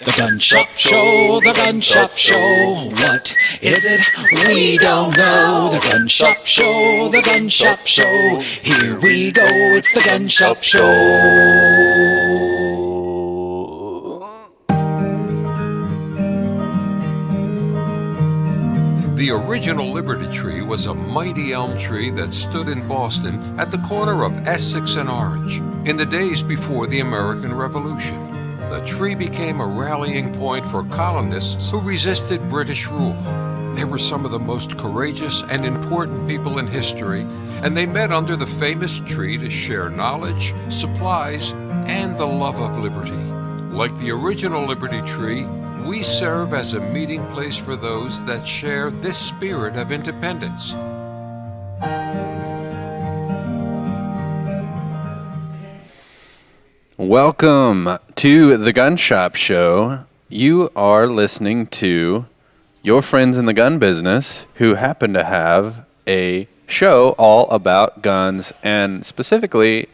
The Gun Shop Show, the Gun Shop Show. What is it? We don't know. The Gun Shop Show, the Gun Shop Show. Here we go, it's the Gun Shop Show. The original Liberty Tree was a mighty elm tree that stood in Boston at the corner of Essex and Orange in the days before the American Revolution. The tree became a rallying point for colonists who resisted British rule. They were some of the most courageous and important people in history, and they met under the famous tree to share knowledge, supplies, and the love of liberty. Like the original Liberty Tree, we serve as a meeting place for those that share this spirit of independence. Welcome to the Gun Shop Show. You are listening to your friends in the gun business who happen to have a show all about guns and specifically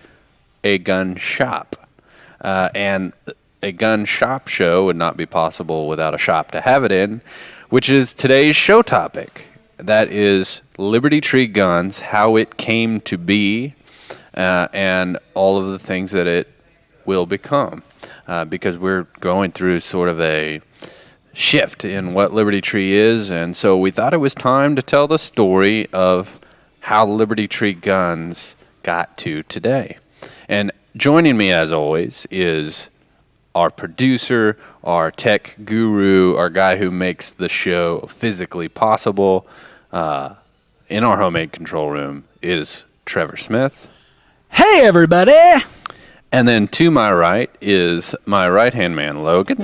a gun shop. And a gun shop show would not be possible without a shop to have it in, which is today's show topic. That is Liberty Tree Guns, how it came to be, and all of the things that it will become, because we're going through sort of a shift in what Liberty Tree is, and so we thought it was time to tell the story of how Liberty Tree Guns got to today. And joining me as always is our producer, our tech guru, our guy who makes the show physically possible, in our homemade control room is Trevor Smith. Hey, everybody! And then to my right is my right-hand man, Logan.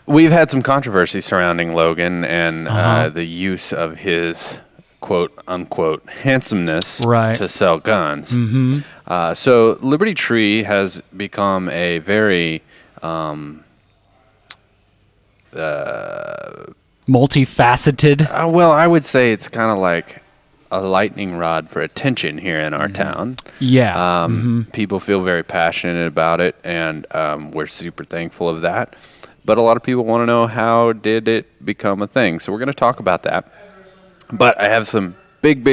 We've had some controversy surrounding Logan and the use of his quote-unquote handsomeness to sell guns. Mm-hmm. So Liberty Tree has become a very multifaceted. Well, I would say it's kind of like a lightning rod for attention here in our town. Yeah. People feel very passionate about it, and we're super thankful of that. But a lot of people want to know, how did it become a thing? So we're going to talk about that. But I have some big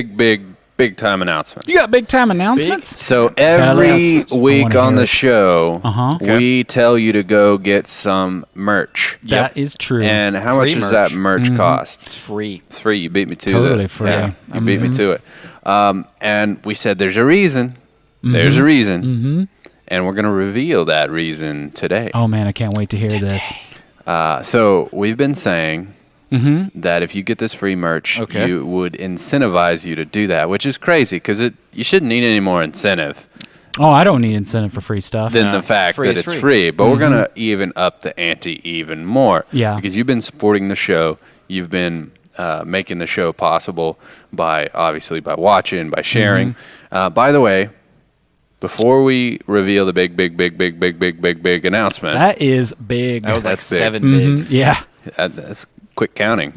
time announcements. You got big time announcements? So every week on the show, we tell you to go get some merch. That is true. And how much does that merch cost? It's free. It's free. You beat me to Totally free. Yeah, you beat me to it. And we said there's a reason. There's a reason. And we're going to reveal that reason today. Oh, man, I can't wait to hear this. So we've been saying that if you get this free merch, you would incentivize you to do that, which is crazy because you shouldn't need any more incentive. Oh, I don't need incentive for free stuff. Than the fact that it's free. But we're going to even up the ante even more. Yeah. Because you've been supporting the show. You've been making the show possible by watching, by sharing. By the way, before we reveal the big announcement. That is big. That was like big. 7 bigs. Yeah. That's quick counting.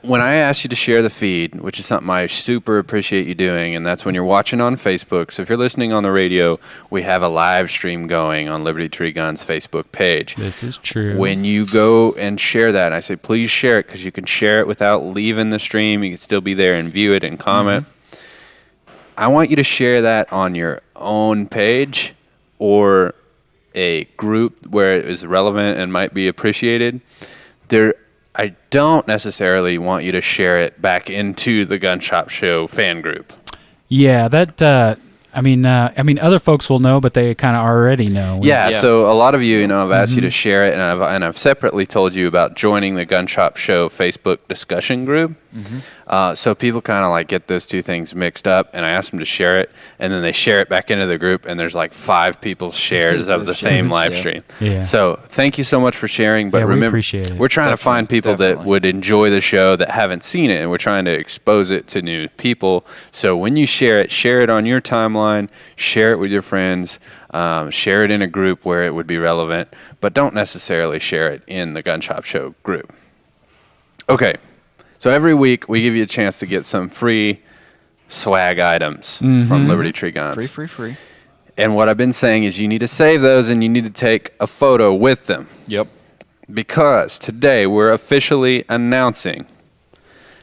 When I asked you to share the feed, which is something I super appreciate you doing, and that's when you're watching on Facebook. So if you're listening on the radio, we have a live stream going on Liberty Tree Guns Facebook page. This is true. When you go and share that, I say, please share it, because you can share it without leaving the stream. You can still be there and view it and comment. I want you to share that on your own page or a group where it is relevant and might be appreciated. I don't necessarily want you to share it back into the Gun Shop Show fan group. Yeah, that. I mean, other folks will know, but they kind of already know. Yeah, so a lot of you, I've asked you to share it, and I've separately told you about joining the Gun Shop Show Facebook discussion group. So people kind of like get those two things mixed up, and I ask them to share it, and then they share it back into the group, and there's like 5 people's shares of the same live stream. Yeah. So thank you so much for sharing, but remember, we appreciate it. We're trying to find people that would enjoy the show that haven't seen it, and we're trying to expose it to new people. So when you share it on your timeline, share it with your friends, share it in a group where it would be relevant, but don't necessarily share it in the Gun Shop Show group. Okay. So every week we give you a chance to get some free swag items from Liberty Tree Guns. Free. And what I've been saying is you need to save those and you need to take a photo with them. Yep. Because today we're officially announcing.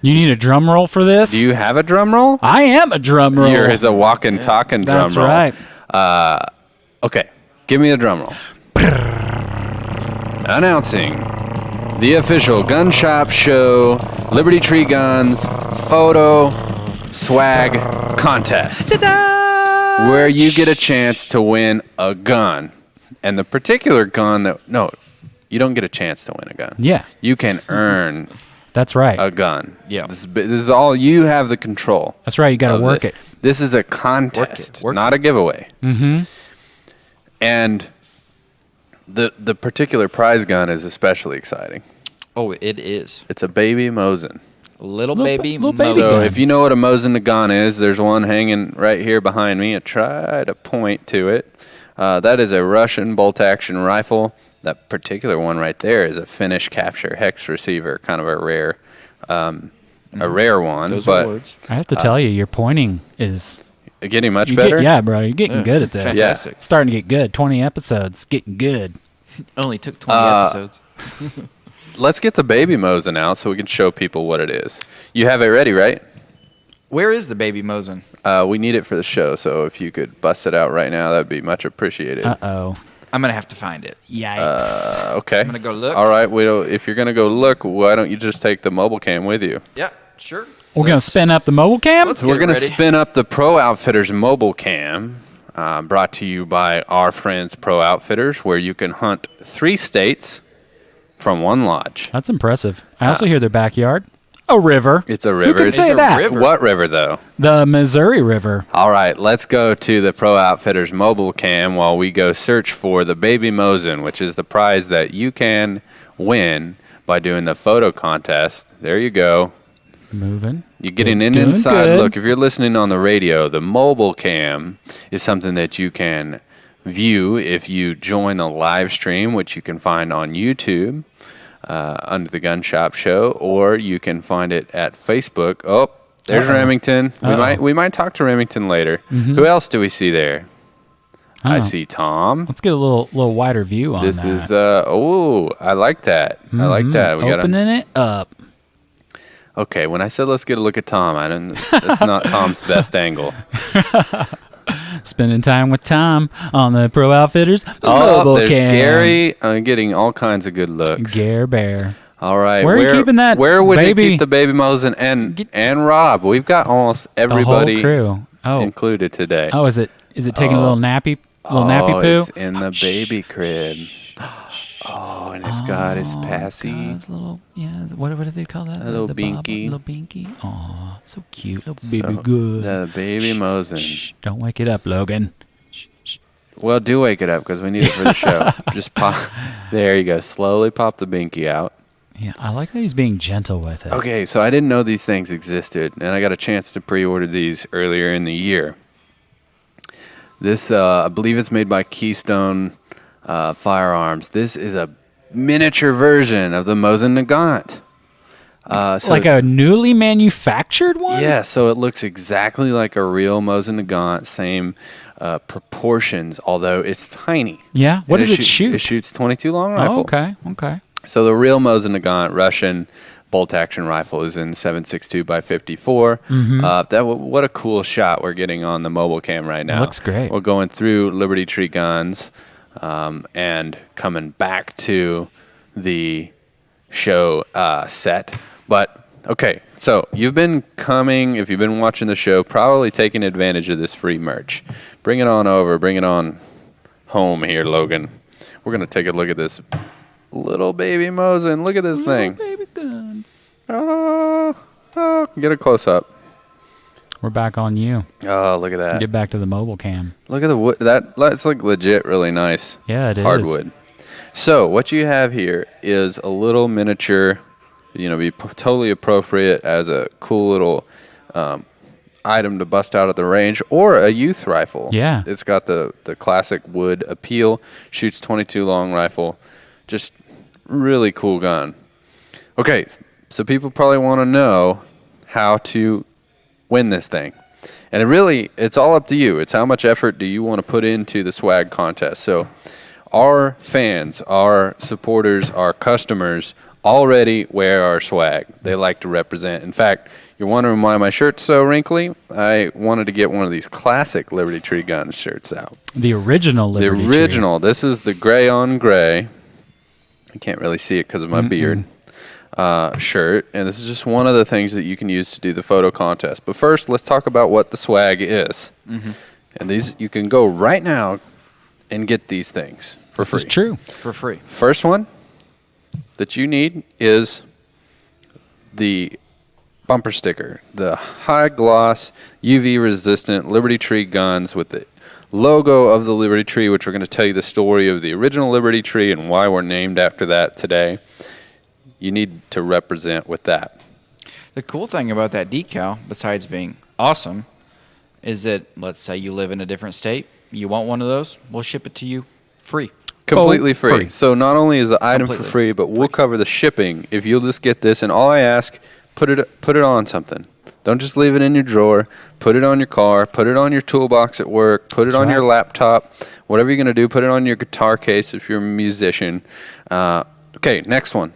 You need a drum roll for this? Do you have a drum roll? I am a drum roll. Yours is a walking, talking drum That's roll. right. Okay, give me a drum roll. Announcing the official Gun Shop Show Liberty Tree Guns photo swag contest. Where you get a chance to win a gun. And the particular gun that... No, you don't get a chance to win a gun. Yeah. You can earn That's right. a gun. Yeah. This is all... You have the control. That's right. You got to of work it. This is a contest, Work not a giveaway. Mm-hmm. And the particular prize gun is especially exciting. Oh, it is. It's a baby Mosin. Little ba- baby. little baby So guns. if you know what a Mosin Nagant is, there's one hanging right here behind me. I try to point to it. That is a Russian bolt-action rifle. That particular one right there is a Finnish capture hex receiver, kind of a rare one. Those but are words. I have to tell you, your pointing is... getting much You better. yeah, bro. You're getting good at this. fantastic. It's starting to get good. 20 episodes. Getting good. Only took 20 episodes. Let's get the baby Mosin out so we can show people what it is. You have it ready, right? Where is the baby Mosin? We need it for the show, so if you could bust it out right now, that'd be much appreciated. Uh-oh. I'm going to have to find it. Yikes. Okay. I'm gonna go look. All right. If you're gonna go look, why don't you just take the mobile cam with you? Yeah, sure. We're going to spin up the mobile cam? let's- We're get gonna ready. spin up the Pro Outfitters mobile cam, brought to you by our friends Pro Outfitters, where you can hunt 3 states from one lodge. That's impressive. I also hear their backyard. A river. It's a Who river. can It's say a that? river. What river though? The Missouri River. All right, let's go to the Pro Outfitters mobile cam while we go search for the Baby Mosin, which is the prize that you can win by doing the photo contest. There you go. Moving. You're getting Doing inside good. look. If you're listening on the radio, the mobile cam is something that you can view if you join the live stream, which you can find on YouTube under the Gun Shop Show, or you can find it at Facebook. Oh, there's Remington. We might talk to Remington later. Who else do we see there? I Oh. see Tom. Let's get a little wider view on This that. is I like that. I like that. We got Opening it up. Okay, when I said let's get a look at Tom, I didn't. That's not Tom's best angle. Spending time with Tom on the Pro Outfitters Oh, mobile there's cam. Gary. I'm getting all kinds of good looks. Gare Bear. All right, Where are you keeping that Where would baby- he keep the baby Mosin and Rob? We've got almost The everybody whole crew. Oh. included today. Oh, is it taking a little nappy Oh, poo? it's in the baby crib. Oh, and it's got his passy. It's a little, what do they call that? A little the binky. Little binky. Oh, so cute. Little So, baby good. The baby Mosin. Shh, don't wake it up, Logan. Well, do wake it up because we need it for the show. Just pop. There you go. Slowly pop the binky out. Yeah, I like that he's being gentle with it. Okay, so I didn't know these things existed, and I got a chance to pre-order these earlier in the year. This, I believe it's made by Keystone Firearms. This is a miniature version of the Mosin Nagant. So Like a newly manufactured one? yeah, so it looks exactly like a real Mosin Nagant, same proportions, although it's tiny. Yeah? What And does it shoot? It shoots 22 long rifle. Oh, okay. So the real Mosin Nagant Russian bolt-action rifle is in 7.62 by 54. What a cool shot we're getting on the mobile cam right now. Looks great. We're going through Liberty Tree Guns and coming back to the show set. But, okay, so you've been coming, if you've been watching the show, probably taking advantage of this free merch. Bring it on over. Bring it on home here, Logan. We're going to take a look at this little baby Mosin. Look at this thing. Baby guns. Get a close up. We're back on you. Oh, look at that. Get back to the mobile cam. Look at the wood. That's like legit really nice. Yeah, it is. Hardwood. So what you have here is a little miniature, be totally appropriate as a cool little item to bust out at the range, or a youth rifle. Yeah. It's got the classic wood appeal, shoots 22 long rifle. Just really cool gun. Okay, So people probably want to know how to win this thing. And it's all up to you. It's how much effort do you want to put into the swag contest. So our fans, our supporters, our customers already wear our swag. They like to represent. In fact, you're wondering why my shirt's so wrinkly? I wanted to get one of these classic Liberty Tree Guns shirts out. The original Liberty The original. This is the gray on gray. I can't really see it because of my beard. Shirt. And this is just one of the things that you can use to do the photo contest. But first, let's talk about what the swag is. And these, you can go right now and get these things for free. This is true. For free. First one that you need is the bumper sticker, the high gloss UV resistant Liberty Tree guns with the logo of the Liberty Tree, which we're going to tell you the story of the original Liberty Tree and why we're named after that today. You need to represent with that. The cool thing about that decal, besides being awesome, is that let's say you live in a different state, you want one of those, we'll ship it to you free. Completely free. free. So not only is the item for Completely free, but we'll cover the shipping if you'll just get this. And all I ask, put it on something. Don't just leave it in your drawer. Put it on your car. Put it on your toolbox at work. Put it on your laptop. Whatever you're going to do, put it on your guitar case if you're a musician. Okay, next one.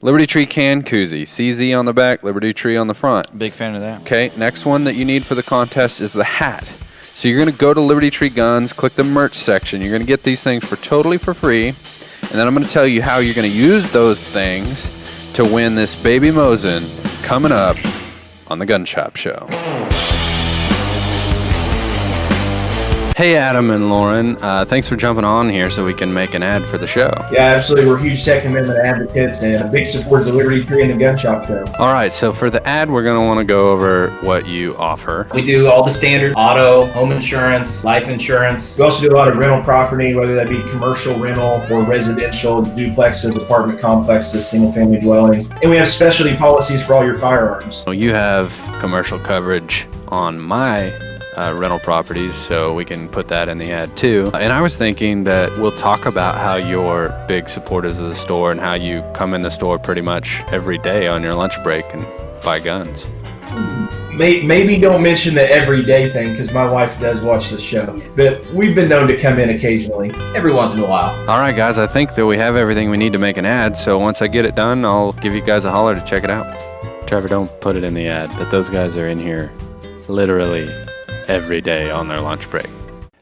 Liberty Tree can koozie. CZ on the back, Liberty Tree on the front. Big fan of that. Okay, next one that you need for the contest is the hat. So you're going to go to Liberty Tree Guns, click the merch section. You're going to get these things totally for free. And then I'm going to tell you how you're going to use those things to win this Baby Mosin coming up on the Gun Shop Show. Hey, Adam and Lauren. Thanks for jumping on here so we can make an ad for the show. Yeah, absolutely. We're huge Second Amendment advocates and big supporters of the Liberty Tree and the Gun Shop Show. All right, so for the ad, we're going to want to go over what you offer. We do all the standard auto, home insurance, life insurance. We also do a lot of rental property, whether that be commercial rental or residential, duplexes, apartment complexes, single-family dwellings. And we have specialty policies for all your firearms. Well, you have commercial coverage on my rental properties, so we can put that in the ad too. And I was thinking that we'll talk about how you're big supporters of the store and how you come in the store pretty much every day on your lunch break and buy guns. Maybe don't mention the everyday thing because my wife does watch the show, but we've been known to come in occasionally. Every once in a while. All right, guys, I think that we have everything we need to make an ad, so once I get it done, I'll give you guys a holler to check it out. Trevor, don't put it in the ad, but those guys are in here literally every day on their lunch break.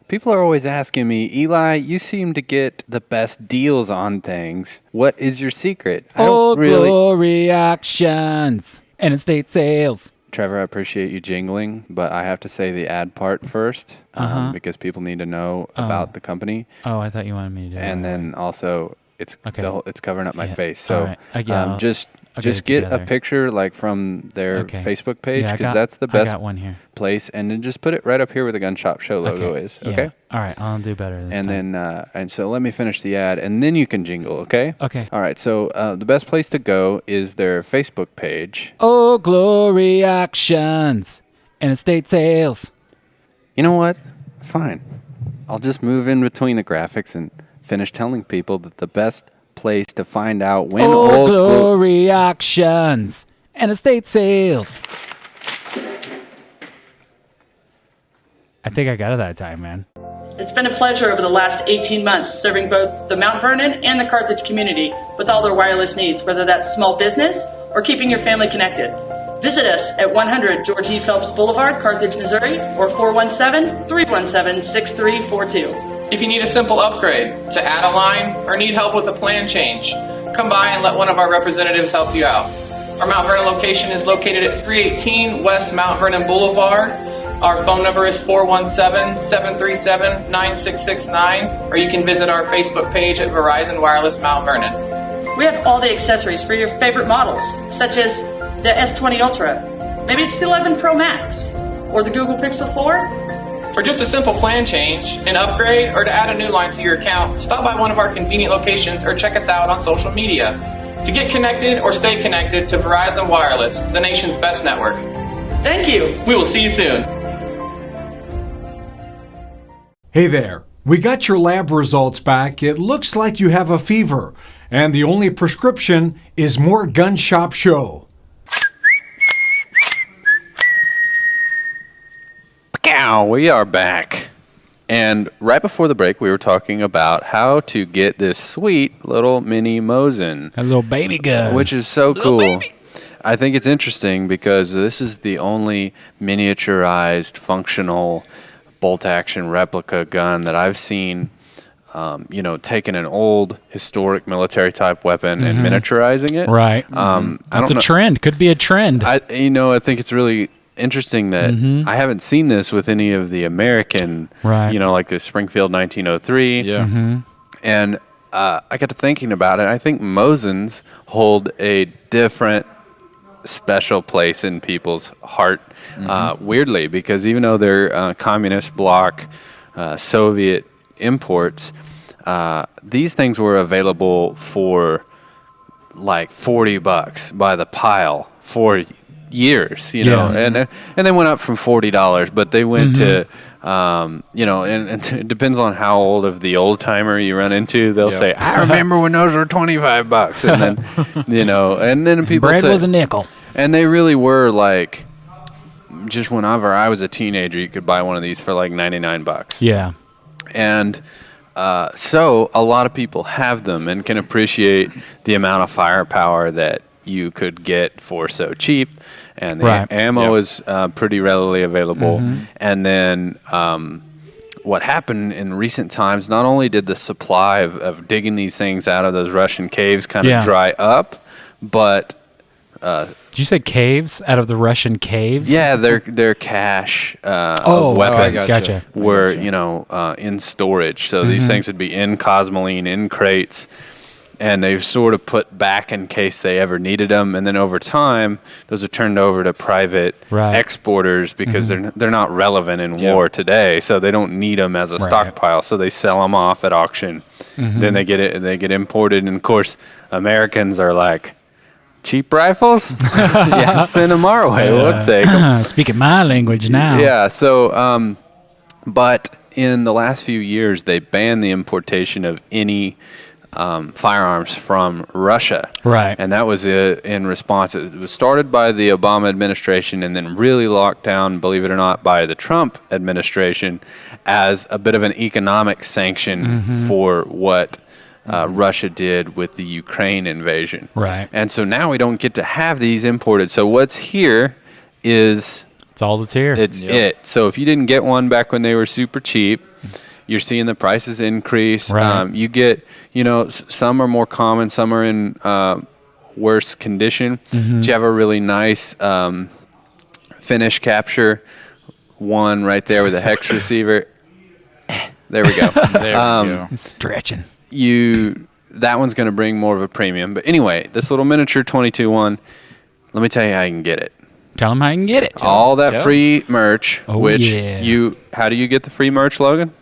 People are always asking me, Eli, you seem to get the best deals on things. What is your secret? Old Glory Actions and estate sales. Trevor, I appreciate you jingling, but I have to say the ad part first because people need to know about the company. Oh, I thought you wanted me to do it. And then also, it's Okay. it's covering up my Yeah. face. So All right. I'll just it get a together. picture like from their Okay. Facebook page Yeah, I because got- that's the I best got one here. place, and then just put it right up here where the Gun Shop Show logo is. Yeah. Okay. All right. I'll do better this And time. then and so let me finish the ad, and then you can jingle. Okay. Okay. All right. So the best place to go is their Facebook page. Old Glory Actions and estate sales. You know what? Fine. I'll just move in between the graphics and finish telling people that the best place to find out when Old Glory Actions and estate sales. I think I got it that time, man. It's been a pleasure over the last 18 months serving both the Mount Vernon and the Carthage community with all their wireless needs, whether that's small business or keeping your family connected. Visit us at 100 George E. Phelps Boulevard, Carthage, Missouri, or 417-317-6342. If you need a simple upgrade, to add a line, or need help with a plan change, come by and let one of our representatives help you out. Our Mount Vernon location is located at 318 West Mount Vernon Boulevard. Our phone number is 417-737-9669, or you can visit our Facebook page at Verizon Wireless Mount Vernon. We have all the accessories for your favorite models, such as the S20 Ultra, maybe it's the 11 Pro Max, or the Google Pixel 4. For just a simple plan change, an upgrade, or to add a new line to your account, stop by one of our convenient locations or check us out on social media. To get connected or stay connected to Verizon Wireless, the nation's best network. Thank you. We will see you soon. Hey there. We got your lab results back. It looks like you have a fever. And the only prescription is more Gun Shop Show. Pow, we are back. And right before the break, we were talking about how to get this sweet little mini Mosin. A little baby gun. Which is so cool. I think it's interesting because this is the only miniaturized, functional, bolt-action replica gun that I've seen, taking an old, historic military-type weapon and miniaturizing it. Right. That's a trend. Could be a trend. I think it's really interesting that I haven't seen this with any of the American, like the Springfield 1903. Yeah. And I got to thinking about it. I think Mosins hold a different special place in people's heart, weirdly, because even though they're communist bloc, Soviet imports, these things were available for like $40 by the pile for years, and they went up from $40, but they went to, and it depends on how old of the old timer you run into. They'll say, "I remember when those were $25," and then, and then people bread say, was a nickel, and they really were like, just whenever I was a teenager, you could buy one of these for like $99. Yeah, and so a lot of people have them and can appreciate the amount of firepower that you could get for so cheap, and the ammo is pretty readily available. And then what happened in recent times, not only did the supply of digging these things out of those Russian caves kind of dry up, but did you say caves out of the Russian caves? Yeah, their cache of weapons gotcha. were in storage. So these things would be in Cosmoline, in crates, and they've sort of put back in case they ever needed them. And then over time, those are turned over to private exporters because they're not relevant in war today. So they don't need them as a stockpile. So they sell them off at auction. Then they get imported. And of course, Americans are like, cheap rifles? Yeah, send them our way. We'll take them. Speaking my language now. Yeah. So, but in the last few years, they banned the importation of any firearms from Russia. Right. And that was in response. It was started by the Obama administration and then really locked down, believe it or not, by the Trump administration as a bit of an economic sanction for what Russia did with the Ukraine invasion. Right. And so now we don't get to have these imported. So what's here is... It's all that's here. It's it. So if you didn't get one back when they were super cheap, you're seeing the prices increase. Right. You get, some are more common, some are in worse condition. But you have a really nice finish capture one right there with a hex receiver. There we go. There we go. It's stretching. That one's going to bring more of a premium. But anyway, this little miniature 22 one, let me tell you how you can get it. Tell them how you can get it. All that free merch, Oh, which yeah. how do you get the free merch, Logan?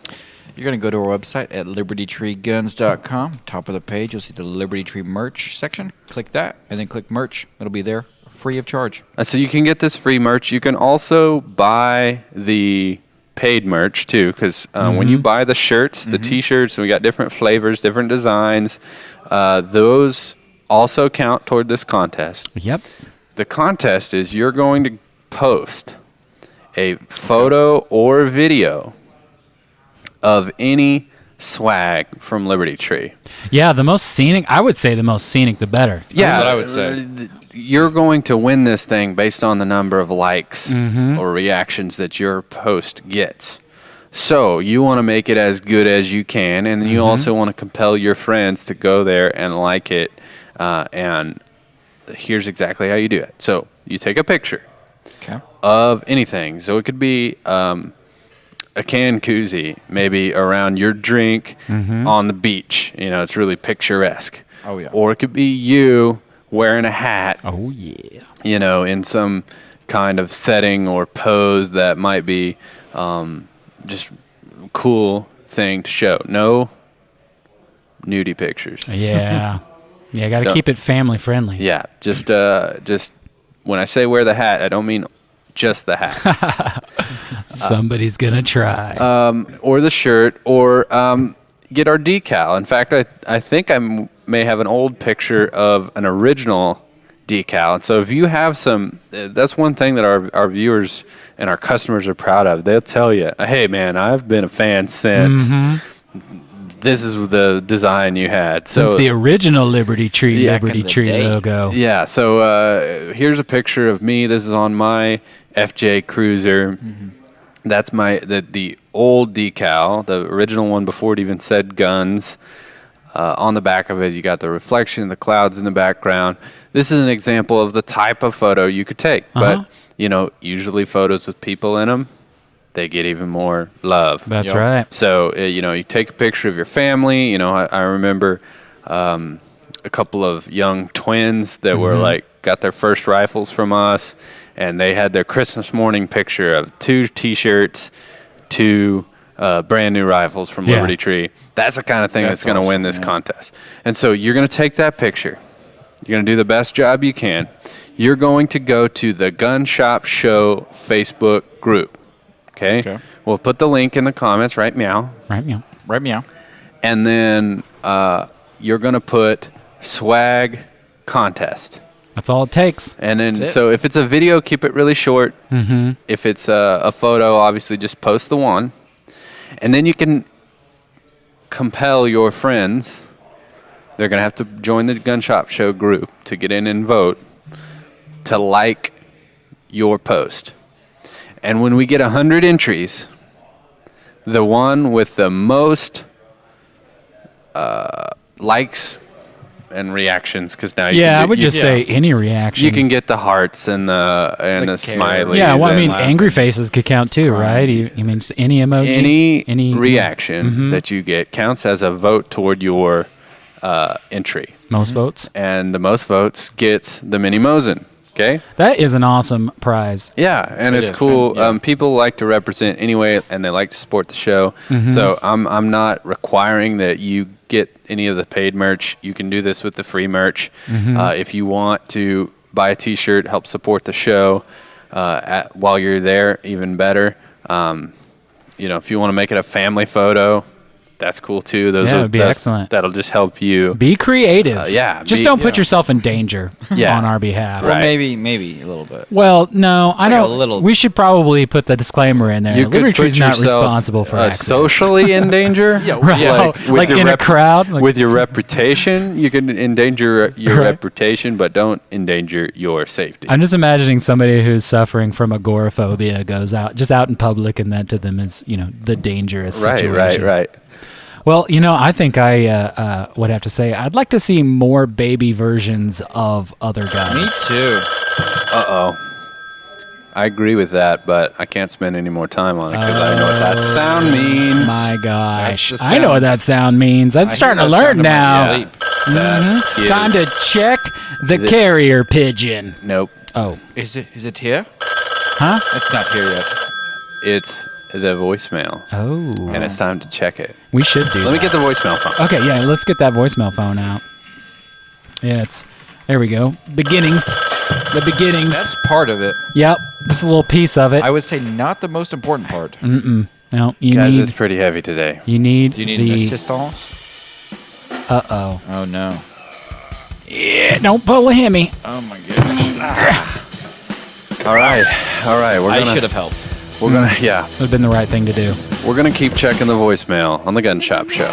You're going to go to our website at libertytreeguns.com. Top of the page, you'll see the Liberty Tree merch section. Click that, and then click merch. It'll be there free of charge. So you can get this free merch. You can also buy the paid merch, too, because when you buy the shirts, the T-shirts, we got different flavors, different designs. Those also count toward this contest. Yep. The contest is you're going to post a photo or video of any swag from Liberty Tree. Yeah, the most scenic, I would say the most scenic, the better. Yeah, what I would say. You're going to win this thing based on the number of likes or reactions that your post gets. So you want to make it as good as you can, and then you also want to compel your friends to go there and like it. And here's exactly how you do it. So you take a picture of anything. So it could be a can koozie, maybe around your drink on the beach. It's really picturesque. Oh, yeah. Or it could be you wearing a hat. Oh, yeah. In some kind of setting or pose that might be just cool thing to show. No nudie pictures. Yeah. Yeah, got to keep it family friendly. Yeah, just when I say wear the hat, I don't mean just the hat. Somebody's going to try. Or the shirt, or get our decal. In fact, I think I'm may have an old picture of an original decal. And so if you have some, that's one thing that our viewers and our customers are proud of. They'll tell you, hey, man, I've been a fan since this is the design you had. So Since the original Liberty Tree, Back in Liberty the Tree day. logo. yeah, so here's a picture of me. This is on my FJ Cruiser. That's the old decal, the original one before it even said guns. On the back of it, you got the reflection of the clouds in the background. This is an example of the type of photo you could take. But, usually photos with people in them, they get even more love. That's right. So, you take a picture of your family. I remember a couple of young twins that were got their first rifles from us, and they had their Christmas morning picture of 2 T-shirts, 2 brand new rifles from Liberty Tree. That's the kind of thing that's going to win this contest. And so you're going to take that picture. You're going to do the best job you can. You're going to go to the Gun Shop Show Facebook group. Okay? We'll put the link in the comments, right meow. Right, meow. Right meow. And then you're going to put swag contest. That's all it takes. And then, so if it's a video, keep it really short. If it's a photo, obviously just post the one. And then you can compel your friends. They're going to have to join the Gun Shop Show group to get in and vote to like your post. And when we get 100 entries, the one with the most likes and reactions, because now I would just say any reaction. you can get the hearts and the smileys. Yeah, well, I mean, and angry faces could count too, right? You mean just any emoji? any reaction that you get counts as a vote toward your entry. Most votes. And the most votes gets the mini Mosin. Okay. That is an awesome prize. Yeah, and it's cool. People like to represent anyway, and they like to support the show. So I'm not requiring that you get any of the paid merch. You can do this with the free merch. If you want to buy a T-shirt, help support the show while you're there, even better. If you want to make it a family photo, that's cool too. That would be excellent. That'll just help you. Be creative. Just don't put yourself in danger on our behalf. Well, maybe a little bit. Well, no, I like don't. a little- We should probably put the disclaimer in there. You could Liberty put Tree's not yourself, responsible for accidents. socially in danger. Like in a crowd. With your reputation, you can endanger your reputation, but don't endanger your safety. I'm just imagining somebody who's suffering from agoraphobia goes out in public, and that to them is, the dangerous situation. Right. Well, I think I would have to say I'd like to see more baby versions of other guns. Me too. I agree with that, but I can't spend any more time on it because I know what that sound means. My gosh. That's the I know what sound. that sound means. I'm starting to learn now. That Time to check the carrier pigeon. Nope. Oh. Is it here? Huh? It's not here yet. It's the voicemail. Oh. And it's time to check it. We should do Let me that. get the voicemail phone. Okay, yeah, let's get that voicemail phone out. Yeah, there we go. Beginnings. The beginnings. That's part of it. Yep, just a little piece of it. I would say not the most important part. No, you Guys, need. it's pretty heavy today. You need. Do you need the, an assistance? Uh-oh. Oh no. Yeah, don't pull a Hemi. Oh my goodness. All right. I should have helped. We're gonna, Would have been the right thing to do. We're gonna keep checking the voicemail on the Gun Shop Show.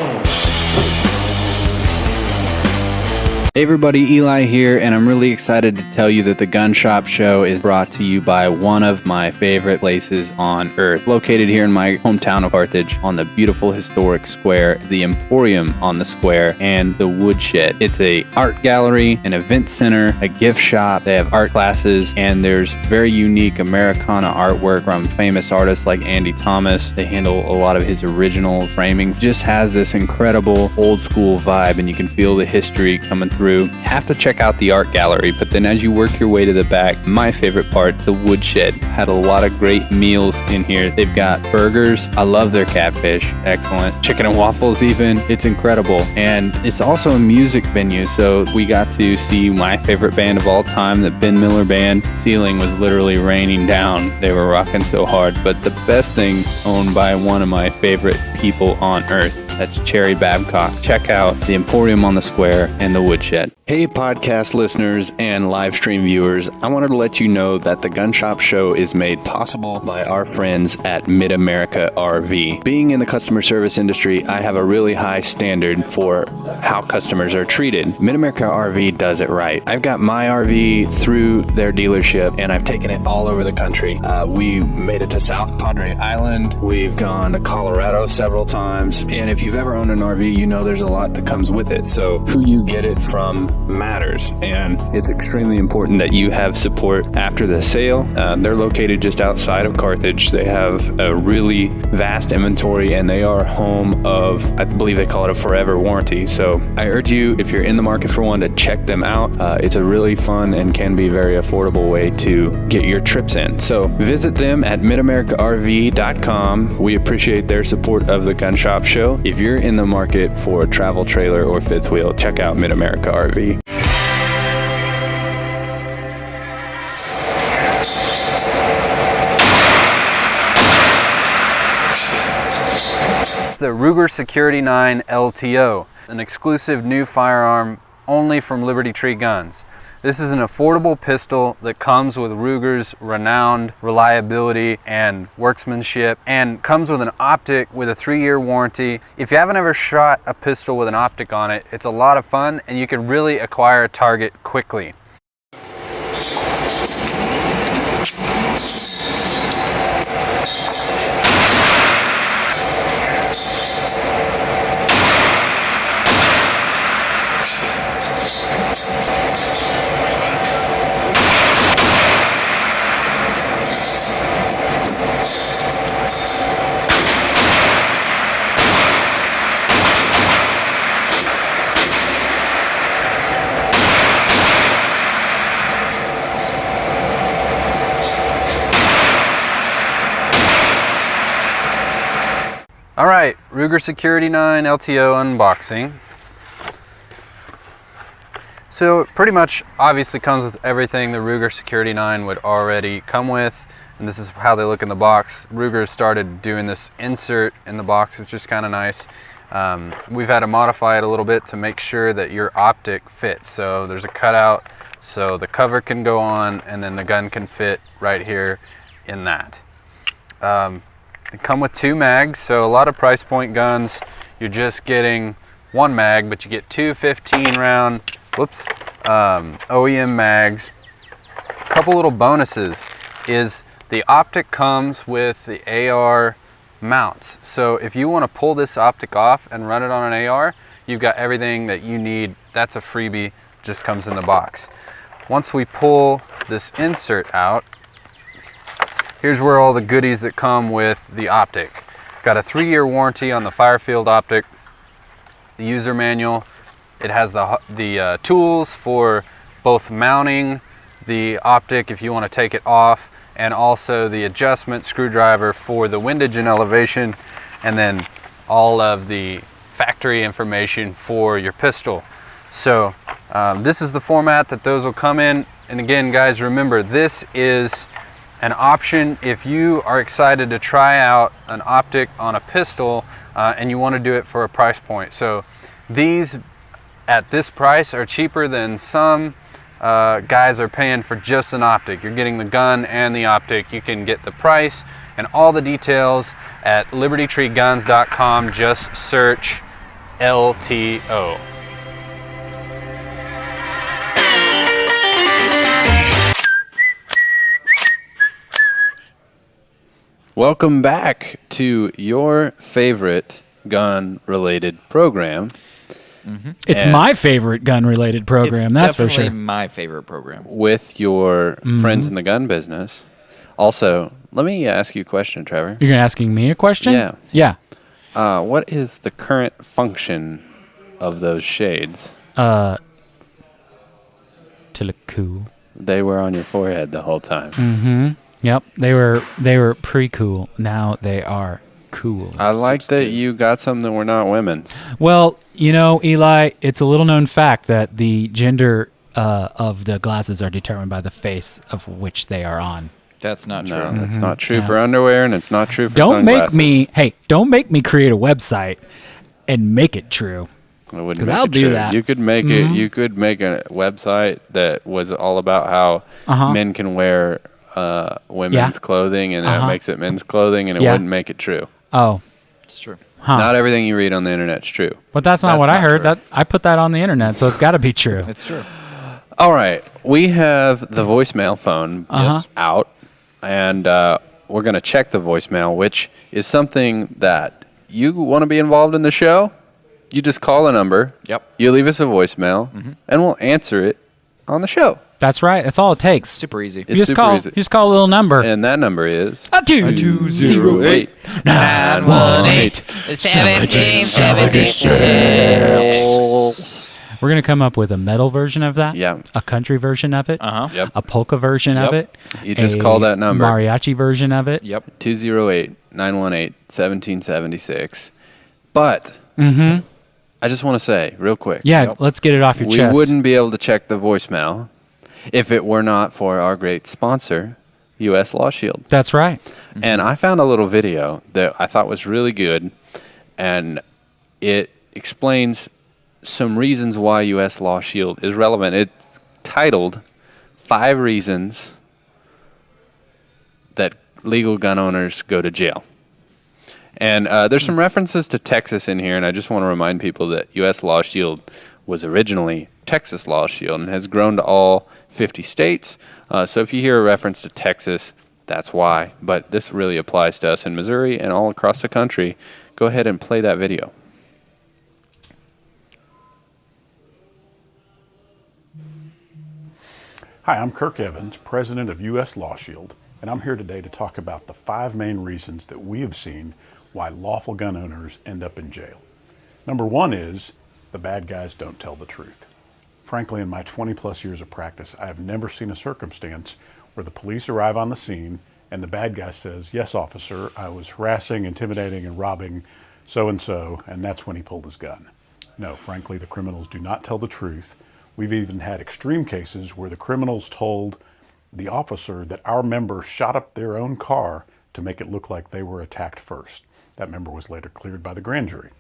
Hey everybody, Eli here, and I'm really excited to tell you that the Gun Shop Show is brought to you by one of my favorite places on earth. Located here in my hometown of Carthage on the beautiful historic square, the Emporium on the square, and the Woodshed. It's a art gallery, an event center, a gift shop. They have art classes, and there's very unique Americana artwork from famous artists like Andy Thomas. They handle a lot of his original framing. Just has this incredible old school vibe, and you can feel the history coming through. Have to check out the art gallery, but then as you work your way to the back, my favorite part, the Woodshed. Had a lot of great meals in here. They've got burgers. I love their catfish. Excellent. Chicken and waffles even. It's incredible. And it's also a music venue, so we got to see my favorite band of all time, the Ben Miller Band. Ceiling was literally raining down. They were rocking so hard. But the best thing, owned by one of my favorite people on earth, That's Cherry Babcock. Check out the Emporium on the Square and the Woodshed. Hey, podcast listeners and live stream viewers. I wanted to let you know that the Gun Shop Show is made possible by our friends at Mid-America RV. Being in the customer service industry, I have a really high standard for how customers are treated. Mid-America RV does it right. I've got my RV through their dealership, and I've taken it all over the country. We made it to South Padre Island. We've gone to Colorado several times. And if you've ever owned an RV, you know there's a lot that comes with it. So who you get it from matters, and it's extremely important that you have support after the sale. They're located just outside of Carthage. They have a really vast inventory, and they are home of, I believe they call it a forever warranty. So I urge you, if you're in the market for one, to check them out. It's a really fun and can be very affordable way to get your trips in. So visit them at midamericarv.com. We appreciate their support of the Gun Shop Show. If you're in the market for a travel trailer or fifth wheel, check out Mid-America RV. The Ruger Security 9 LTO, an exclusive new firearm only from Liberty Tree Guns. This is an affordable pistol that comes with Ruger's renowned reliability and workmanship, and comes with an optic with a 3-year warranty. If you haven't ever shot a pistol with an optic on it, it's a lot of fun, and you can really acquire a target quickly. All right, Ruger Security 9 LTO unboxing. So it pretty much obviously comes with everything the Ruger Security 9 would already come with, and this is how they look in the box. Ruger started doing this insert in the box, which is kind of nice. We've had to modify it a little bit to make sure that your optic fits. So there's a cutout so the cover can go on, and then the gun can fit right here in that. They come with 2 mags, so a lot of price point guns, you're just getting 1 mag, but you get 2 15-round, OEM mags. A couple little bonuses is the optic comes with the AR mounts. So if you want to pull this optic off and run it on an AR, you've got everything that you need. That's a freebie, just comes in the box. Once we pull this insert out, here's where all the goodies that come with the optic. Got a 3-year warranty on the Firefield optic, the user manual. It has the tools for both mounting the optic if you want to take it off, and also the adjustment screwdriver for the windage and elevation, and then all of the factory information for your pistol. So this is the format that those will come in. And again, guys, remember, this is an option if you are excited to try out an optic on a pistol and you want to do it for a price point. So these at this price are cheaper than some guys are paying for just an optic. You're getting the gun and the optic. You can get the price and all the details at libertytreeguns.com. Just search LTO. Welcome back to your favorite gun-related program. Mm-hmm. It's my favorite gun-related program, that's for sure. My favorite program. With your friends in the gun business. Also, let me ask you a question, Trevor. You're asking me a question? Yeah. Yeah. What is the current function of those shades? To look cool. They were on your forehead the whole time. Mm-hmm. Yep, they were pre-cool. Now they are cool. I like that you got some that were not women's. Well, you know, Eli, it's a little known fact that the gender of the glasses are determined by the face of which they are on. That's not true. No, that's not true for underwear, and it's not true for Don't sunglasses. don't make me create a website and make it true. I wouldn't 'Cause make I'll it do true. that. You could make it. You could make a website that was all about how men can wear women's clothing, and that makes it men's clothing, and it wouldn't make it true. Oh, It's true. huh. Not everything you read on the internet's true. But that's not That's what I not heard. true. That I put that on the internet, so it's got to be true. It's true. All right, we have the voicemail phone out, and we're going to check the voicemail, which is something that you want to be involved in the show. You just call the number. Yep. You leave us a voicemail, and we'll answer it on the show. That's right. That's all it takes. Super easy. It's super easy. You just call a little number. And that number is 208 918 We're gonna come up with a metal version of that. Yeah. A country version of it. Yep. A polka version of Yep. it. You just a call that number. Mariachi version of it. Yep. 208-918-1776. But I just want to say real quick. Yeah. Let's get it off your We chest. wouldn't be able to check the voicemail if it were not for our great sponsor, U.S. Law Shield. That's right. And I found a little video that I thought was really good, and it explains some reasons why U.S. Law Shield is relevant. It's titled 5 Reasons That Legal Gun Owners Go to Jail. And there's some references to Texas in here, and I just want to remind people that U.S. Law Shield was originally Texas Law Shield and has grown to all 50 states. So if you hear a reference to Texas, that's why. But this really applies to us in Missouri and all across the country. Go ahead and play that video. Hi, I'm Kirk Evans, president of U.S. Law Shield, and I'm here today to talk about the 5 main reasons that we have seen why lawful gun owners end up in jail. Number 1 is the bad guys don't tell the truth. Frankly, in my 20 plus years of practice, I have never seen a circumstance where the police arrive on the scene and the bad guy says, "Yes, officer, I was harassing, intimidating, and robbing so-and-so, and that's when he pulled his gun." No, frankly, the criminals do not tell the truth. We've even had extreme cases where the criminals told the officer that our member shot up their own car to make it look like they were attacked first. That member was later cleared by the grand jury.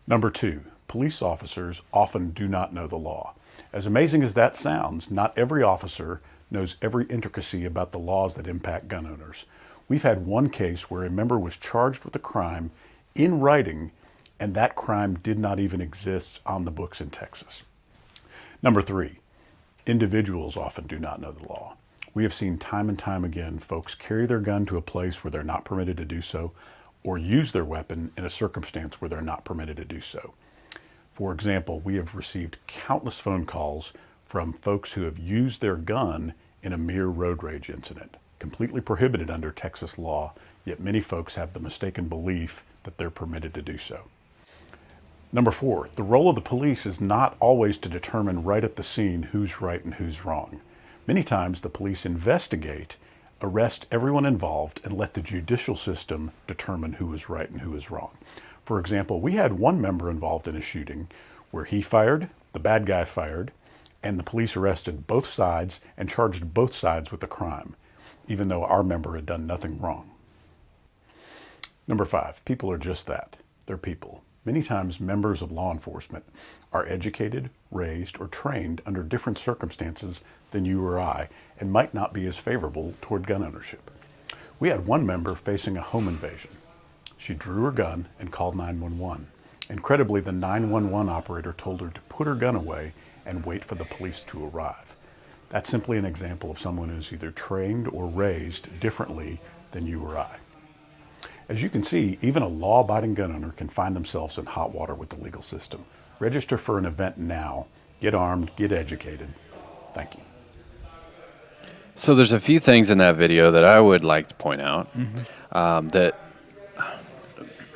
Number 2, police officers often do not know the law. As amazing as that sounds, not every officer knows every intricacy about the laws that impact gun owners. We've had one case where a member was charged with a crime in writing, and that crime did not even exist on the books in Texas. Number 3, individuals often do not know the law. We have seen time and time again folks carry their gun to a place where they're not permitted to do so, or use their weapon in a circumstance where they're not permitted to do so. For example, we have received countless phone calls from folks who have used their gun in a mere road rage incident, completely prohibited under Texas law, yet many folks have the mistaken belief that they're permitted to do so. Number 4, the role of the police is not always to determine right at the scene who's right and who's wrong. Many times the police investigate, arrest everyone involved, and let the judicial system determine who is right and who is wrong. For example, we had one member involved in a shooting where he fired, the bad guy fired, and the police arrested both sides and charged both sides with the crime, even though our member had done nothing wrong. Number 5, people are just that. They're people. Many times members of law enforcement are educated, raised, or trained under different circumstances than you or I, and might not be as favorable toward gun ownership. We had one member facing a home invasion. She drew her gun and called 911. Incredibly, the 911 operator told her to put her gun away and wait for the police to arrive. That's simply an example of someone who's either trained or raised differently than you or I. As you can see, even a law-abiding gun owner can find themselves in hot water with the legal system. Register for an event now. Get armed, get educated. Thank you. So there's a few things in that video that I would like to point out. That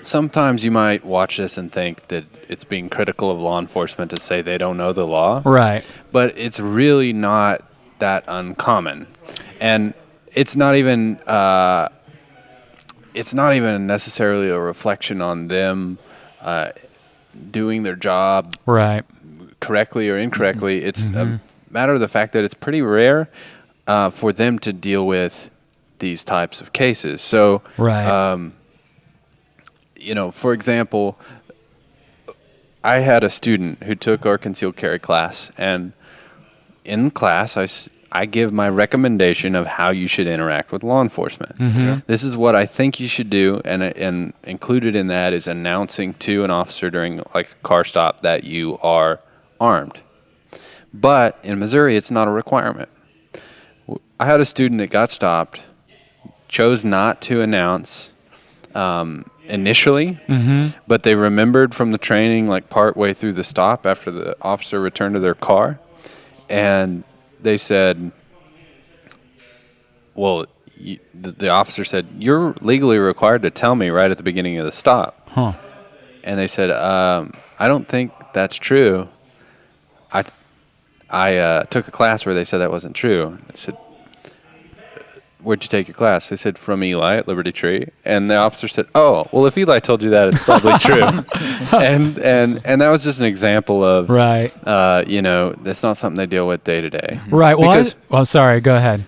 sometimes you might watch this and think that it's being critical of law enforcement to say they don't know the law. Right. But it's really not that uncommon. And it's not even necessarily a reflection on them doing their job Right. correctly or incorrectly. It's a matter of the fact that it's pretty rare for them to deal with these types of cases. So, Right. for example, I had a student who took our concealed carry class, and in class, I give my recommendation of how you should interact with law enforcement. This is what I think you should do, and included in that is announcing to an officer during like a car stop that you are armed. But in Missouri, it's not a requirement. I had a student that got stopped, chose not to announce initially, but they remembered from the training like part way through the stop after the officer returned to their car, and they said, well, the officer said, you're legally required to tell me right at the beginning of the stop. And they said, I don't think that's true. I took a class where they said that wasn't true. I said, where'd you take your class? They said, from Eli at Liberty Tree. And the officer said, oh, well, if Eli told you that, it's probably true. and that was just an example of, that's not something they deal with day to day. Right. Well, sorry, go ahead.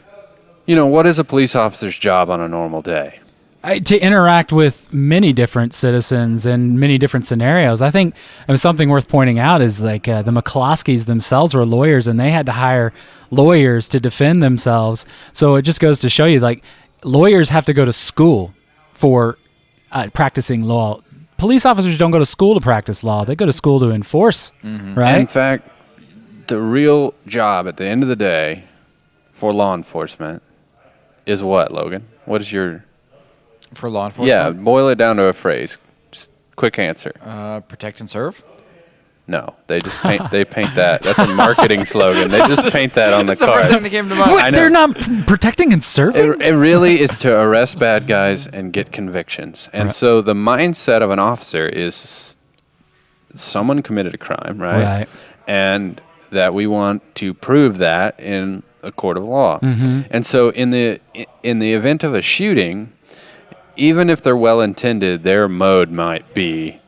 What is a police officer's job on a normal day? To interact with many different citizens in many different scenarios. I think something worth pointing out is like the McCloskeys themselves were lawyers, and they had to hire lawyers to defend themselves. So it just goes to show you, like, lawyers have to go to school for practicing law. Police officers don't go to school to practice law. They go to school to enforce, right? In fact, the real job at the end of the day for law enforcement is what, Logan? What is your... For law enforcement? Yeah, boil it down to a phrase. Just quick answer. Protect and serve? No, they just paint that. That's a marketing slogan. They just paint that on the cars. That's the first thing that came to mind. What, they're not protecting and serving? It really is to arrest bad guys and get convictions. And so the mindset of an officer is someone committed a crime, right? And that we want to prove that in a court of law. And so in the event of a shooting, even if they're well-intended, their mode might be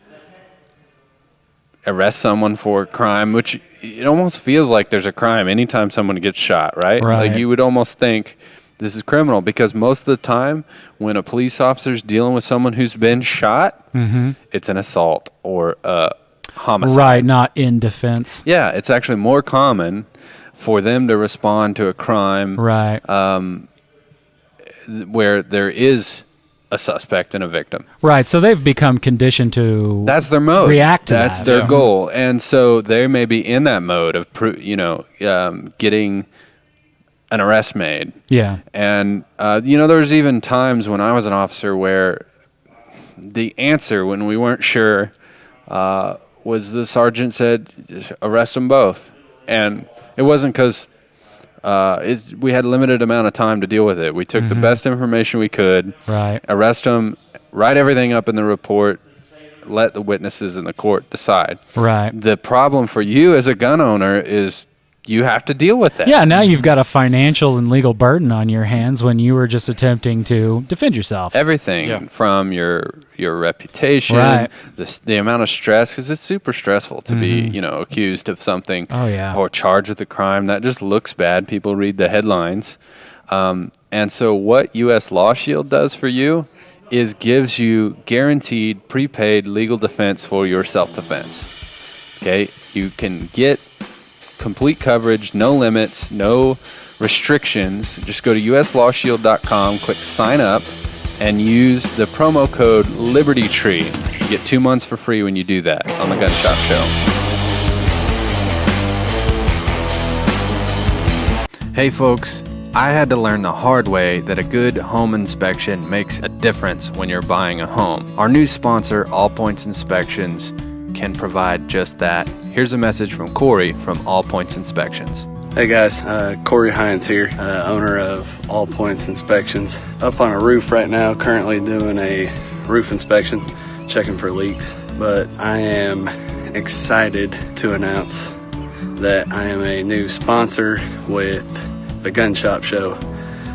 arrest someone for a crime, which it almost feels like there's a crime anytime someone gets shot, right? Like you would almost think this is criminal, because most of the time when a police officer's dealing with someone who's been shot, it's an assault or a homicide. Right, not in defense. Yeah, it's actually more common for them to respond to a crime where there is a suspect and a victim. Right, so they've become conditioned to that's their mode. React to that's that. their goal. And so they may be in that mode of getting an arrest made. Yeah. And there's even times when I was an officer where the answer when we weren't sure was the sergeant said, just arrest them both. And it wasn't because we had a limited amount of time to deal with it. We took the best information we could, arrest them, write everything up in the report, let the witnesses in the court decide. Right. The problem for you as a gun owner is you have to deal with that. Yeah, now you've got a financial and legal burden on your hands when you were just attempting to defend yourself. Everything from your reputation, the amount of stress, because it's super stressful to be accused of something or charged with a crime. That just looks bad. People read the headlines. And so what U.S. Law Shield does for you is gives you guaranteed prepaid legal defense for your self-defense. Okay? You can get complete coverage, no limits, no restrictions. Just go to uslawshield.com, click sign up, and use the promo code LibertyTree. You get 2 months for free when you do that on the Gun Shop Show. Hey folks, I had to learn the hard way that a good home inspection makes a difference when you're buying a home. Our new sponsor, All Points Inspections, can provide just that. Here's a message from Corey from All Points Inspections. Hey guys, Corey Hines here, owner of All Points Inspections. Up on a roof right now, currently doing a roof inspection, checking for leaks. But I am excited to announce that I am a new sponsor with the Gun Shop Show.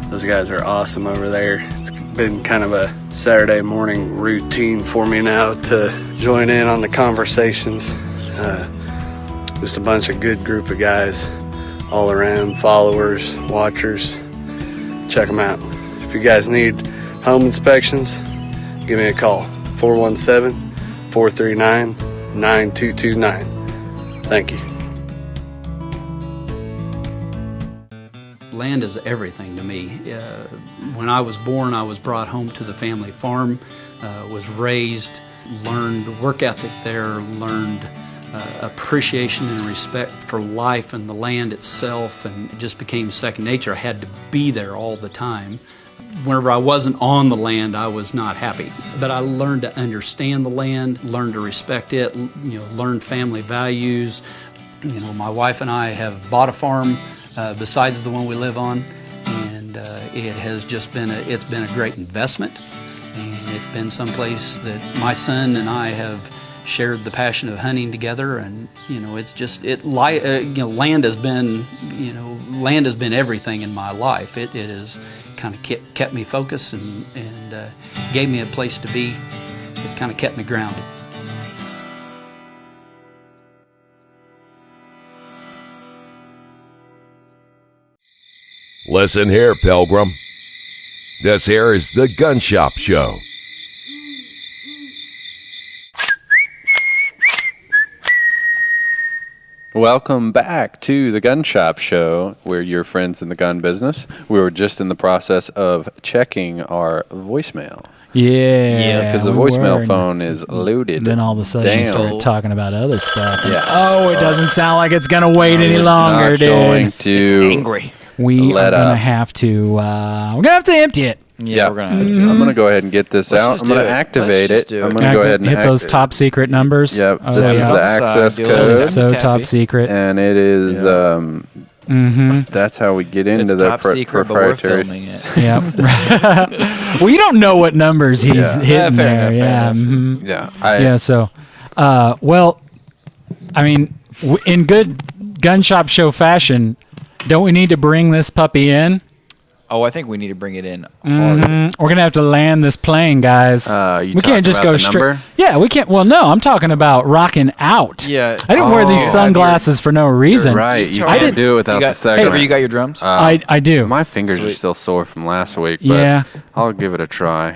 Those guys are awesome over there. It's been kind of a Saturday morning routine for me now to join in on the conversations. Just a bunch of good group of guys all around, followers, watchers. Check them out. If you guys need home inspections, give me a call, 417-439-9999. 9229. Thank you. Land is everything to me. When I was born, I was brought home to the family farm, was raised, learned work ethic there, learned appreciation and respect for life and the land itself, and it just became second nature. I had to be there all the time. Whenever I wasn't on the land, I was not happy. But I learned to understand the land, learned to respect it, learned family values. My wife and I have bought a farm besides the one we live on, and it has just been it's been a great investment, and it's been someplace that my son and I have shared the passion of hunting together, and it's just land has been everything in my life. It has kind of kept me focused and gave me a place to be. It's kind of kept me grounded. Listen here, Pilgrim. This here is the Gun Shop Show. Welcome back to the Gun Shop Show. We're your friends in the gun business. We were just in the process of checking our voicemail. Yeah. Because the voicemail phone is loaded. Then all of a sudden you start down. talking about other stuff. Yeah. Oh, it doesn't sound like it's going to wait any longer, not dude. going to It's angry. We let are going to up. have to, we're going to have to empty it. Yeah, we're gonna have to. I'm going to go ahead and get this Let's out. just I'm going do to it. activate Let's just it. do I'm it. going to go ahead and hit those top secret numbers. Yep. Oh, This is yeah. the access Do it. code. It's so Tappy. top secret. And it is, that's how we get into It's the top secret, but we're proprietary. filming it. Yep. Well, you don't know what numbers he's Yeah. hitting fair there. enough, fair Yeah. Yeah. Yeah. So, well, I mean, in good gun shop show fashion, don't we need to bring this puppy in? Oh, I think we need to bring it in hard. We're gonna have to land this plane, guys. You we can't just talking go about the straight. number? Yeah, we can't. Well, no, I'm talking about rocking out. Yeah. I didn't wear these Oh. sunglasses for no reason. You're right. You I can't didn't do it without You the got, segment. Trevor, you got your drums? I do. My fingers are Sweet. still sore from last week, but Yeah. I'll give it a try.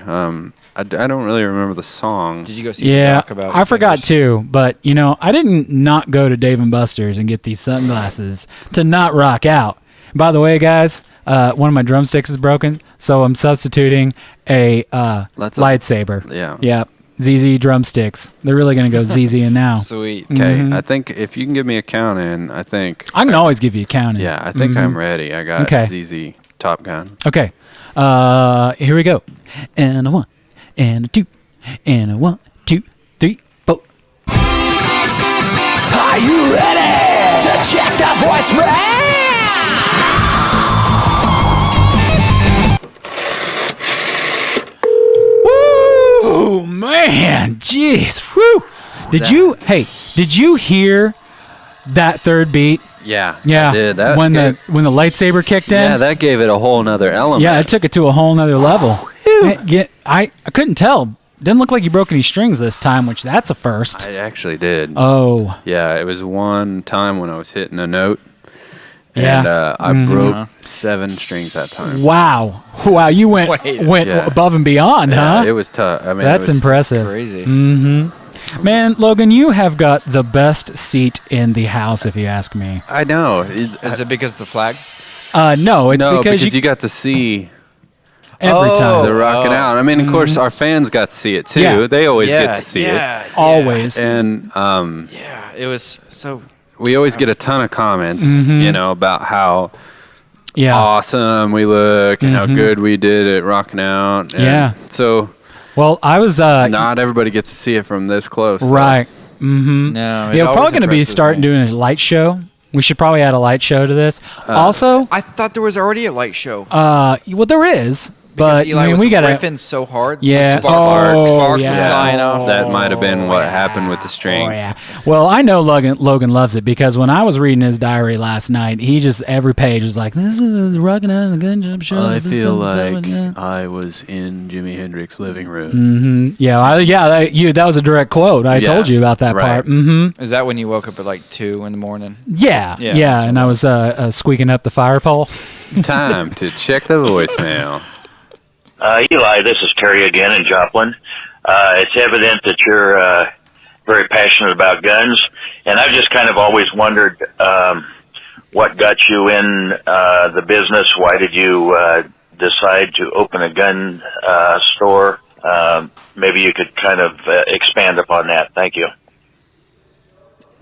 I don't really remember the song. Did you go see Yeah, Doc about I forgot fingers? too. But I didn't not go to Dave and Buster's and get these sunglasses to not rock out. By the way, guys, one of my drumsticks is broken, so I'm substituting a lightsaber. Yeah. Yeah. ZZ drumsticks. They're really gonna go ZZ in now. Sweet. Okay, I think if you can give me a count in, I think. I can always give you a count in. Yeah, I think I'm ready. I got Okay. ZZ Top Gun. Okay. Here we go. And a 1, and a 2, and a 1, 2, 3, 4. Are you ready to check the voicemail? Woo, man, jeez, whoo! Did you hear that third beat? Yeah, Yeah, I did. That when gave- the lightsaber kicked in. yeah, that gave it a whole nother element. Yeah, it took it to a whole nother level. I couldn't tell. Didn't look like you broke any strings this time, which that's a first. I actually did. Oh, Yeah, it was one time when I was hitting a note, Yeah. and I broke 7 strings that time. wow, you went Yeah. above and beyond, Yeah, huh? it was tough. I mean, That's it was, impressive. Crazy. Man, Logan, you have got the best seat in the house, if you ask me. I know. Is it because of the flag? No, it's no, because you got to see every time. the rocking out. I mean, of course, our fans got to see it too. Yeah. They always Yeah, get to see yeah, it, Always. and Yeah, it was so. we always get a ton of comments, about how Yeah. awesome we look and how good we did at rocking out. And Yeah. So Well, I was not everybody gets to see it from this close. so- right. Mm-hmm. No, Yeah, we're probably going to be starting doing a light show. We should probably add a light show to this. Also, I thought there was already a light show. well, there is, but Eli I mean, was we got to. riffing so hard. Yeah. The sparks were yeah. flying off. That might have been what happened with the Oh, strings. yeah. Well, I know Logan loves it because when I was reading his diary last night, he just every page was like, "This is the Rockin' Out of the Gun Jump Show." I This is feel something like I was in Jimi Hendrix's living room. Yeah, that was a direct quote. I told you about that right. part. Mm-hmm. Is that when you woke up at like 2 in the morning? Yeah, Yeah, yeah, that's and I was squeaking up the fire pole. Time to check the voicemail. Eli, this is Terry again in Joplin. It's evident that you're very passionate about guns, and I've just kind of always wondered what got you in the business. Why did you decide to open a gun store? Maybe you could kind of expand upon that. Thank you.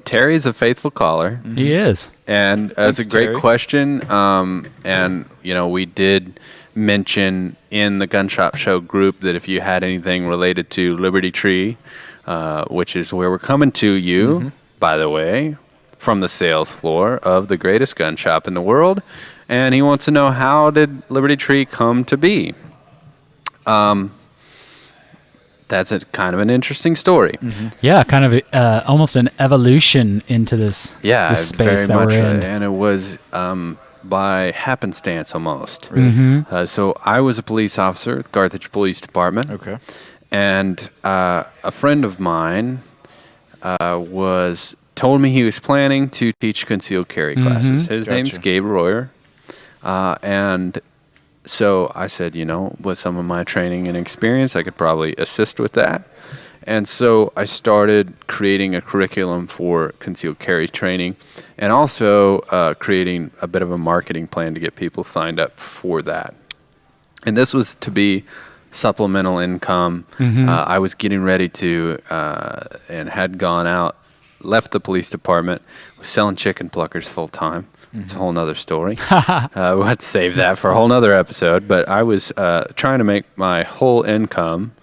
Terry's a faithful caller. He is. And that's a great Terry. question. And, you know, we did mention in the Gun Shop Show group that if you had anything related to Liberty Tree, which is where we're coming to you, by the way, from the sales floor of the greatest gun shop in the world. And he wants to know, how did Liberty Tree come to be? That's a kind of an interesting story. Yeah, kind of almost an evolution into this, Yeah, this space very that much, we're in. and it was by happenstance almost. So I was a police officer at the Carthage Police Department. Okay. And a friend of mine told me he was planning to teach concealed carry classes. His name's Gabe Royer, and so I said, you know, with some of my training and experience, I could probably assist with that. And so I started creating a curriculum for concealed carry training, and also creating a bit of a marketing plan to get people signed up for that. And this was to be supplemental income. I was getting ready to, and had gone out, left the police department, was selling chicken pluckers full time. It's a whole nother story. We'll have to save that for a whole nother episode. But I was trying to make my whole income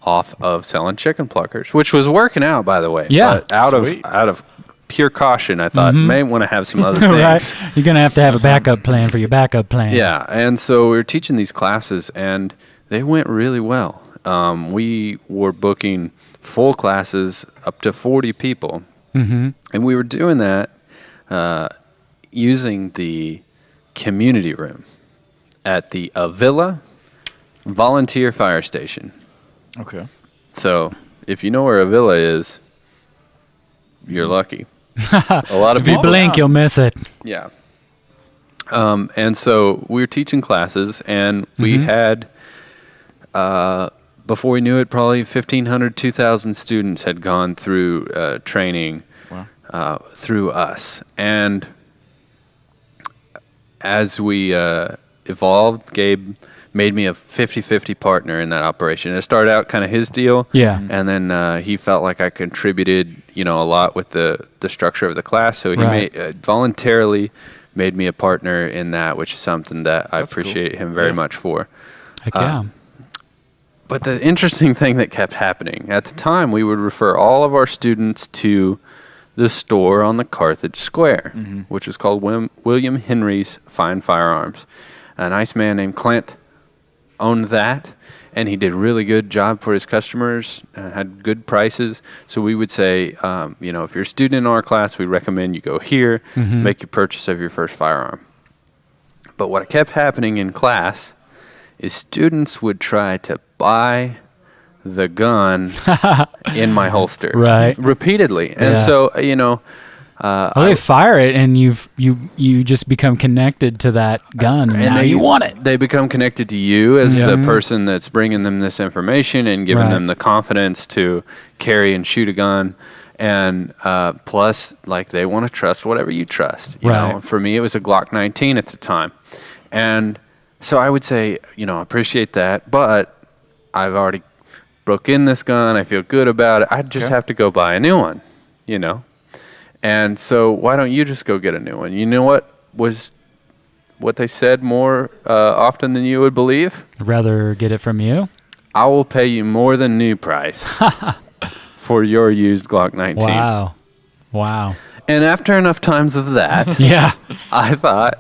off of selling chicken pluckers, which was working out, by the way. Yeah. But out of pure caution, I thought may want to have some other things. Right. You're going to have a backup plan for your backup plan. Yeah, and so we were teaching these classes, and they went really well. We were booking full classes up to 40 people, and we were doing that using the community room at the Avila Volunteer Fire Station. Okay. So if you know where Avila is, you're lucky. A lot of If you people blink, you'll miss it. Yeah. And so we were teaching classes, and we had, before we knew it, probably 1,500, 2,000 students had gone through training through us. And as we evolved, Gabe made me a 50-50 partner in that operation. It started out kind of his deal. Yeah. And then he felt like I contributed, you know, a lot with the structure of the class. So he voluntarily made me a partner in that, which is something that I appreciate him very much for. Heck yeah. But the interesting thing that kept happening, at the time, we would refer all of our students to the store on the Carthage Square, which was called William Henry's Fine Firearms. A nice man named Clint owned that, and he did a really good job for his customers, had good prices. So we would say, you know, if you're a student in our class, we recommend you go here, make your purchase of your first firearm. But what kept happening in class is students would try to buy the gun in my holster, repeatedly. And so, you know, they fire it, and you just become connected to that gun, and now you want it. They become connected to you as the person that's bringing them this information and giving them the confidence to carry and shoot a gun. And plus, like, they want to trust whatever you trust. You know, for me, it was a Glock 19 at the time. And so I would say, you know, I appreciate that, but I've already broke in this gun. I feel good about it. I just have to go buy a new one, you know? And so why don't you just go get a new one? You know what they said more often than you would believe? I'd rather get it from you. I will pay you more than new price for your used Glock 19. Wow. And after enough times of that, I thought,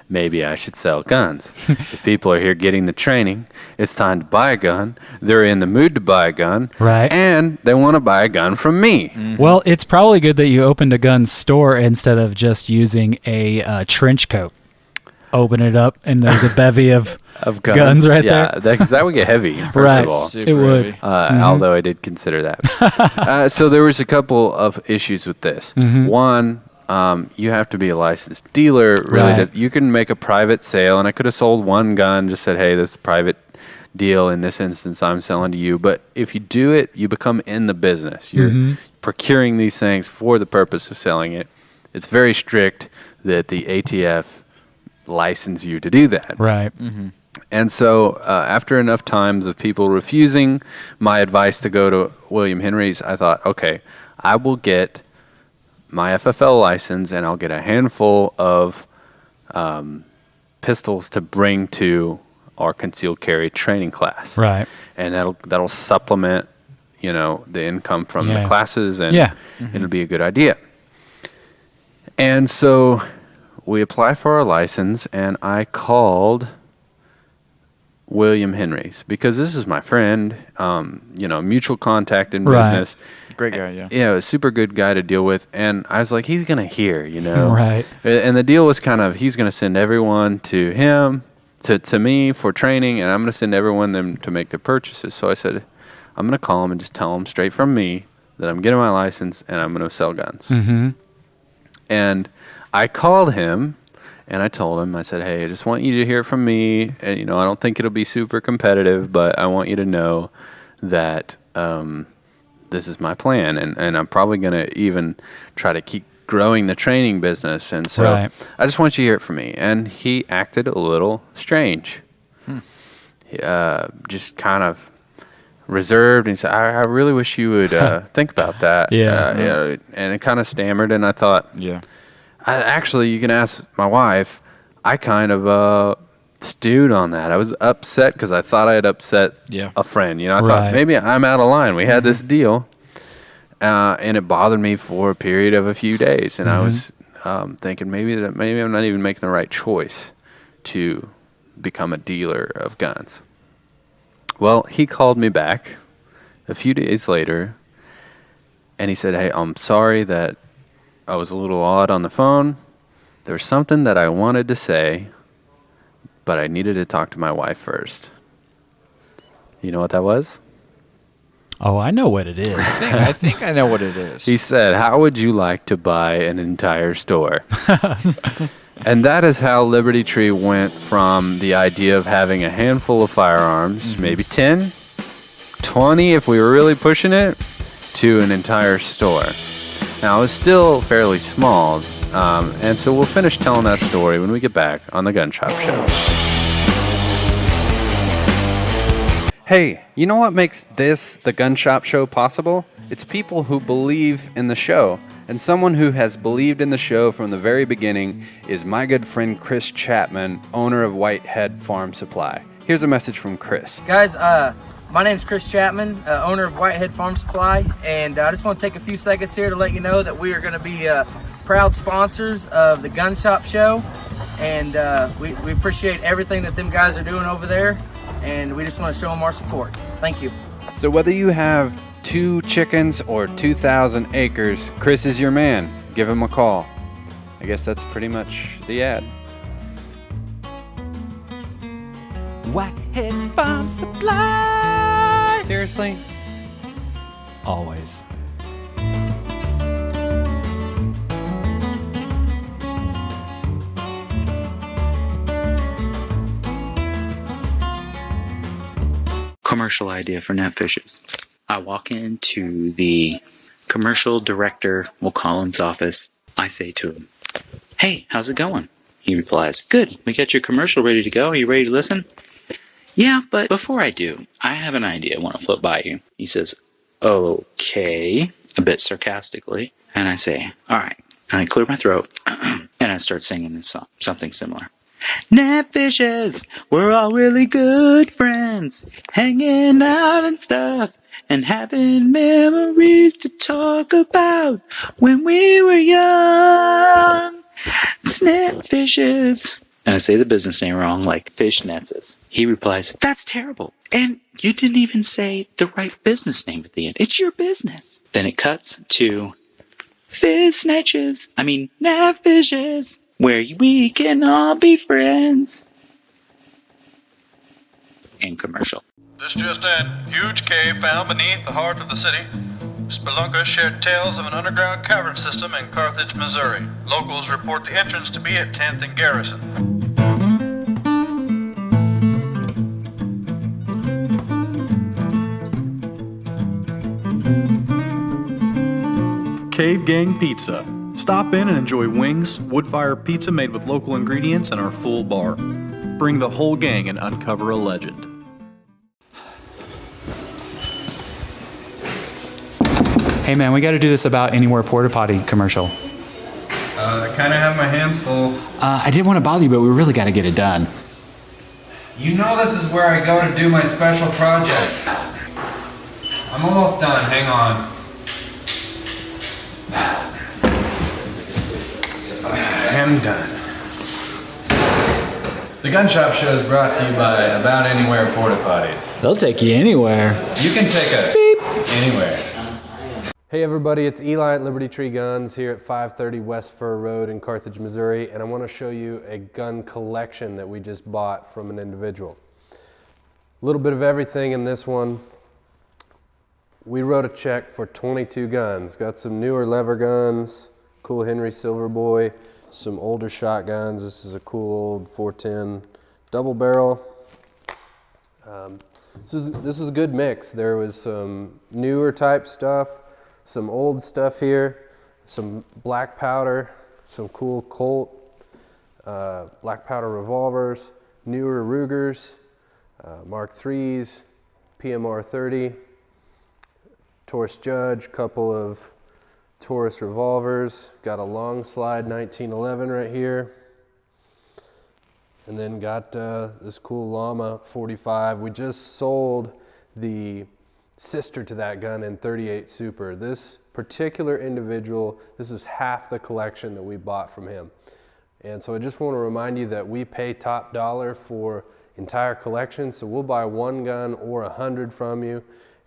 maybe I should sell guns. If people are here getting the training, it's time to buy a gun. They're in the mood to buy a gun. And they want to buy a gun from me. Well, it's probably good that you opened a gun store instead of just using a trench coat. Open it up, and there's a bevy of guns right there. Yeah, because that would get heavy, first of all. It would. Although I did consider that. So there was a couple of issues with this. One, you have to be a licensed dealer. Really, you can make a private sale, and I could have sold one gun, just said, "Hey, this is a private deal. In this instance, I'm selling to you. But if you do it, you become in the business. You're procuring these things for the purpose of selling it. It's very strict that the ATF license you to do that. Right. And so after enough times of people refusing my advice to go to William Henry's, I thought, okay, I will get my FFL license and I'll get a handful of pistols to bring to our concealed carry training class. Right. And that'll supplement, the income from the classes, and it'll be a good idea. And so we apply for our license, and I called William Henry's because this is my friend, mutual contact in business. Great guy, yeah. Yeah, a super good guy to deal with. And I was like, he's going to hear, Right. And the deal was kind of, he's going to send everyone to him, to me for training, and I'm going to send everyone them to make their purchases. So I said, I'm going to call him and just tell him straight from me that I'm getting my license and I'm going to sell guns. And I called him and I told him, I said, hey, I just want you to hear from me. And, I don't think it'll be super competitive, but I want you to know that this is my plan. And I'm probably going to even try to keep growing the training business. And so I just want you to hear it from me. And he acted a little strange. Just kind of reserved, and he said, I really wish you would think about that. And it kind of stammered, and I thought, actually, you can ask my wife. I kind of stewed on that. I was upset because I thought I had upset a friend. I thought maybe I'm out of line. We had this deal, and it bothered me for a period of a few days, and I was thinking maybe I'm not even making the right choice to become a dealer of guns. Well, he called me back a few days later, and he said, hey, I'm sorry that I was a little odd on the phone. There was something that I wanted to say, but I needed to talk to my wife first. You know what that was? Oh, I know what it is. I think I know what it is. He said, how would you like to buy an entire store? And that is how Liberty Tree went from the idea of having a handful of firearms, maybe 10, 20 if we were really pushing it, to an entire store. Now, it was still fairly small, and so we'll finish telling that story when we get back on the Gun Shop Show. Hey, you know what makes this, the Gun Shop Show, possible? It's people who believe in the show. And someone who has believed in the show from the very beginning is my good friend Chris Chapman, owner of Whitehead Farm Supply. Here's a message from Chris. Guys, my name's Chris Chapman, owner of Whitehead Farm Supply, and I just want to take a few seconds here to let you know that we are going to be proud sponsors of the Gun Shop Show, and we appreciate everything that them guys are doing over there, and we just want to show them our support. Thank you. So whether you have 2 chickens or 2,000 acres, Chris is your man. Give him a call. I guess that's pretty much the ad. Whitehead Farm Supply. Seriously? Always. Commercial idea for Netfishes. I walk into the commercial director, we'll call him's office. I say to him, hey, how's it going? He replies, good, we got your commercial ready to go. Are you ready to listen? Yeah, but before I do, I have an idea I want to float by you. He says, okay, a bit sarcastically. And I say, all right. And I clear my throat and I start singing this song, something similar. Netfishes, we're all really good friends, hanging out and stuff, and having memories to talk about when we were young. Netfishes. And I say the business name wrong, like Fishnets. He replies, that's terrible. And you didn't even say the right business name at the end. It's your business. Then it cuts to Fishnetches. Netfishes, where we can all be friends. End commercial. This just in. Huge cave found beneath the heart of the city. Spelunkers shared tales of an underground cavern system in Carthage, Missouri. Locals report the entrance to be at 10th and Garrison. Cave Gang Pizza. Stop in and enjoy wings, wood-fire pizza made with local ingredients, and our full bar. Bring the whole gang and uncover a legend. Hey man, we got to do this About Anywhere porta potty commercial. I kind of have my hands full. I didn't want to bother you, but we really got to get it done. You know this is where I go to do my special project. I'm almost done. Hang on. I'm done. The Gun Shop Show is brought to you by About Anywhere porta potties. They'll take you anywhere. You can take a beep anywhere. Hey everybody, it's Eli at Liberty Tree Guns here at 530 West Fur Road in Carthage, Missouri, and I want to show you a gun collection that we just bought from an individual. A little bit of everything in this one. We wrote a check for 22 guns. Got some newer lever guns, cool Henry Silverboy, some older shotguns. This is a cool old 410 double barrel. This was a good mix. There was some newer type stuff, some old stuff here, some black powder, some cool Colt, black powder revolvers, newer Rugers, Mark IIIs, PMR 30, Taurus Judge, couple of Taurus revolvers, got a long slide 1911 right here, and then got this cool Llama 45. We just sold the sister to that gun in 38 Super. This particular individual, this is half the collection that we bought from him. And so I just want to remind you that we pay top dollar for entire collection, so we'll buy one gun or 100 from you,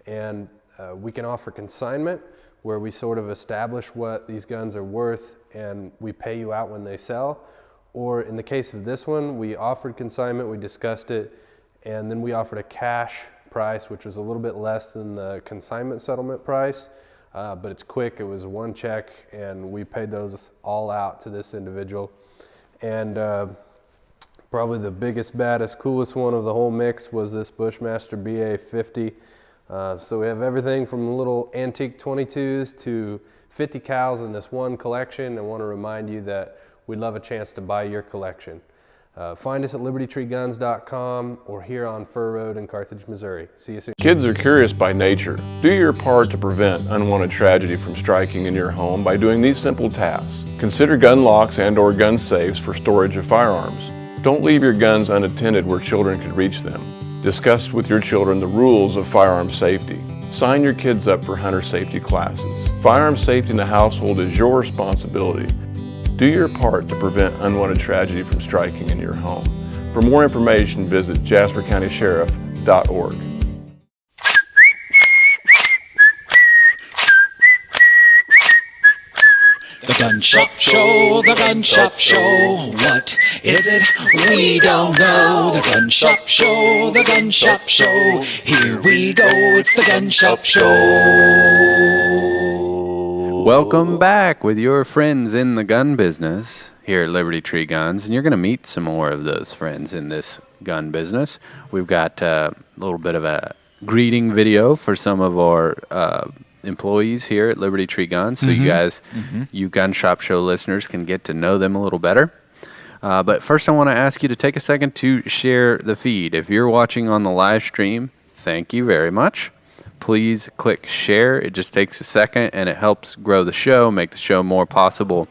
and we can offer consignment where we sort of establish what these guns are worth and we pay you out when they sell. Or in the case of this one, we offered consignment, we discussed it, and then we offered a cash price, which was a little bit less than the consignment settlement price, but it's quick. It was one check, and we paid those all out to this individual. And probably the biggest, baddest, coolest one of the whole mix was this Bushmaster BA-50. So we have everything from little antique 22s to 50 cals in this one collection. I want to remind you that we'd love a chance to buy your collection. Find us at libertytreeguns.com or here on Fur Road in Carthage, Missouri. See you soon. Kids are curious by nature. Do your part to prevent unwanted tragedy from striking in your home by doing these simple tasks. Consider gun locks and/or gun safes for storage of firearms. Don't leave your guns unattended where children could reach them. Discuss with your children the rules of firearm safety. Sign your kids up for hunter safety classes. Firearm safety in the household is your responsibility. Do your part to prevent unwanted tragedy from striking in your home. For more information, visit jaspercountysheriff.org. The Gun Shop Show, the Gun Shop Show. What is it? We don't know. The Gun Shop Show, the Gun Shop Show. Here we go, it's the Gun Shop Show. Welcome back with your friends in the gun business here at Liberty Tree Guns, and you're going to meet some more of those friends in this gun business. We've got a little bit of a greeting video for some of our employees here at Liberty Tree Guns, so you guys, you Gun Shop Show listeners, can get to know them a little better. But first I want to ask you to take a second to share the feed. If you're watching on the live stream, thank you very much. Please click share. It just takes a second and it helps grow the show, make the show more possible,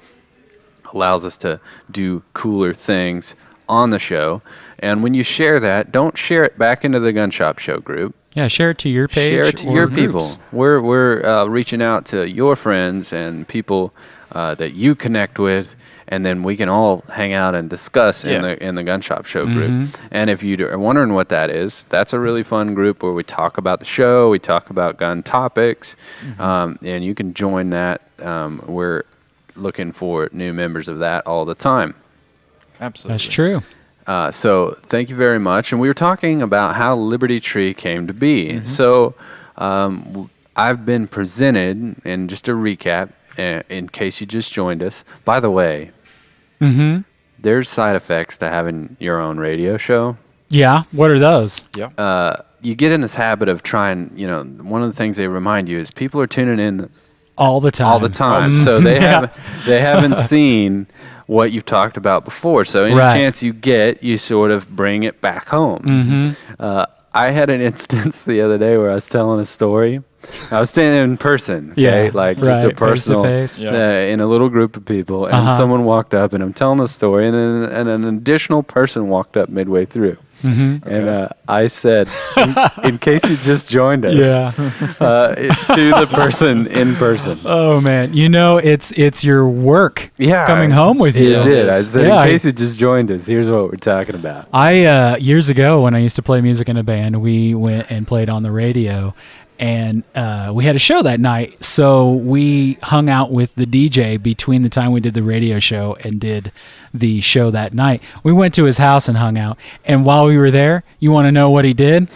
allows us to do cooler things on the show. And when you share that, don't share it back into the Gun Shop Show group. Yeah, share it to your page. Share it to your people. We're reaching out to your friends and people that you connect with, and then we can all hang out and discuss in the Gun Shop Show group. And if you are wondering what that is, that's a really fun group where we talk about the show, we talk about gun topics, and you can join that. We're looking for new members of that all the time. Absolutely. That's true. So thank you very much. And we were talking about how Liberty Tree came to be. So I've been presented, and just a recap, in case you just joined us. By the way, there's side effects to having your own radio show. Yeah. What are those? Yeah. You get in this habit of trying, one of the things they remind you is people are tuning in all the time. all the time. So they haven't seen what you've talked about before. So any Right. chance you get, you sort of bring it back home. Mhm. I had an instance the other day where I was telling a story. I was standing in person, okay, Yeah, like just right, a personal, face-to-face. in a little group of people, and Uh-huh. someone walked up, and I'm telling the story, and an additional person walked up midway through. Mhm. And I said, in case you just joined us, Yeah. to the person in person. Oh man, it's your work Yeah, coming home with you. It did. I said, Yeah, in case you just joined us, here's what we're talking about. I years ago when I used to play music in a band, we went and played on the radio, and we had a show that night. So we hung out with the DJ between the time we did the radio show and did the show that night. We went to his house and hung out, and while we were there, you want to know what he did?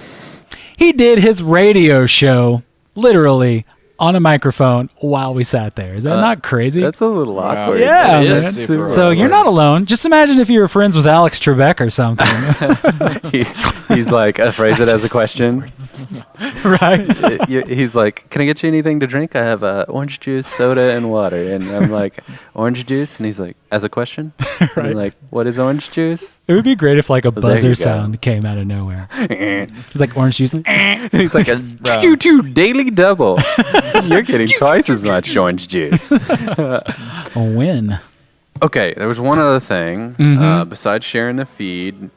He did his radio show literally on a microphone while we sat there. Is that not crazy? That's a little awkward. Yeah, It is man. super So you're awkward. not alone. Just imagine if you were friends with Alex Trebek or something. He's like, I phrase it as a question. Right. He's like, can I get you anything to drink? I have orange juice, soda, and water. And I'm like, orange juice? And he's like, as a question? And I'm like, what is orange juice? It would be great if like a Well, there you buzzer go. sound came out of nowhere. It's like orange juice. And he's like, a choo-choo daily double. You're getting twice as much orange juice. A win. Okay, there was one other thing Mhm. besides sharing the feed.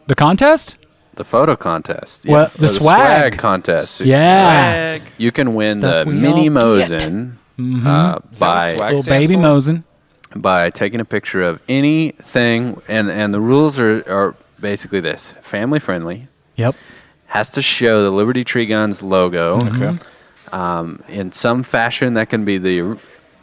The contest? The photo contest. What? The swag. contest. Yeah. You can win Stuff the we mini all get. Mosin Mhm. by Little baby Mosin. by taking a picture of anything, and the rules are basically this: family friendly. Yep. Has to show the Liberty Tree Guns logo. Okay. In some fashion, that can be the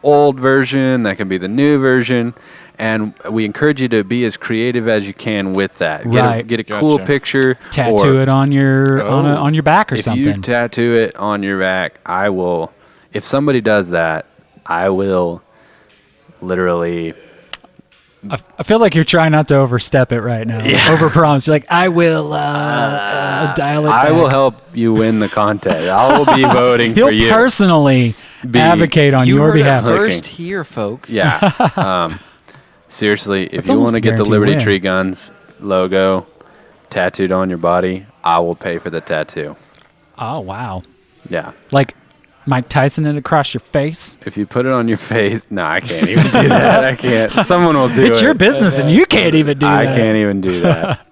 old version, that can be the new version, and we encourage you to be as creative as you can with that. Right. Get a cool Gotcha. picture. Tattoo it on your on your back or if something. you tattoo it on your back, I will. If somebody does that, I will literally. I feel like you're trying not to overstep it right now. Yeah. Overpromise. You're like, I will dial it back. I will help you win the contest. I will be voting He'll for you. personally advocate on You your heard it behalf. first here, folks. Yeah. Seriously, if That's you want almost to a get the guaranteed Liberty win. Tree Guns logo tattooed on your body, I will pay for the tattoo. Oh wow. Yeah. Like Mike Tyson it across your face. If you put it on your face, no, I can't even do that. I can't. Someone will do it. It's your business and you can't even do I that. can't even do that.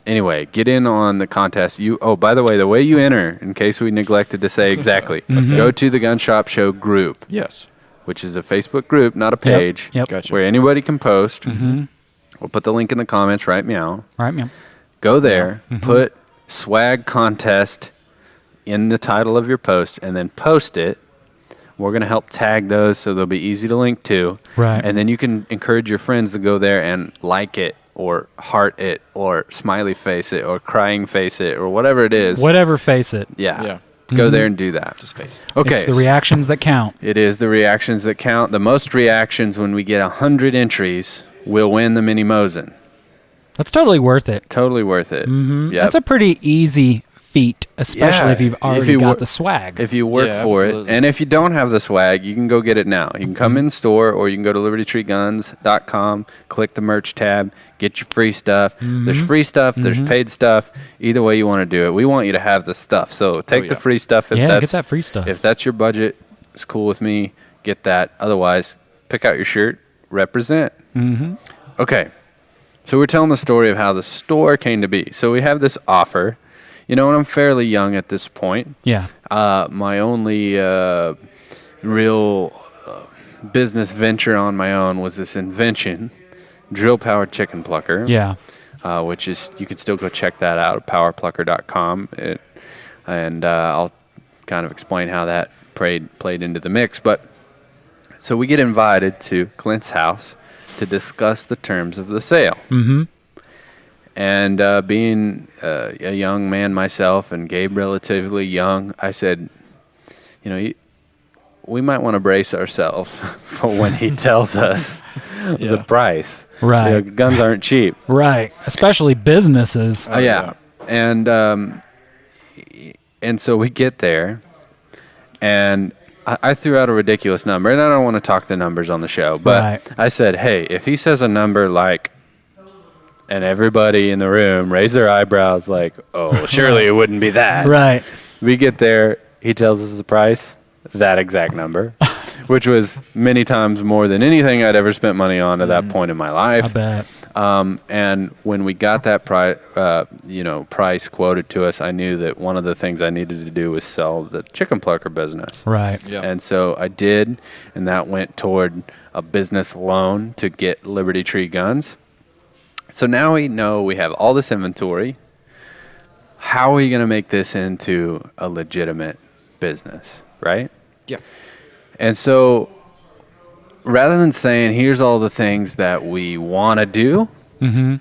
Anyway, get in on the contest. By the way, the way you enter, in case we neglected to say exactly, go to the Gun Shop Show group. Yes. Which is a Facebook group, not a page. Yep. Gotcha. Where anybody can post. Mhm. We'll put the link in the comments right meow. Right, meow. Go there, Mhm. put swag contest in the title of your post, and then post it. We're going to help tag those so they'll be easy to link to. Right. And then you can encourage your friends to go there and like it or heart it or smiley face it or crying face it or whatever it is. Whatever face it. Yeah. Go Mhm. there and do that. Just face it. Okay. It's the reactions that count. It is the reactions that count. The most reactions when we get 100 entries will win the mini Mosin. That's totally worth it. Totally worth it. Mm-hmm. Yep. That's a pretty easy feat, especially Yeah, if you've already you got wor- the swag. If you work Yeah, for absolutely. it. And if you don't have the swag, you can go get it now. You can come in store or you can go to libertytreeguns.com, click the merch tab, get your free stuff. There's free stuff, there's paid stuff. Either way you want to do it. We want you to have the stuff. So take the free stuff if Yeah, that's get that free stuff. If that's your budget, it's cool with me. Get that. Otherwise, pick out your shirt, represent. Mm-hmm. Okay. So we're telling the story of how the store came to be. So we have this offer. And I'm fairly young at this point. Yeah. My only real business venture on my own was this invention, drill-powered chicken plucker. Yeah. Which is, you can still go check that out at powerplucker.com. And I'll kind of explain how that played into the mix. But so we get invited to Clint's house to discuss the terms of the sale. Mm-hmm. And being a young man myself and Gabe relatively young, I said, we might want to brace ourselves for when he tells us the price. Right. Guns aren't cheap. Right. Especially businesses. Oh, yeah. And so we get there, And I threw out a ridiculous number, and I don't want to talk the numbers on the show, but Right. I said, hey, if he says a number like, and everybody in the room raised their eyebrows like, oh, surely it wouldn't be that. Right. We get there, he tells us the price, that exact number, which was many times more than anything I'd ever spent money on at that point in my life. I bet. And when we got that price quoted to us, I knew that one of the things I needed to do was sell the chicken plucker business. Right. Yeah. And so I did, and that went toward a business loan to get Liberty Tree guns. So now we know we have all this inventory. How are we going to make this into a legitimate business, right? Yeah. And so rather than saying, here's all the things that we want to do, Mm-hmm.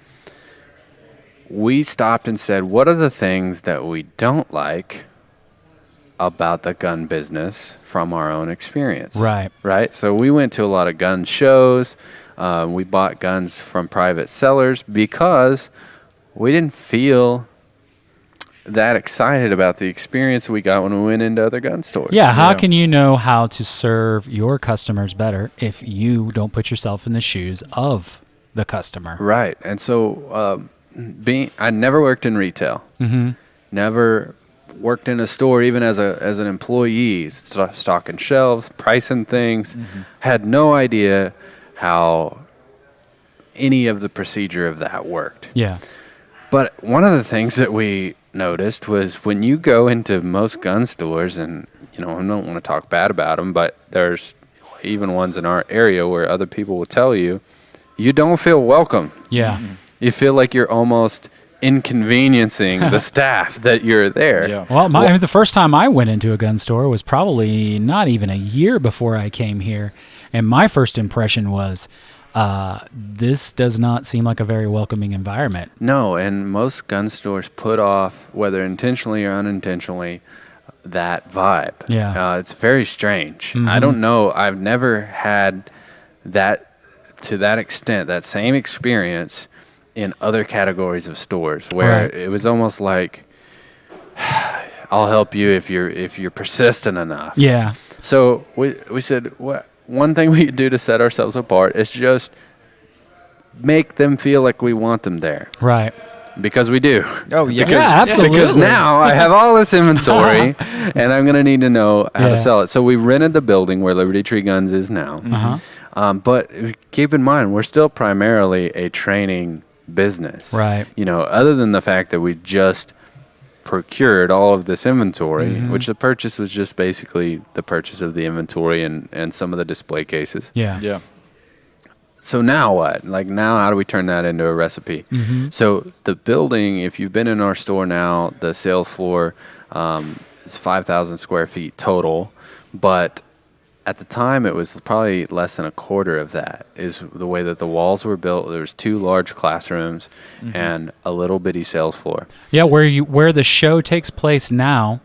we stopped and said, what are the things that we don't like about the gun business from our own experience? Right. Right? So we went to a lot of gun shows. We bought guns from private sellers because we didn't feel that excited about the experience we got when we went into other gun stores. Yeah, how can you know how to serve your customers better if you don't put yourself in the shoes of the customer? Right. And so I never worked in retail. Mm-hmm. Never worked in a store even as an employee, stocking shelves, pricing things. Mm-hmm. Had no idea how any of the procedure of that worked. Yeah. But one of the things that we noticed was when you go into most gun stores, and I don't want to talk bad about them, but there's even ones in our area where other people will tell you, you don't feel welcome. Yeah. You feel like you're almost inconveniencing the staff that you're there. Yeah. Well, I mean, the first time I went into a gun store was probably not even a year before I came here. And my first impression was, this does not seem like a very welcoming environment. No, and most gun stores put off, whether intentionally or unintentionally, that vibe. Yeah. It's very strange. Mhm. I don't know. I've never had that to that extent, that same experience in other categories of stores where Right. it was almost like, I'll help you if you're persistent enough. Yeah. So we said, what one thing we could do to set ourselves apart is just make them feel like we want them there. Right. Because we do. Oh, yeah. Yeah, absolutely. Because now I have all this inventory, and I'm going to need to know how Yeah. to sell it. So we rented the building where Liberty Tree Guns is now. Uh-huh. But keep in mind, we're still primarily a training business. Right. Other than the fact that we just procured all of this inventory, Mhm. which the purchase was just basically the purchase of the inventory and some of the display cases. Yeah. Yeah. So now what? Like now, how do we turn that into a recipe? Mhm. So the building, if you've been in our store now, the sales floor is 5,000 square feet total, but at the time it was probably less than a quarter of that is the way that the walls were built. There was 2 large classrooms Mhm. and a little bitty sales floor. Yeah, where the show takes place now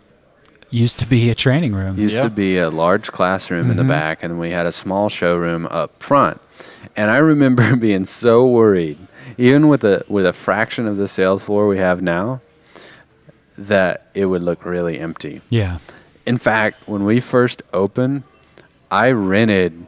used to be a training room. Used to be a large classroom in the Mhm. back, and we had a small showroom up front. And I remember being so worried, even with a fraction of the sales floor we have now, that it would look really empty. Yeah. In fact, when we first opened, I rented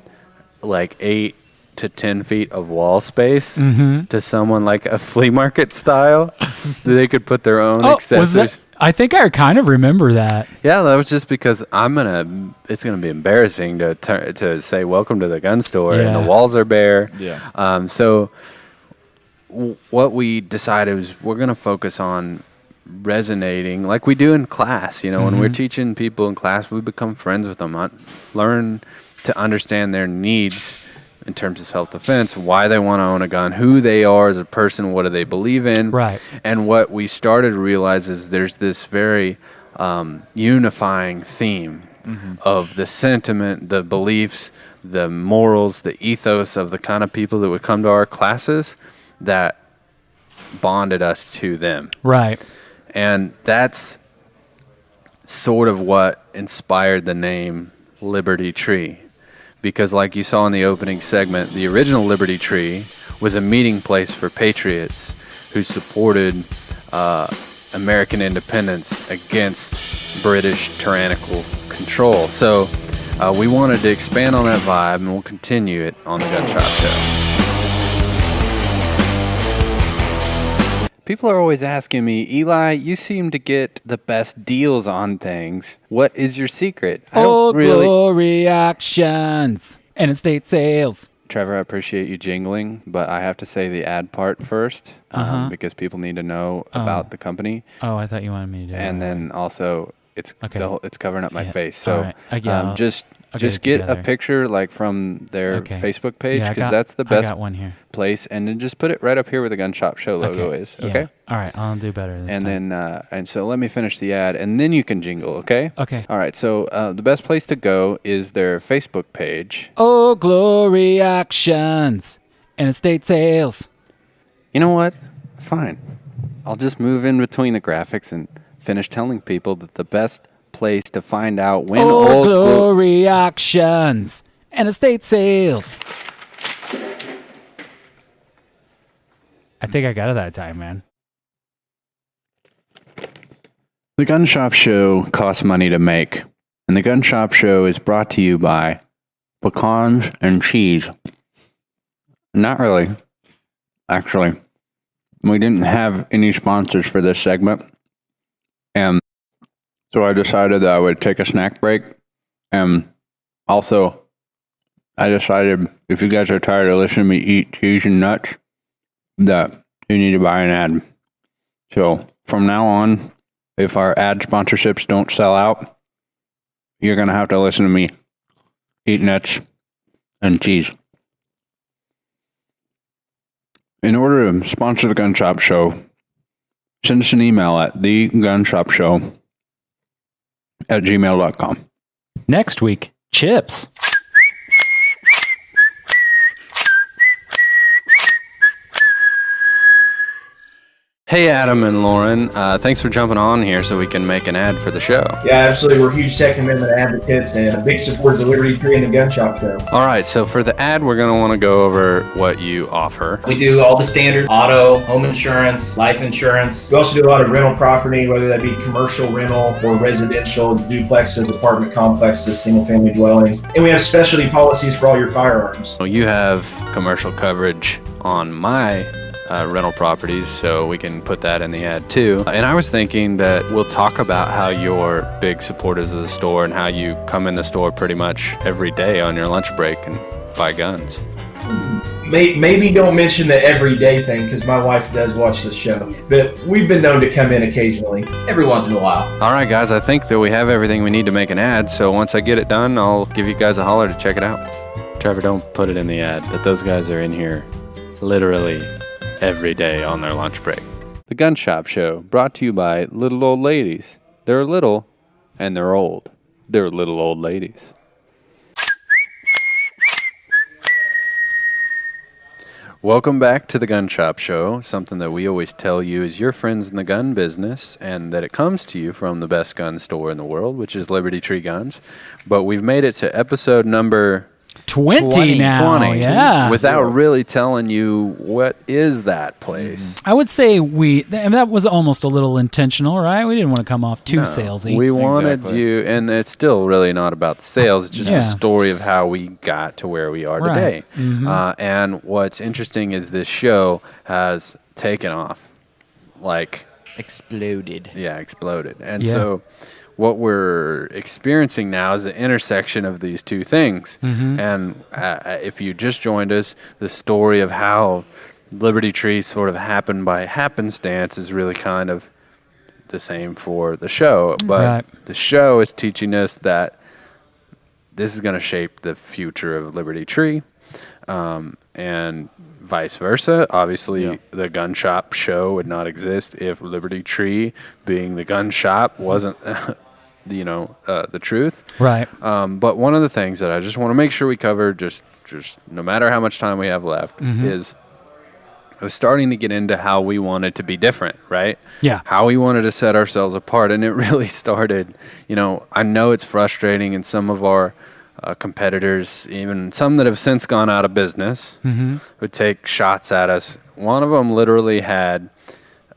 like 8 to 10 feet of wall space Mhm. to someone like a flea market style that they could put their own Oh, accessories. was that? I think I kind of remember that. Yeah, that was just because it's gonna be embarrassing to say welcome to the gun store and Yeah. the walls are bare. Yeah. So what we decided was we're gonna focus on resonating like we do in class. When we're Mhm. teaching people in class, we become friends with them, learn to understand their needs in terms of self-defense, why they want to own a gun, who they are as a person, what do they believe in. Right. And what we started to realize is there's this very unifying theme of the sentiment, the beliefs, the morals, the ethos of the kind of people that would come to our classes that bonded us to them. Right. And that's sort of what inspired the name Liberty Tree. Because like you saw in the opening segment, the original Liberty Tree was a meeting place for patriots who supported American independence against British tyrannical control. So we wanted to expand on that vibe, and we'll continue it on the Gun Shop Show. People are always asking me, Eli, you seem to get the best deals on things. What is your secret? Old Glory Auctions and estate sales. Trevor, I appreciate you jingling, but I have to say the ad part first because people need to know about the company. Oh, I thought you wanted me to do it. And then also, it's it's covering up my face. So right. just get a picture like from their Facebook page because that's the best place, and then just put it right up here where the Gun Shop Show logo is. Okay. All right. I'll do better this and time. then and so let me finish the ad, and then you can jingle. Okay. Okay. All right. So the best place to go is their Facebook page. Old Glory Auctions and estate sales. You know what? Fine. I'll just move in between the graphics and finish telling people that the best place to find out when Old Glory Auctions and estate sales. I think I got it that time, man. The Gun Shop Show costs money to make, and the Gun Shop Show is brought to you by pecans and cheese. Not really. Actually, we didn't have any sponsors for this segment, and so I decided that I would take a snack break. And also, I decided if you guys are tired of listening to me eat cheese and nuts, that you need to buy an ad. So from now on, if our ad sponsorships don't sell out, you're going to have to listen to me eat nuts and cheese. In order to sponsor the Gun Shop Show, send us an email at thegunshopshow@gmail.com. Next week, chips. Hey, Adam and Lauren. Thanks for jumping on here so we can make an ad for the show. Yeah, absolutely. We're huge Second Amendment advocates and big supporters of Liberty Tree and the Gun Shop Show. All right, so for the ad, we're going to want to go over what you offer. We do all the standard auto, home insurance, life insurance. We also do a lot of rental property, whether that be commercial rental or residential, duplexes, apartment complexes, single-family dwellings. And we have specialty policies for all your firearms. Well, you have commercial coverage on my rental properties, so we can put that in the ad too. And I was thinking that we'll talk about how you're big supporters of the store and how you come in the store pretty much every day on your lunch break and buy guns. Maybe don't mention the everyday thing because my wife does watch the show, but we've been known to come in occasionally. Every once in a while. All right, guys, I think that we have everything we need to make an ad, so once I get it done, I'll give you guys a holler to check it out. Trevor, don't put it in the ad, but those guys are in here literally every day on their lunch break. The Gun Shop Show, brought to you by little old ladies. They're little and they're old. They're little old ladies. Welcome back to the Gun Shop Show. Something that we always tell you is your friends in the gun business and that it comes to you from the best gun store in the world, which is Liberty Tree Guns. But we've made it to episode number 20 now, yeah. Without really telling you what is that place. I would say that was almost a little intentional, right? We didn't want to come off too salesy. We wanted you, and it's still really not about the sales. It's just a story of how we got to where we are today. Mm-hmm. And what's interesting is this show has taken off. Like exploded. Yeah, exploded. And so what we're experiencing now is the intersection of these two things. Mm-hmm. And if you just joined us, the story of how Liberty Tree sort of happened by happenstance is really kind of the same for the show. But the show is teaching us that this is going to shape the future of Liberty Tree. And vice versa. Obviously, the Gun Shop Show would not exist if Liberty Tree, being the gun shop, wasn't, the truth. Right. But one of the things that I just want to make sure we cover, just no matter how much time we have left, is I was starting to get into how we wanted to be different, right? Yeah. How we wanted to set ourselves apart. And it really started, I know it's frustrating, and some of our competitors, even some that have since gone out of business, would take shots at us. One of them literally had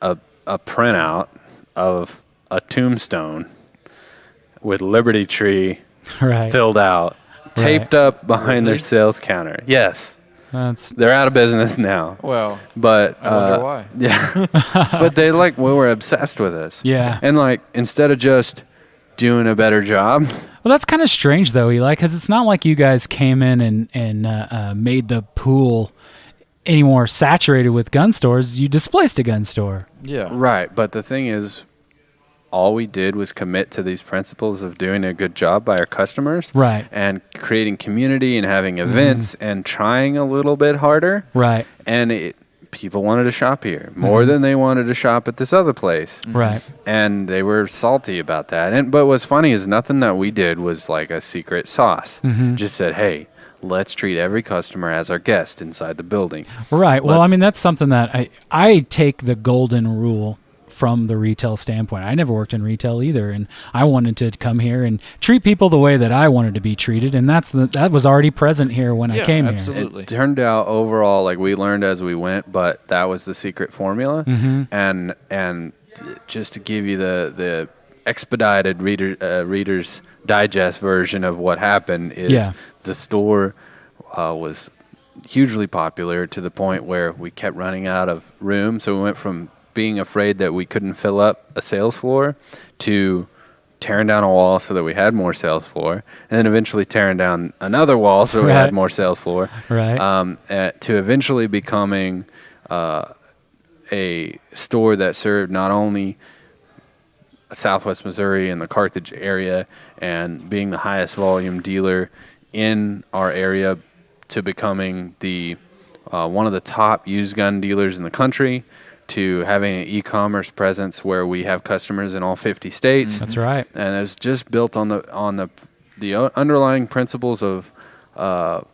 a printout of a tombstone with Liberty Tree Right. filled out, taped up behind their sales counter. Yes. They're out of business now. Well, but I wonder why. Yeah, but they we were obsessed with us. Yeah. And instead of just doing a better job. Well, that's kind of strange though, Eli, because it's not like you guys came in and made the pool any more saturated with gun stores. You displaced a gun store. Yeah. Right. But the thing is, all we did was commit to these principles of doing a good job by our customers. Right. And creating community and having events and trying a little bit harder. Right. And people wanted to shop here more than they wanted to shop at this other place. Right. And they were salty about that. But what's funny is nothing that we did was like a secret sauce. Just said, hey, let's treat every customer as our guest inside the building. Right. Well, I mean, that's something that I take the golden rule from the retail standpoint. I never worked in retail either, and I wanted to come here and treat people the way that I wanted to be treated, and that was already present here when I came here. It turned out overall we learned as we went, but that was the secret formula. And just to give you the expedited Reader's Digest version of what happened is the store was hugely popular to the point where we kept running out of room, so we went from being afraid that we couldn't fill up a sales floor to tearing down a wall so that we had more sales floor, and then eventually tearing down another wall so we had more sales floor, to eventually becoming a store that served not only Southwest Missouri and the Carthage area and being the highest volume dealer in our area to becoming the one of the top used gun dealers in the country, to having an e-commerce presence where we have customers in all 50 states. That's right. And it's just built on the underlying principles of not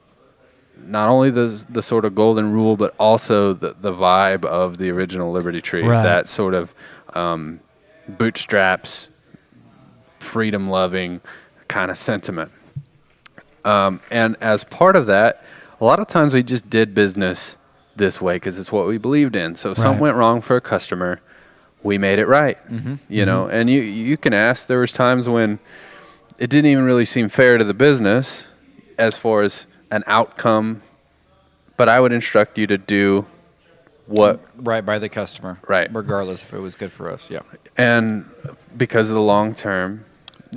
only the sort of golden rule, but also the vibe of the original Liberty Tree. Right. That sort of bootstraps, freedom-loving kind of sentiment. And as part of that, a lot of times we just did business this way because it's what we believed in. So if something went wrong for a customer, we made it right. You know, and you can ask, there was times when it didn't even really seem fair to the business as far as an outcome, but I would instruct you to do what right by the customer, regardless if it was good for us. And because of the long term,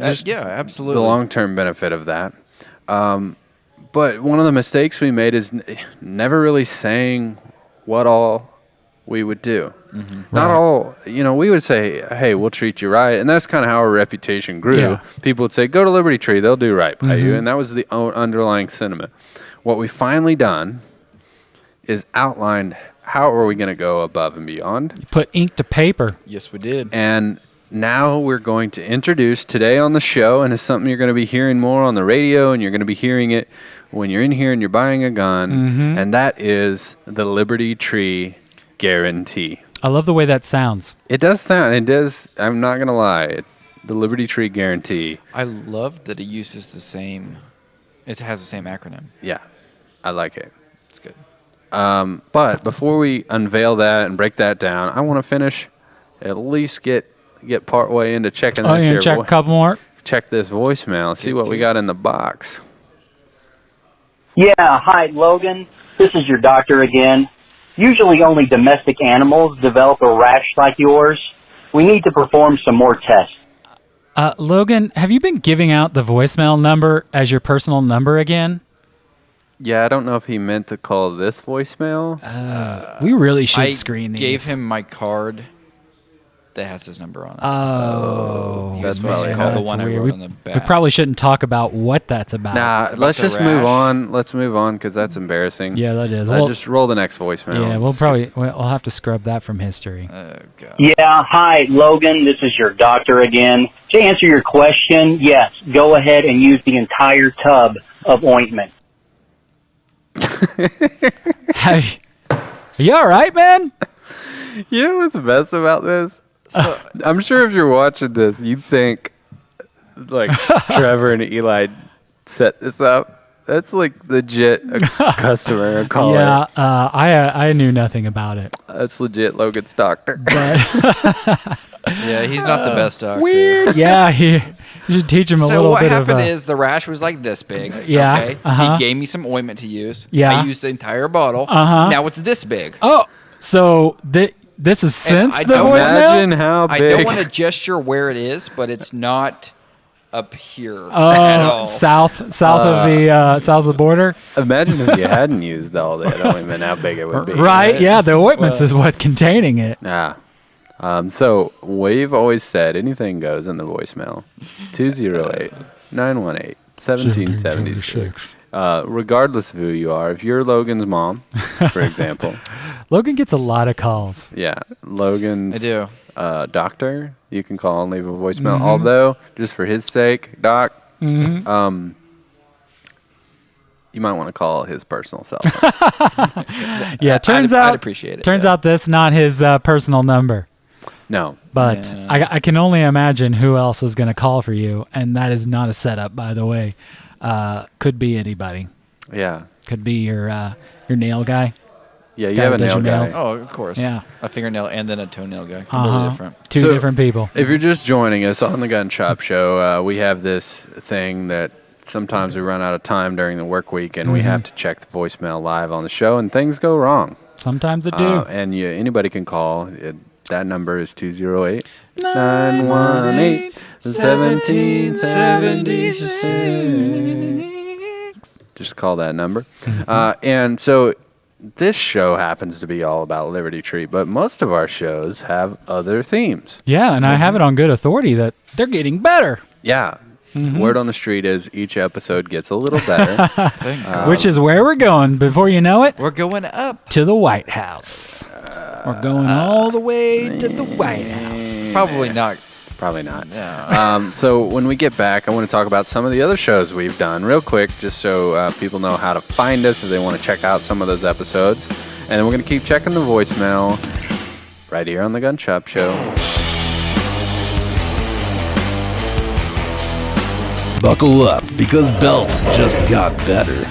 absolutely, the long term benefit of that. But one of the mistakes we made is never really saying what all we would do. Not all, we would say, hey, we'll treat you right. And that's kind of how our reputation grew. Yeah. People would say, go to Liberty Tree, they'll do right by you. And that was the underlying sentiment. What we finally done is outlined how are we going to go above and beyond. Put ink to paper. Yes, we did. And now we're going to introduce today on the show, and it's something you're going to be hearing more on the radio, and you're going to be hearing it when you're in here and you're buying a gun, and that is the Liberty Tree Guarantee. I love the way that sounds. It does sound, it does, I'm not going to lie, the Liberty Tree Guarantee. I love that it uses it has the same acronym. Yeah, I like it. It's good. But before we unveil that and break that down, I want to finish, at least get part way into checking this here. Check a couple more. Check this voicemail. See what we got in the box. Yeah, hi, Logan. This is your doctor again. Usually only domestic animals develop a rash like yours. We need to perform some more tests. Logan, have you been giving out the voicemail number as your personal number again? Yeah, I don't know if he meant to call this voicemail. We really should screen these. I gave him my card that has his number on it. Oh, that's probably the one I wrote on the back. We probably shouldn't talk about what that's about. Nah, let's just move on. Let's move on because that's embarrassing. Yeah, that is. Just roll the next voicemail. Yeah, we'll have to scrub that from history. Oh, God. Yeah, hi, Logan. This is your doctor again. To answer your question, yes, go ahead and use the entire tub of ointment. Are you all right, man? You know what's best about this? So, I'm sure if you're watching this, you'd think like Trevor and Eli set this up. That's like legit a customer calling. Yeah, I knew nothing about it. That's legit Logan's doctor. But Yeah, he's not the best doctor. Weird. Yeah, you should teach him a So little what bit of. happened is the rash was like this big. Yeah, Okay? uh-huh. He gave me some ointment to use. Yeah. I used the entire bottle. Uh-huh. Now it's this big. Oh, so this is since the voicemail? Imagine how I big. don't want to gesture where it is, but it's not up here at Oh, all. south of the border. Imagine if you hadn't used all that ointment, how big it would be. Right? Yeah, the ointments is what containing it. Yeah. So we've always said anything goes in the voicemail. 208-918-1776. Regardless of who you are, if you're Logan's mom, for example. Logan gets a lot of calls. Yeah, Logan's I do. Doctor, you can call and leave a voicemail. Mhm. Although, just for his sake, Doc, Mhm. you might want to call his personal cell phone. Yeah, I'd appreciate it. Turns out this not his personal number. No. But I can only imagine who else is going to call for you, and that is not a setup, by the way. Could be anybody. Yeah. Could be your nail guy. Yeah, you Guy have a that does nail your guy. nails. Oh, of course. Yeah. A fingernail and then a toenail guy. Completely Uh-huh. different. Two different people. If you're just joining us on the Gun Shop Show, we have this thing that sometimes we run out of time during the work week, and we Mhm. have to check the voicemail live on the show, and things go wrong. Sometimes it do. And anybody can call. That number is 208-918-1776. Just call that number. And so this show happens to be all about Liberty Tree, but most of our shows have other themes. Yeah, and I have it on good authority that they're getting better. Yeah. Mhm. Word on the street is each episode gets a little better. Which is where we're going. Before you know it, we're going up to the White House. We're going all the way to the White House. Probably not. Probably not. So when we get back, I want to talk about some of the other shows we've done real quick, just so people know how to find us if they want to check out some of those episodes. And then we're going to keep checking the voicemail right here on the Gun Shop Show. Buckle up, because belts just got better.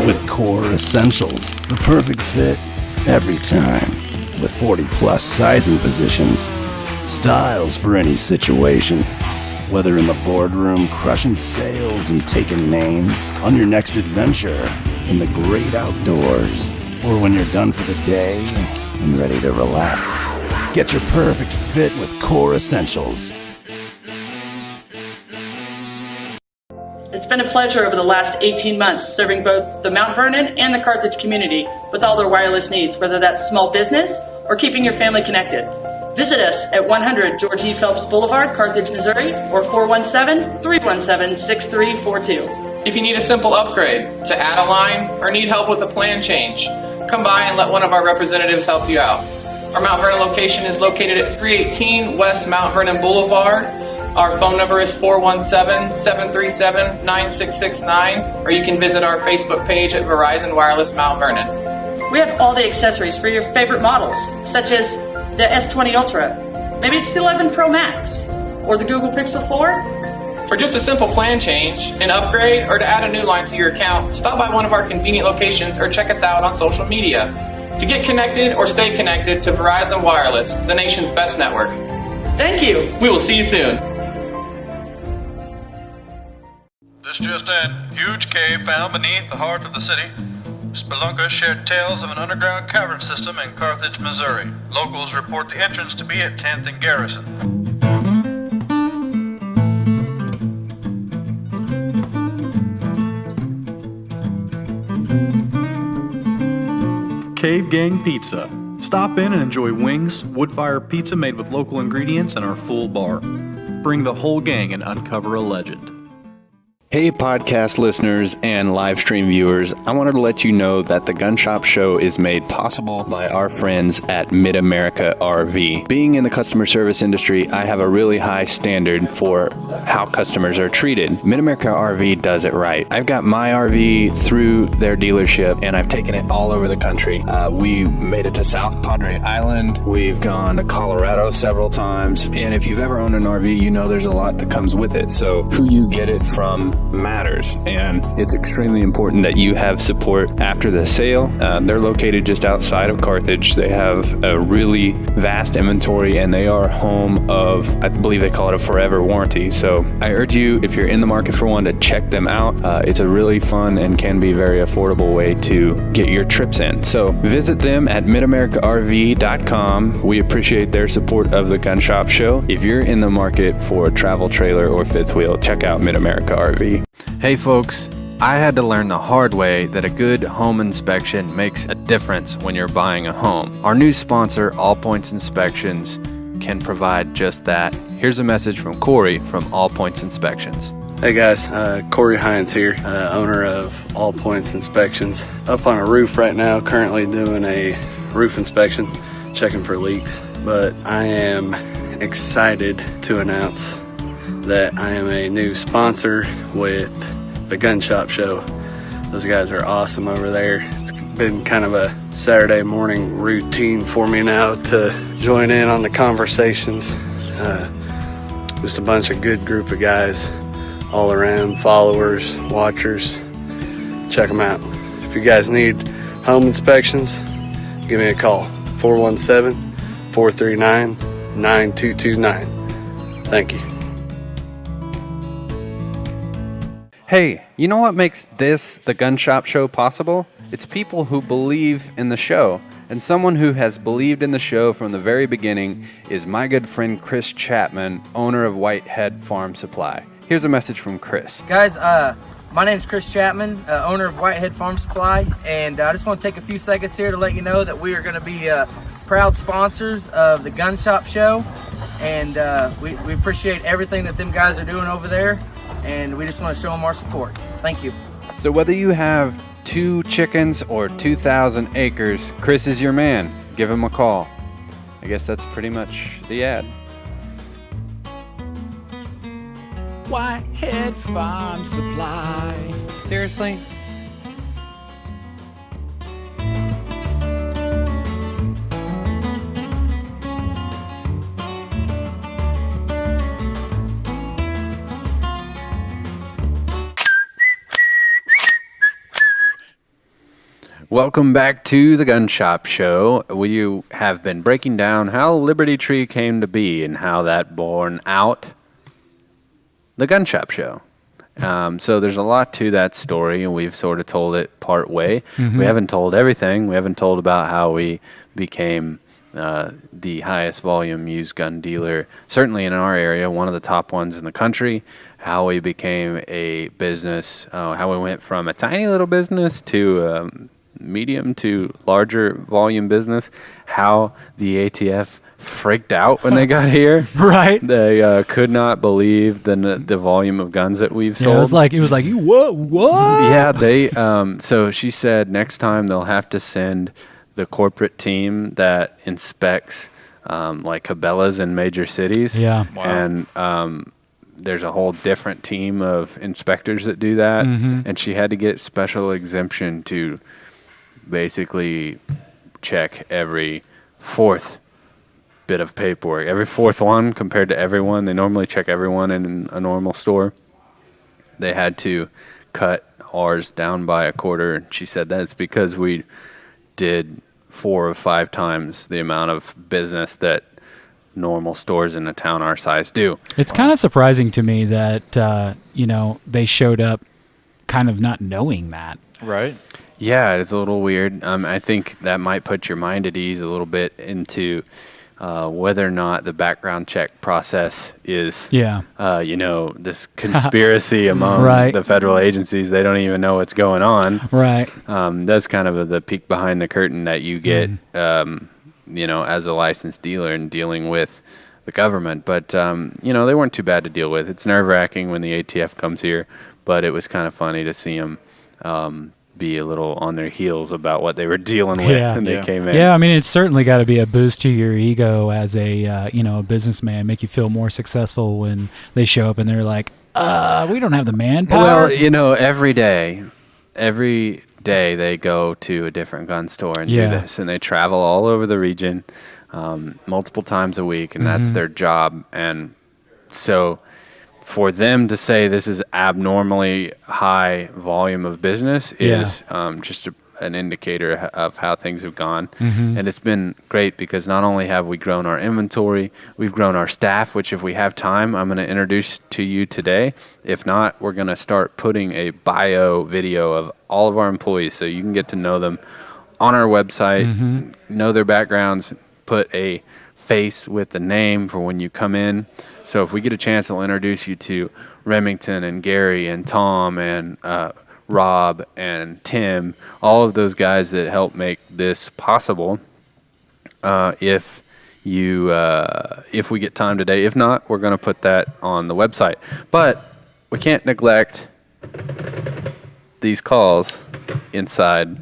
With Core Essentials, the perfect fit every time. With 40-plus sizing positions, styles for any situation. Whether in the boardroom crushing sales and taking names, on your next adventure, in the great outdoors, or when you're done for the day and ready to relax. Get your perfect fit with Core Essentials. It's been a pleasure over the last 18 months serving both the Mount Vernon and the Carthage community with all their wireless needs, whether that's small business or keeping your family connected. Visit us at 100 George E. Phelps Boulevard, Carthage, Missouri, or 417-317-6342. If you need a simple upgrade, to add a line, or need help with a plan change, come by and let one of our representatives help you out. Our Mount Vernon location is located at 318 West Mount Vernon Boulevard. Our phone number is 417-737-9669, or you can visit our Facebook page at Verizon Wireless Mount Vernon. We have all the accessories for your favorite models, such as the S20 Ultra, maybe it's the 11 Pro Max, or the Google Pixel 4. For just a simple plan change, an upgrade, or to add a new line to your account, stop by one of our convenient locations or check us out on social media. To get connected or stay connected to Verizon Wireless, the nation's best network. Thank you. We will see you soon. This just in. Huge cave found beneath the heart of the city. Spelunkers shared tales of an underground cavern system in Carthage, Missouri. Locals report the entrance to be at 10th and Garrison. Cave Gang Pizza. Stop in and enjoy wings, wood-fire pizza made with local ingredients, and our full bar. Bring the whole gang and uncover a legend. Hey, podcast listeners and live stream viewers. I wanted to let you know that the Gun Shop Show is made possible by our friends at Mid-America RV. Being in the customer service industry, I have a really high standard for how customers are treated. Mid-America RV does it right. I've got my RV through their dealership, and I've taken it all over the country. We made it to South Padre Island. We've gone to Colorado several times. And if you've ever owned an RV, you know there's a lot that comes with it. So who you get it from matters, and it's extremely important that you have support after the sale. They're located just outside of Carthage. They have a really vast inventory, and they are home of, I believe they call it a forever warranty. So I urge you, if you're in the market for one, to check them out. It's a really fun and can be very affordable way to get your trips in. So visit them at midamericarv.com. We appreciate their support of the Gun Shop Show. If you're in the market for a travel trailer or fifth wheel, check out Mid-America RV. Hey folks, I had to learn the hard way that a good home inspection makes a difference when you're buying a home. Our new sponsor, All Points Inspections, can provide just that. Here's a message from Corey from All Points Inspections. Hey guys, Corey Hines here, owner of All Points Inspections. Up on a roof right now, currently doing a roof inspection, checking for leaks. But I am excited to announce that I am a new sponsor with the Gun Shop Show. Those guys are awesome over there. It's been kind of a Saturday morning routine for me now to join in on the conversations. Just a bunch of good group of guys all around, followers, watchers. Check them out. If you guys need home inspections, give me a call, 417-439-9229. Thank you. Hey, you know what makes this, the Gun Shop Show, possible? It's people who believe in the show. And someone who has believed in the show from the very beginning is my good friend Chris Chapman, owner of Whitehead Farm Supply. Here's a message from Chris. Guys, my name's Chris Chapman, owner of Whitehead Farm Supply, and I just want to take a few seconds here to let you know that we are going to be proud sponsors of the Gun Shop Show, and we appreciate everything that them guys are doing over there, and we just want to show them our support. Thank you. So whether you have 2 chickens or 2,000 acres, Chris is your man. Give him a call. I guess that's pretty much the ad. Whitehead Farm Supply. Seriously? Welcome back to the Gun Shop Show. We have been breaking down how Liberty Tree came to be and how that born out the Gun Shop Show. So there's a lot to that story, and we've sort of told it part way. Mhm. We haven't told everything. We haven't told about how we became the highest volume used gun dealer, certainly in our area, one of the top ones in the country, how we became a business, how we went from a tiny little business to medium to larger volume business, how the ATF freaked out when they got here. Right. They could not believe the volume of guns that we've sold. Yeah, it was like, you what? Yeah, they so she said next time they'll have to send the corporate team that inspects like Cabela's in major cities. Yeah. Wow. And there's a whole different team of inspectors that do that. Mhm. And she had to get special exemption to basically check every 4th bit of paperwork, every 4th one compared to everyone. They normally check everyone in a normal store. They had to cut ours down by a quarter. And she said that's because we did 4 or 5 times the amount of business that normal stores in a town our size do. It's kind of surprising to me that, they showed up kind of not knowing that. Right. Yeah, it's a little weird. I think that might put your mind at ease a little bit into whether or not the background check process is, this conspiracy among Right. the federal agencies. They don't even know what's going on. Right. That's kind of the peek behind the curtain that you get, as a licensed dealer and dealing with the government. But, they weren't too bad to deal with. It's nerve-wracking when the ATF comes here, but it was kind of funny to see them be a little on their heels about what they were dealing with when they came in. Yeah, I mean, it's certainly got to be a boost to your ego as a, a businessman, make you feel more successful when they show up and they're like, we don't have the manpower. Well, every day they go to a different gun store and do this, and they travel all over the region multiple times a week, and that's their job. And so for them to say this is abnormally high volume of business is just an indicator of how things have gone. And it's been great because not only have we grown our inventory, we've grown our staff, which if we have time, I'm going to introduce to you today. If not, we're going to start putting a bio video of all of our employees so you can get to know them on our website, know their backgrounds, put a face with the name for when you come in. So if we get a chance, I'll introduce you to Remington and Gary and Tom and Rob and Tim, all of those guys that help make this possible. If we get time today, if not, we're going to put that on the website. But we can't neglect these calls inside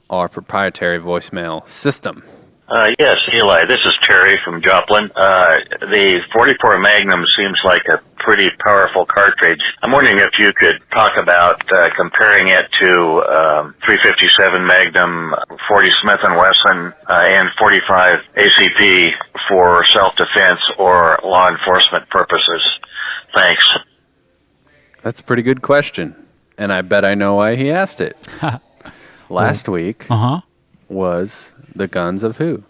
our proprietary voicemail system. Yes, Eli, this is Terry from Joplin. The 44 Magnum seems like a pretty powerful cartridge. I'm wondering if you could talk about comparing it to 357 Magnum, 40 Smith & Wesson, and 45 ACP for self-defense or law enforcement purposes. Thanks. That's a pretty good question, and I bet I know why he asked it. Last week was the guns of who?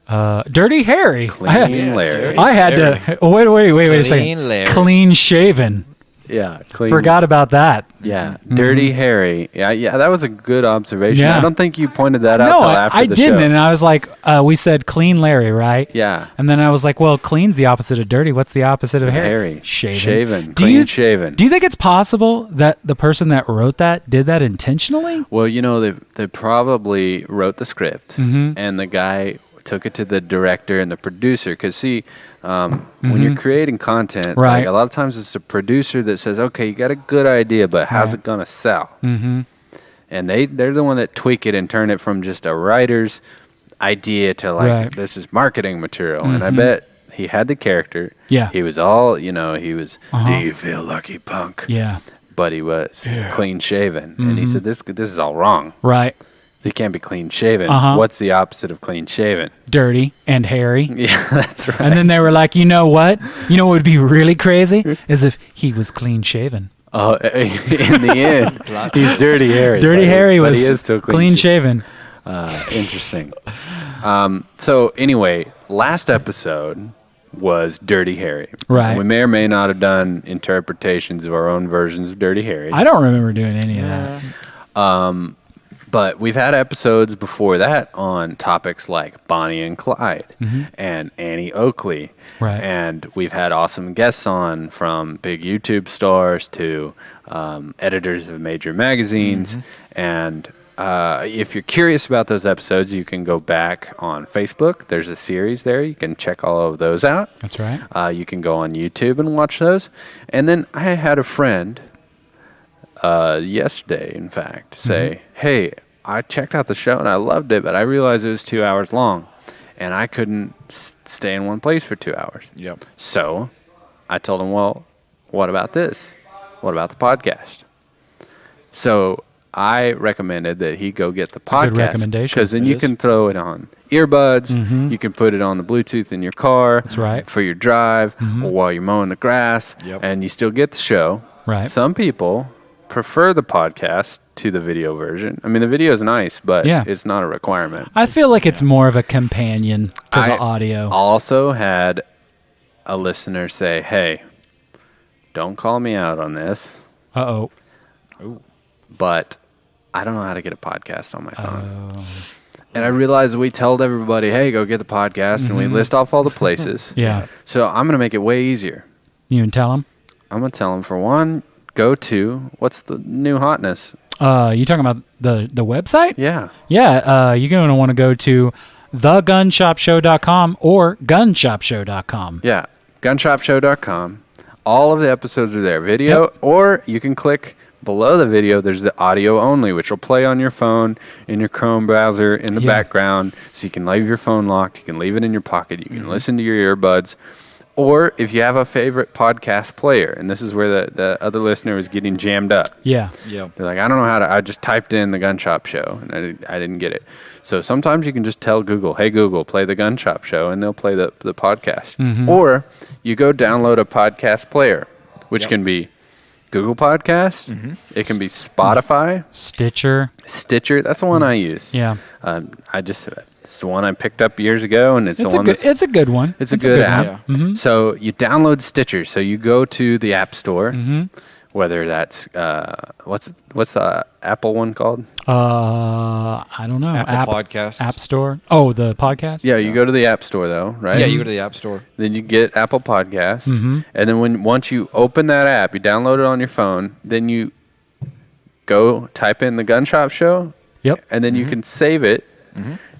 Dirty Harry. Clean Larry. I had to wait a second. Larry. Clean shaven. Yeah, clean. Forgot about that. Yeah, Dirty Harry. Yeah, that was a good observation. Yeah. I don't think you pointed that out No, till after I the didn't, show. and I was like, we said Clean Larry, right? Yeah. And then I was like, well, clean's the opposite of dirty. What's the opposite of Harry. Shaven. Clean shaven. Do you think it's possible that the person that wrote that did that intentionally? Well, they probably wrote the script, and the guy took it to the director and the producer. Because see, when you're creating content, Right. like a lot of times it's the producer that says, "Okay, you got a good idea, but how's it gonna sell?" And they're the one that tweak it and turn it from just a writer's idea to like Right. this is marketing material. And I bet he had the character. Yeah. He was all he was. Do you feel lucky, punk? Yeah. But he was clean shaven, and he said, "This is all wrong. Right. You can't be clean shaven. What's the opposite of clean shaven? Dirty and hairy. Yeah, that's right." And then they were like, you know what? You know what would be really crazy? Is if he was clean shaven. Oh, in the end, he's Dirty Harry. Dirty but Harry but was he is still clean shaven. Interesting. So anyway, last episode was Dirty Harry. Right. We may or may not have done interpretations of our own versions of Dirty Harry. I don't remember doing any of that. But we've had episodes before that on topics like Bonnie and Clyde and Annie Oakley. Right. And we've had awesome guests on, from big YouTube stars to editors of major magazines. And if you're curious about those episodes, you can go back on Facebook. There's a series there. You can check all of those out. That's right. You can go on YouTube and watch those. And then I had a friend yesterday, in fact, say, "Hey, I checked out the show and I loved it, but I realized it was 2 hours long, and I couldn't stay in one place for 2 hours." Yep. So I told him, "Well, what about this? What about the podcast?" So I recommended that he go get the podcast. good recommendation. Because then It you is. can throw it on earbuds. You can put it on the Bluetooth in your car. That's right. For your drive or while you're mowing the grass. Yep. And you still get the show. Right. Some people prefer the podcast to the video version. I mean, the video is nice, but Yeah. it's not a requirement. I feel like it's more of a companion to the audio. Also had a listener say, "Hey, don't call me out on this, Uh-oh. but I don't know how to get a podcast on my phone." And I realized we told everybody, "Hey, go get the podcast," and we list off all the places. Yeah. So I'm going to make it way easier. You can tell them? I'm going to tell them, for one, go to, what's the new hotness? You talking about the website? Yeah. Yeah, you're going to want to go to thegunshopshow.com or gunshopshow.com. Yeah, gunshopshow.com. All of the episodes are there, video, or you can click below the video. There's the audio only, which will play on your phone, in your Chrome browser, in the background, so you can leave your phone locked, you can leave it in your pocket, you can listen to your earbuds. Or if you have a favorite podcast player, and this is where the other listener was getting jammed up. Yeah. They're like, "I don't know how to," I just typed in the Gun Shop Show, and I didn't get it. So sometimes you can just tell Google, "Hey, Google, play the Gun Shop Show," and they'll play the podcast. Or you go download a podcast player. which can be Google Podcasts. It can be Spotify, Stitcher. That's the one I use. Yeah. It's the one I picked up years ago, and it's the one it's a good one. It's a good app. one. Mhm. So you download Stitcher. So you go to the App Store, whether that's what's the Apple one called? I don't know. Apple Podcasts. App Store. Oh, the podcast? Yeah, you go to the App Store though, right? Yeah, you go to the App Store. Then you get Apple Podcasts, Mhm. and then once you open that app, you download it on your phone. Then you go type in the Gun Shop Show. Yep. And then you can save it,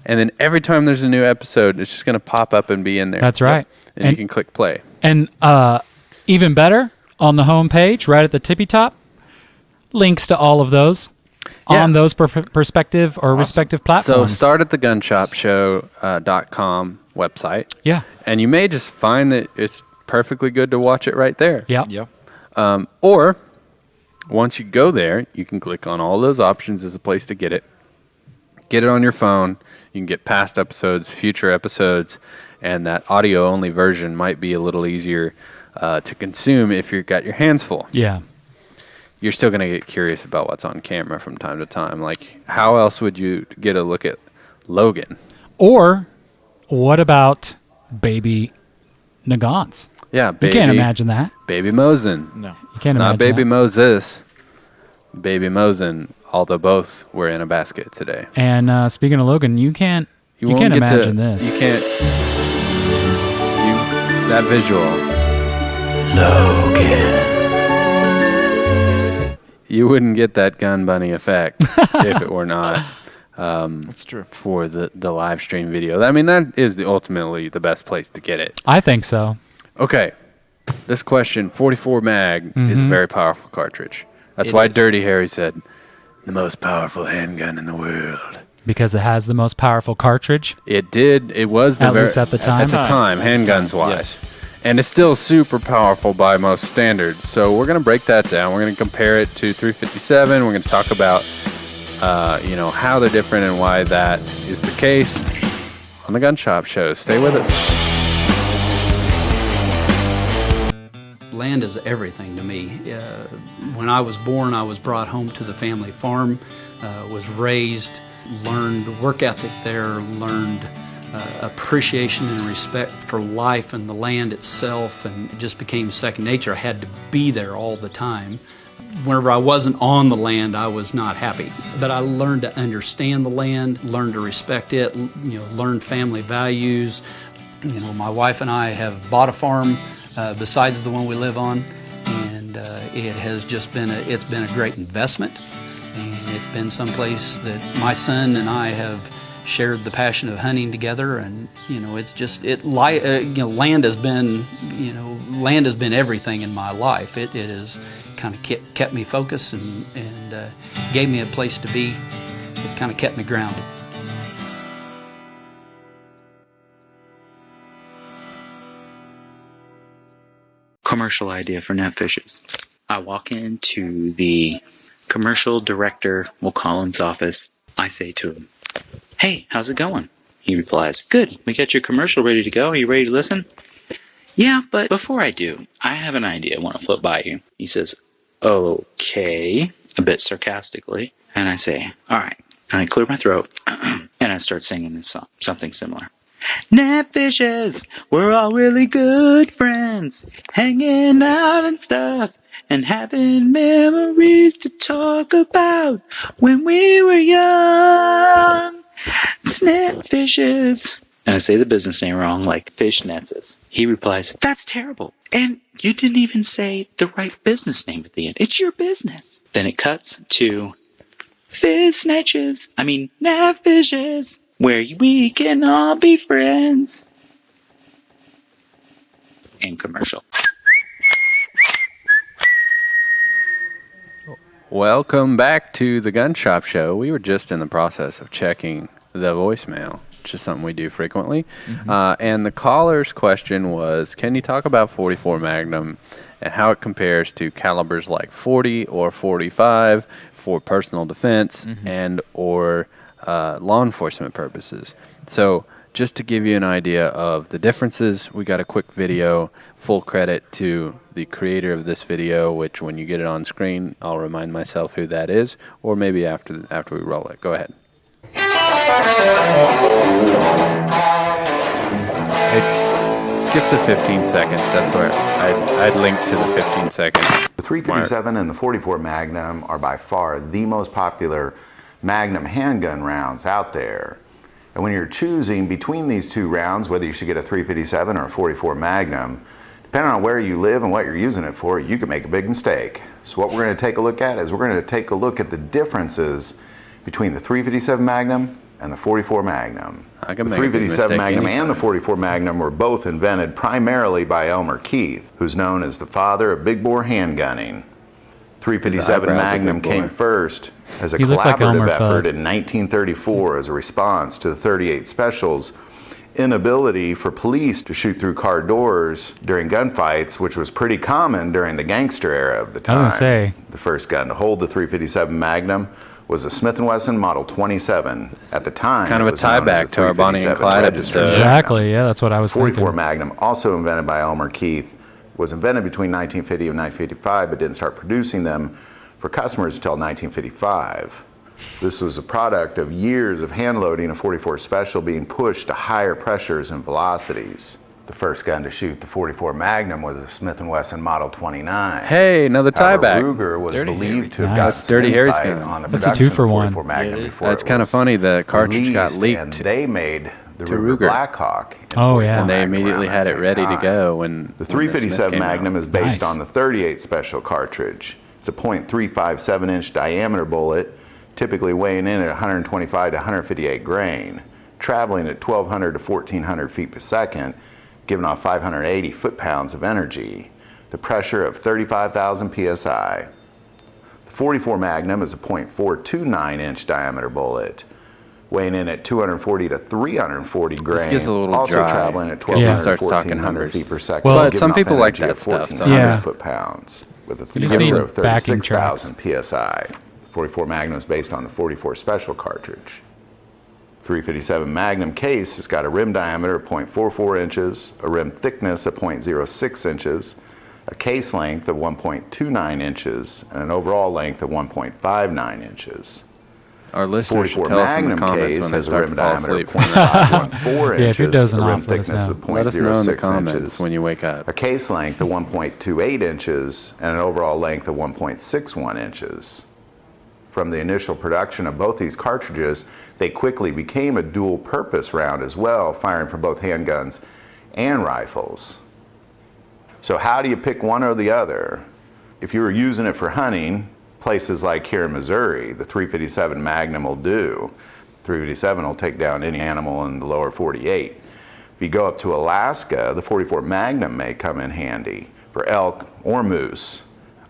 and then every time there's a new episode, it's just going to pop up and be in there. That's right. And you can click play. And even better, on the home page, right at the tippy top, links to all of those on those respective platforms. So start at the gunshopshow.com website. Yeah. And you may just find that it's perfectly good to watch it right there. Yeah. Or once you go there, you can click on all those options as a place to get it. Get it on your phone. You can get past episodes, future episodes, and that audio-only version might be a little easier to consume if you've got your hands full. Yeah. You're still going to get curious about what's on camera from time to time. Like, how else would you get a look at Logan? Or what about Baby Nagants? Yeah, You can't imagine that. Baby Mosen. No. You can't Not imagine Baby that. Moses. Baby Mosen, although both were in a basket today. And speaking of Logan, you can't won't can't get to- imagine this. You can't. That visual. Logan. You wouldn't get that gun bunny effect if it were not. That's true. For the live stream video. I mean, that is ultimately the best place to get it. I think so. Okay. This question, 44 mag, is a Mhm. very powerful cartridge. That's It why is. Dirty Harry said, the most powerful handgun in the world. Because it has the most powerful cartridge. It did. It was the At least at the time. At the time, handguns wise. And it's still super powerful by most standards. So we're going to break that down. We're going to compare it to 357. We're going to talk about, how they're different and why that is the case on the Gun Shop Show. Stay with us. Land is everything to me. When I was born, I was brought home to the family farm, was raised, learned work ethic there, learned appreciation and respect for life and the land itself, and it just became second nature. I had to be there all the time. Whenever I wasn't on the land, I was not happy. But I learned to understand the land, learned to respect it, learn family values. My wife and I have bought a farm besides the one we live on, and it has just been a great investment, and it's been someplace that my son and I have shared the passion of hunting together, and land has been everything in my life. It has kind of kept me focused and gave me a place to be. It's kind of kept me grounded. Commercial idea for Netfishes. I walk into the commercial director, we'll call him's office. I say to him, "Hey, how's it going?" He replies, "Good. We got your commercial ready to go. Are you ready to listen?" "Yeah, but before I do, I have an idea I want to float by you." He says, "Okay," a bit sarcastically. And I say, "All right." And I clear my throat and I start singing this song, something similar. "Netfishes, we're all really good friends, hanging out and stuff, and having memories to talk about when we were young. It's Netfishes." And I say the business name wrong, like Fish Nets. He replies, "That's terrible. And you didn't even say the right business name at the end. It's your business." Then it cuts to Netfishes, where we can all be friends. End commercial. Welcome back to the Gun Shop Show. We were just in the process of checking the voicemail, which is something we do frequently. And the caller's question was, can you talk about 44 Magnum and how it compares to calibers like 40 or 45 for personal defense and or law enforcement purposes? So just to give you an idea of the differences, we got a quick video. Full credit to the creator of this video, which when you get it on screen, I'll remind myself who that is, or maybe after we roll it. Go ahead. Skip the 15 seconds. That's where I'd link to the 15 seconds. The 357 and the 44 Magnum are by far the most popular Magnum handgun rounds out there. And when you're choosing between these two rounds, whether you should get a 357 or a 44 Magnum, depending on where you live and what you're using it for, you can make a big mistake. So what we're going to take a look at is we're going to take a look at the differences between the 357 Magnum and the 44 Magnum. I can The make a big 357 mistake Magnum anytime. and the 44 Magnum were both invented primarily by Elmer Keith, who's known as the father of big bore handgunning. 357 eyebrows are Magnum big came bore. first as a You look like Elmer collaborative effort Fudd. in 1934 as a response to the 38 Special's inability for police to shoot through car doors during gunfights, which was pretty common during the gangster era of the time. I was gonna say. The first gun to hold the 357 Magnum was a Smith & Wesson Model 27. At the time, Kind of it a was known as tie-back to our Bonnie and 357 Clyde registered episode. Exactly. Yeah, that's what I was 44 thinking. Magnum, also invented by Elmer Keith, was invented between 1950 and 1955, but didn't start producing them for customers until 1955. This was a product of years of hand loading a 44 Special being pushed to higher pressures and velocities. The first gun to shoot the 44 Magnum was a Smith & Wesson Model 29. Hey, another However, tie-back. Ruger was believed to have Nice. got That's some Dirty Harry's insight gun. on the That's a production of 2-for-1. 44 Magnum before That's it kind of was funny. The cartridge got released, leaked and they made the to Ruger Ruger. Blackhawk. in Oh, 44 yeah. and they Magnum immediately around had that it same ready to time. go when The Smith 357 came out. Magnum is based Nice. on the 38 Special cartridge. It's a .357-inch diameter bullet, typically weighing in at 125 to 158 grain, traveling at 1,200 to 1,400 feet per second, giving off 580 foot-pounds of energy, the pressure of 35,000 psi. The 44 Magnum is a .429-inch diameter bullet, weighing in at 240 to 340 grain, This gets a little also dry traveling at because he 1,200 to starts talking 1,400 numbers. feet per second. Well, But giving some off people like energy that of stuff, so- 1,400 Yeah. foot-pounds with a You just need pressure of backing tracks. 36,000 psi. 44 Magnum is based on the 44 Special cartridge. 357 Magnum case has got a rim diameter of .44 inches, a rim thickness of .06 inches, a case length of 1.29 inches, and an overall length of 1.59 inches. Our listeners should 44 tell us in the Magnum comments case when they has a start rim to fall diameter asleep. of .514 Yeah, if you're inches, dozing a rim off, let us thickness know. of Let us know in the 0.06 comments inches, when you wake up. a case length of 1.28 inches, and an overall length of 1.61 inches. From the initial production of both these cartridges, they quickly became a dual-purpose round as well, firing for both handguns and rifles. So how do you pick one or the other? If you were using it for hunting, places like here in Missouri, the 357 Magnum will do. 357 will take down any animal in the lower 48. If you go up to Alaska, the 44 Magnum may come in handy for elk or moose.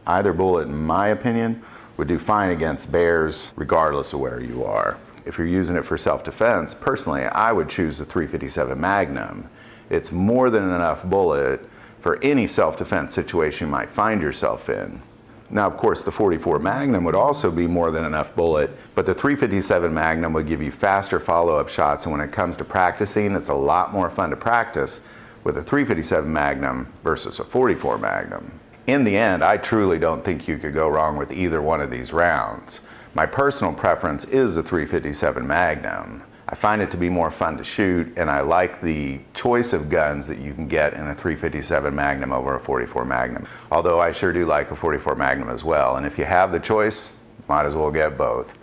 Either bullet, in my opinion, would do fine against bears regardless of where you are. If you're using it for self-defense, personally, I would choose the 357 Magnum. It's more than enough bullet for any self-defense situation you might find yourself in. Now, of course, the 44 Magnum would also be more than enough bullet, but the 357 Magnum would give you faster follow-up shots, and when it comes to practicing, it's a lot more fun to practice with a 357 Magnum versus a 44 Magnum. In the end, I truly don't think you could go wrong with either one of these rounds. My personal preference is a 357 Magnum. I find it to be more fun to shoot, and I like the choice of guns that you can get in a 357 Magnum over a 44 Magnum. Although I sure do like a 44 Magnum as well, and if you have the choice, might as well get both.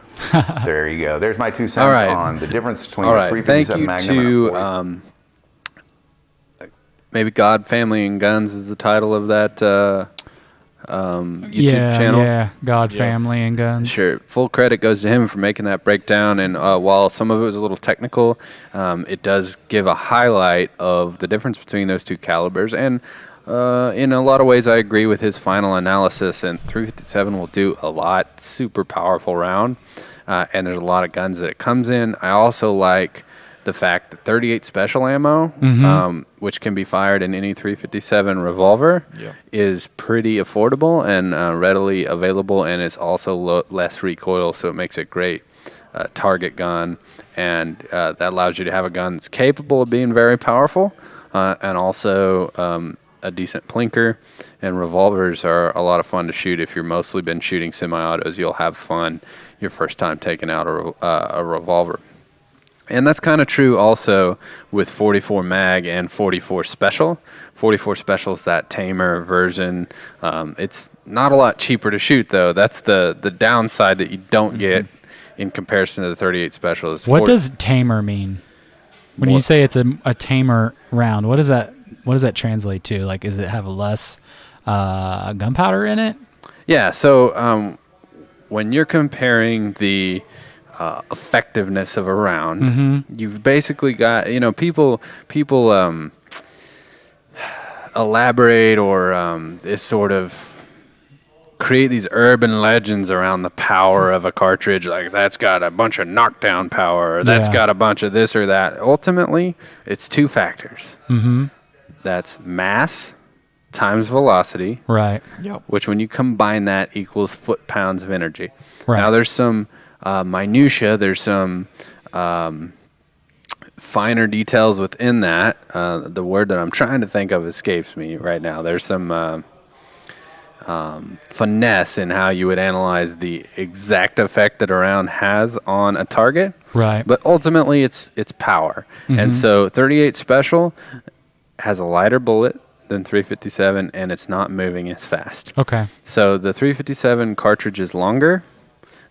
There you go. There's my 2 cents All right. on the difference between All a right. 357 Thank Magnum you and a 40. to maybe God, Family, and Guns is the title of that YouTube channel. Yeah, God, Family, and Guns. Sure. Full credit goes to him for making that breakdown. And while some of it was a little technical, it does give a highlight of the difference between those two calibers. And in a lot of ways, I agree with his final analysis. And 357 will do a lot. Super powerful round. And there's a lot of guns that it comes in. I also like the fact that 38 special ammo, which can be fired in any 357 revolver, is pretty affordable and readily available, and it's also less recoil, so it makes it great target gun, and that allows you to have a gun that's capable of being very powerful, and also a decent plinker. And revolvers are a lot of fun to shoot. If you're mostly been shooting semi-autos, you'll have fun your first time taking out a revolver. And that's kind of true also with 44 mag and 44 special. 44 special is that tamer version. It's not a lot cheaper to shoot, though. That's the downside that you don't get in comparison to the 38 special. What does tamer mean? When you say it's a tamer round, what does that translate to? Like, does it have less gunpowder in it? Yeah. So when you're comparing the effectiveness of a round, you've basically got, people elaborate or is sort of create these urban legends around the power of a cartridge, like that's got a bunch of knockdown power, or that's got a bunch of this or that. Ultimately, it's two factors. That's mass times velocity. Right. Yep. Which when you combine that equals foot-pounds of energy. Right. Now there's some minutia, there's some finer details within that. The word that I'm trying to think of escapes me right now. There's some finesse in how you would analyze the exact effect that a round has on a target. Right. But ultimately, it's power. And so 38 Special has a lighter bullet than 357, and it's not moving as fast. Okay. So the 357 cartridge is longer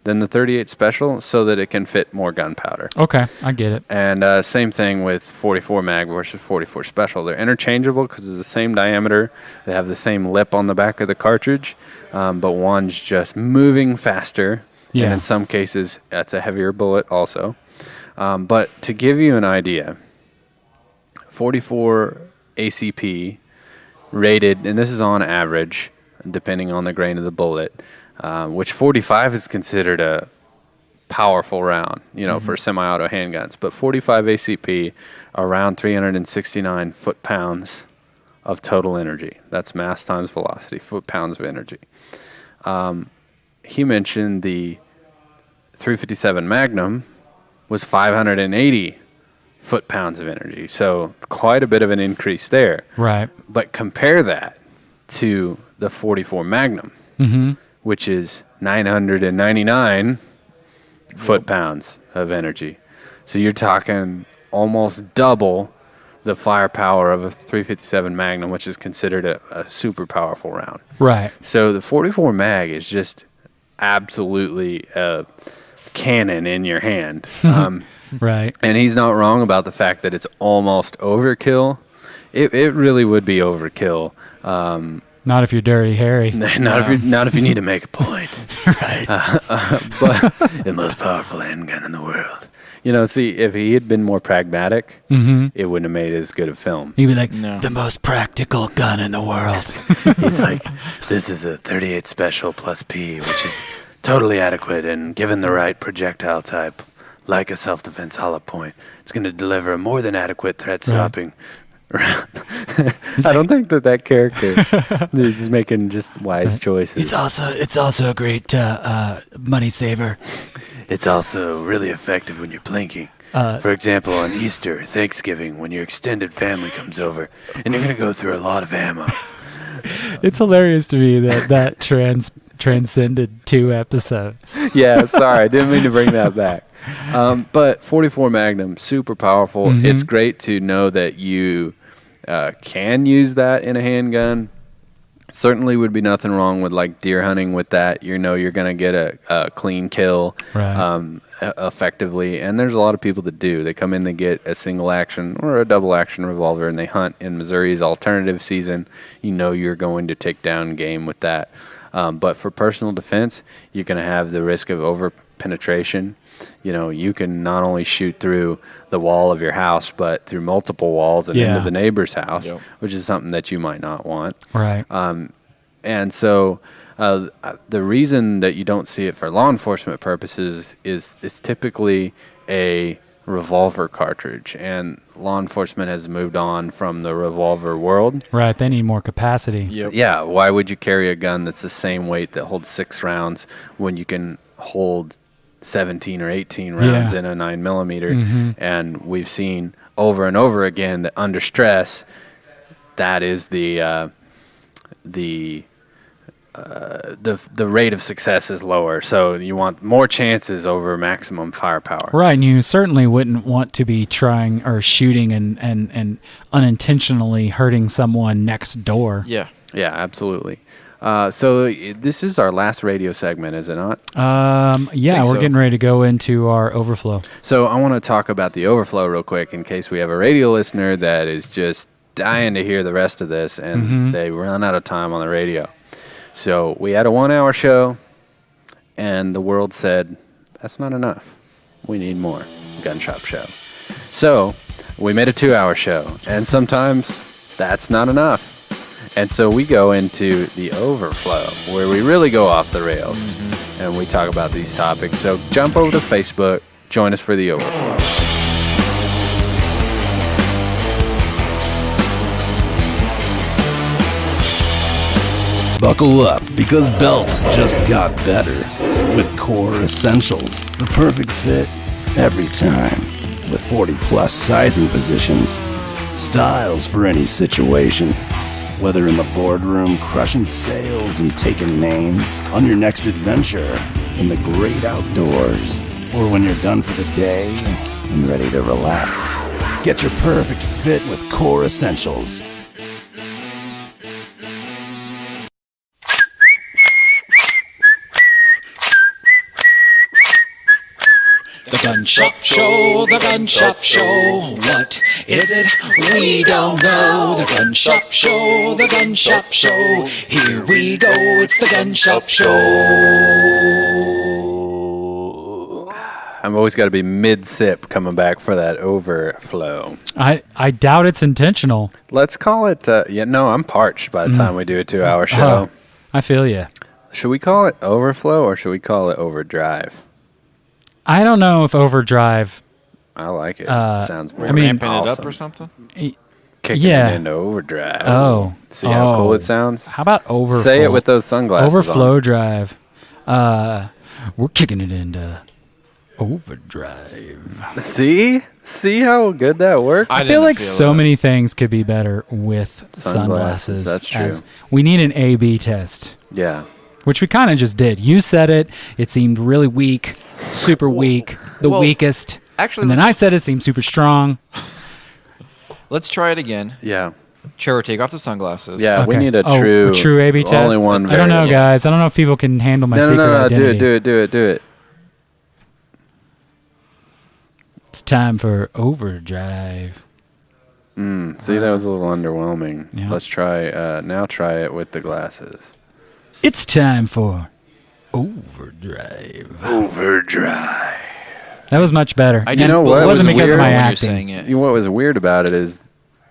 than the 38 Special so that it can fit more gunpowder. Okay, I get it. And same thing with 44 mag versus 44 Special. They're interchangeable because it's the same diameter. They have the same lip on the back of the cartridge, but one's just moving faster. Yeah. And in some cases, that's a heavier bullet also. But to give you an idea, 44 ACP rated, and this is on average, depending on the grain of the bullet, which 45 is considered a powerful round, for semi-auto handguns. But 45 ACP, around 369 foot-pounds of total energy. That's mass times velocity, foot-pounds of energy. He mentioned the 357 Magnum was 580 foot-pounds of energy. So quite a bit of an increase there. Right. But compare that to the 44 Magnum, which is 999 foot-pounds of energy. So you're talking almost double the firepower of a 357 Magnum, which is considered a super powerful round. Right. So the 44 mag is just absolutely a cannon in your hand. Right. And he's not wrong about the fact that it's almost overkill. It really would be overkill. Not if you're Dirty Harry. Not if you need to make a point. Right. But the most powerful handgun in the world. See, if he had been more pragmatic, it wouldn't have made as good a film. He'd be like, the most practical gun in the world. He's like, this is a 38 Special plus P, which is totally adequate, and given the right projectile type, like a self-defense hollow point, it's going to deliver a more than adequate threat-stopping round. I don't think that character is making just wise choices. It's also a great money saver. It's also really effective when you're plinking. For example, on Easter, Thanksgiving, when your extended family comes over, and you're going to go through a lot of ammo. It's hilarious to me that transcended 2 episodes. Yeah, sorry, I didn't mean to bring that back. But 44 Magnum, super powerful. It's great to know that you can use that in a handgun. Certainly would be nothing wrong with like deer hunting with that. You're going to get a clean kill effectively. And there's a lot of people that do. They come in, they get a single action or a double action revolver, and they hunt in Missouri's alternative season. You're going to take down game with that. But for personal defense, you're going to have the risk of over penetration. You can not only shoot through the wall of your house, but through multiple walls and into the neighbor's house, which is something that you might not want. Right. And so the reason that you don't see it for law enforcement purposes is it's typically a revolver cartridge, and law enforcement has moved on from the revolver world. Right, they need more capacity. Yeah, why would you carry a gun that's the same weight that holds 6 rounds when you can hold 17 or 18 rounds Yeah. in a 9mm, Mhm. and we've seen over and over again that under stress, that is the rate of success is lower. So you want more chances over maximum firepower. Right, and you certainly wouldn't want to be trying or shooting and unintentionally hurting someone next door. Yeah. Yeah, absolutely. So this is our last radio segment, is it not? Yeah, we're getting ready to go into our overflow. So I want to talk about the overflow real quick in case we have a radio listener that is just dying to hear the rest of this and Mhm. they run out of time on the radio. So we had a 1-hour show and the world said, that's not enough. We need more. Gun Shop Show. So we made a 2-hour show and sometimes that's not enough. And so we go into the overflow where we really go off the rails and we talk about these topics. So jump over to Facebook, join us for the overflow. Buckle up, because belts just got better. With Core Essentials, the perfect fit every time. With 40+ sizing positions, styles for any situation. Whether in the boardroom crushing sales and taking names, on your next adventure, in the great outdoors, or when you're done for the day and ready to relax. Get your perfect fit with Core Essentials. The Gun Shop Show, the Gun Shop Show. What is it? We don't know. The Gun Shop Show, the Gun Shop Show. Here we go, it's the Gun Shop Show. I've always got to be mid-sip coming back for that overflow. I doubt it's intentional. Let's call it, I'm parched by the time we do a 2-hour show. I feel you. Should we call it overflow or should we call it overdrive? I don't know if overdrive. I like it. Sounds more ramping awesome. it up or something. Kicking Yeah. it into overdrive. Oh. See how cool Oh. it sounds? How about overflow? Say it with those sunglasses Overflow on. drive. We're kicking it into overdrive. See how good that worked? I feel like so many things could be better with sunglasses. That's true. as- we need an A/B test. Yeah. Which we kind of just did. You said it. It seemed really weak, super weak, the well, weakest. actually, and then I said it seemed super strong. Let's try it again. Yeah. Trevor, take off the sunglasses. Yeah, we Okay. need a Oh, true, true A/B test. Only one. I don't know, variable. guys. I don't know if people can handle my secret No. identity. Do it. It's time for overdrive. See, that was a little underwhelming. Yeah. Let's try. Now try it with the glasses. It's time for overdrive. Overdrive. That was much better. You know what? It wasn't was because of weird my when you're acting. saying it. You know what was weird about it is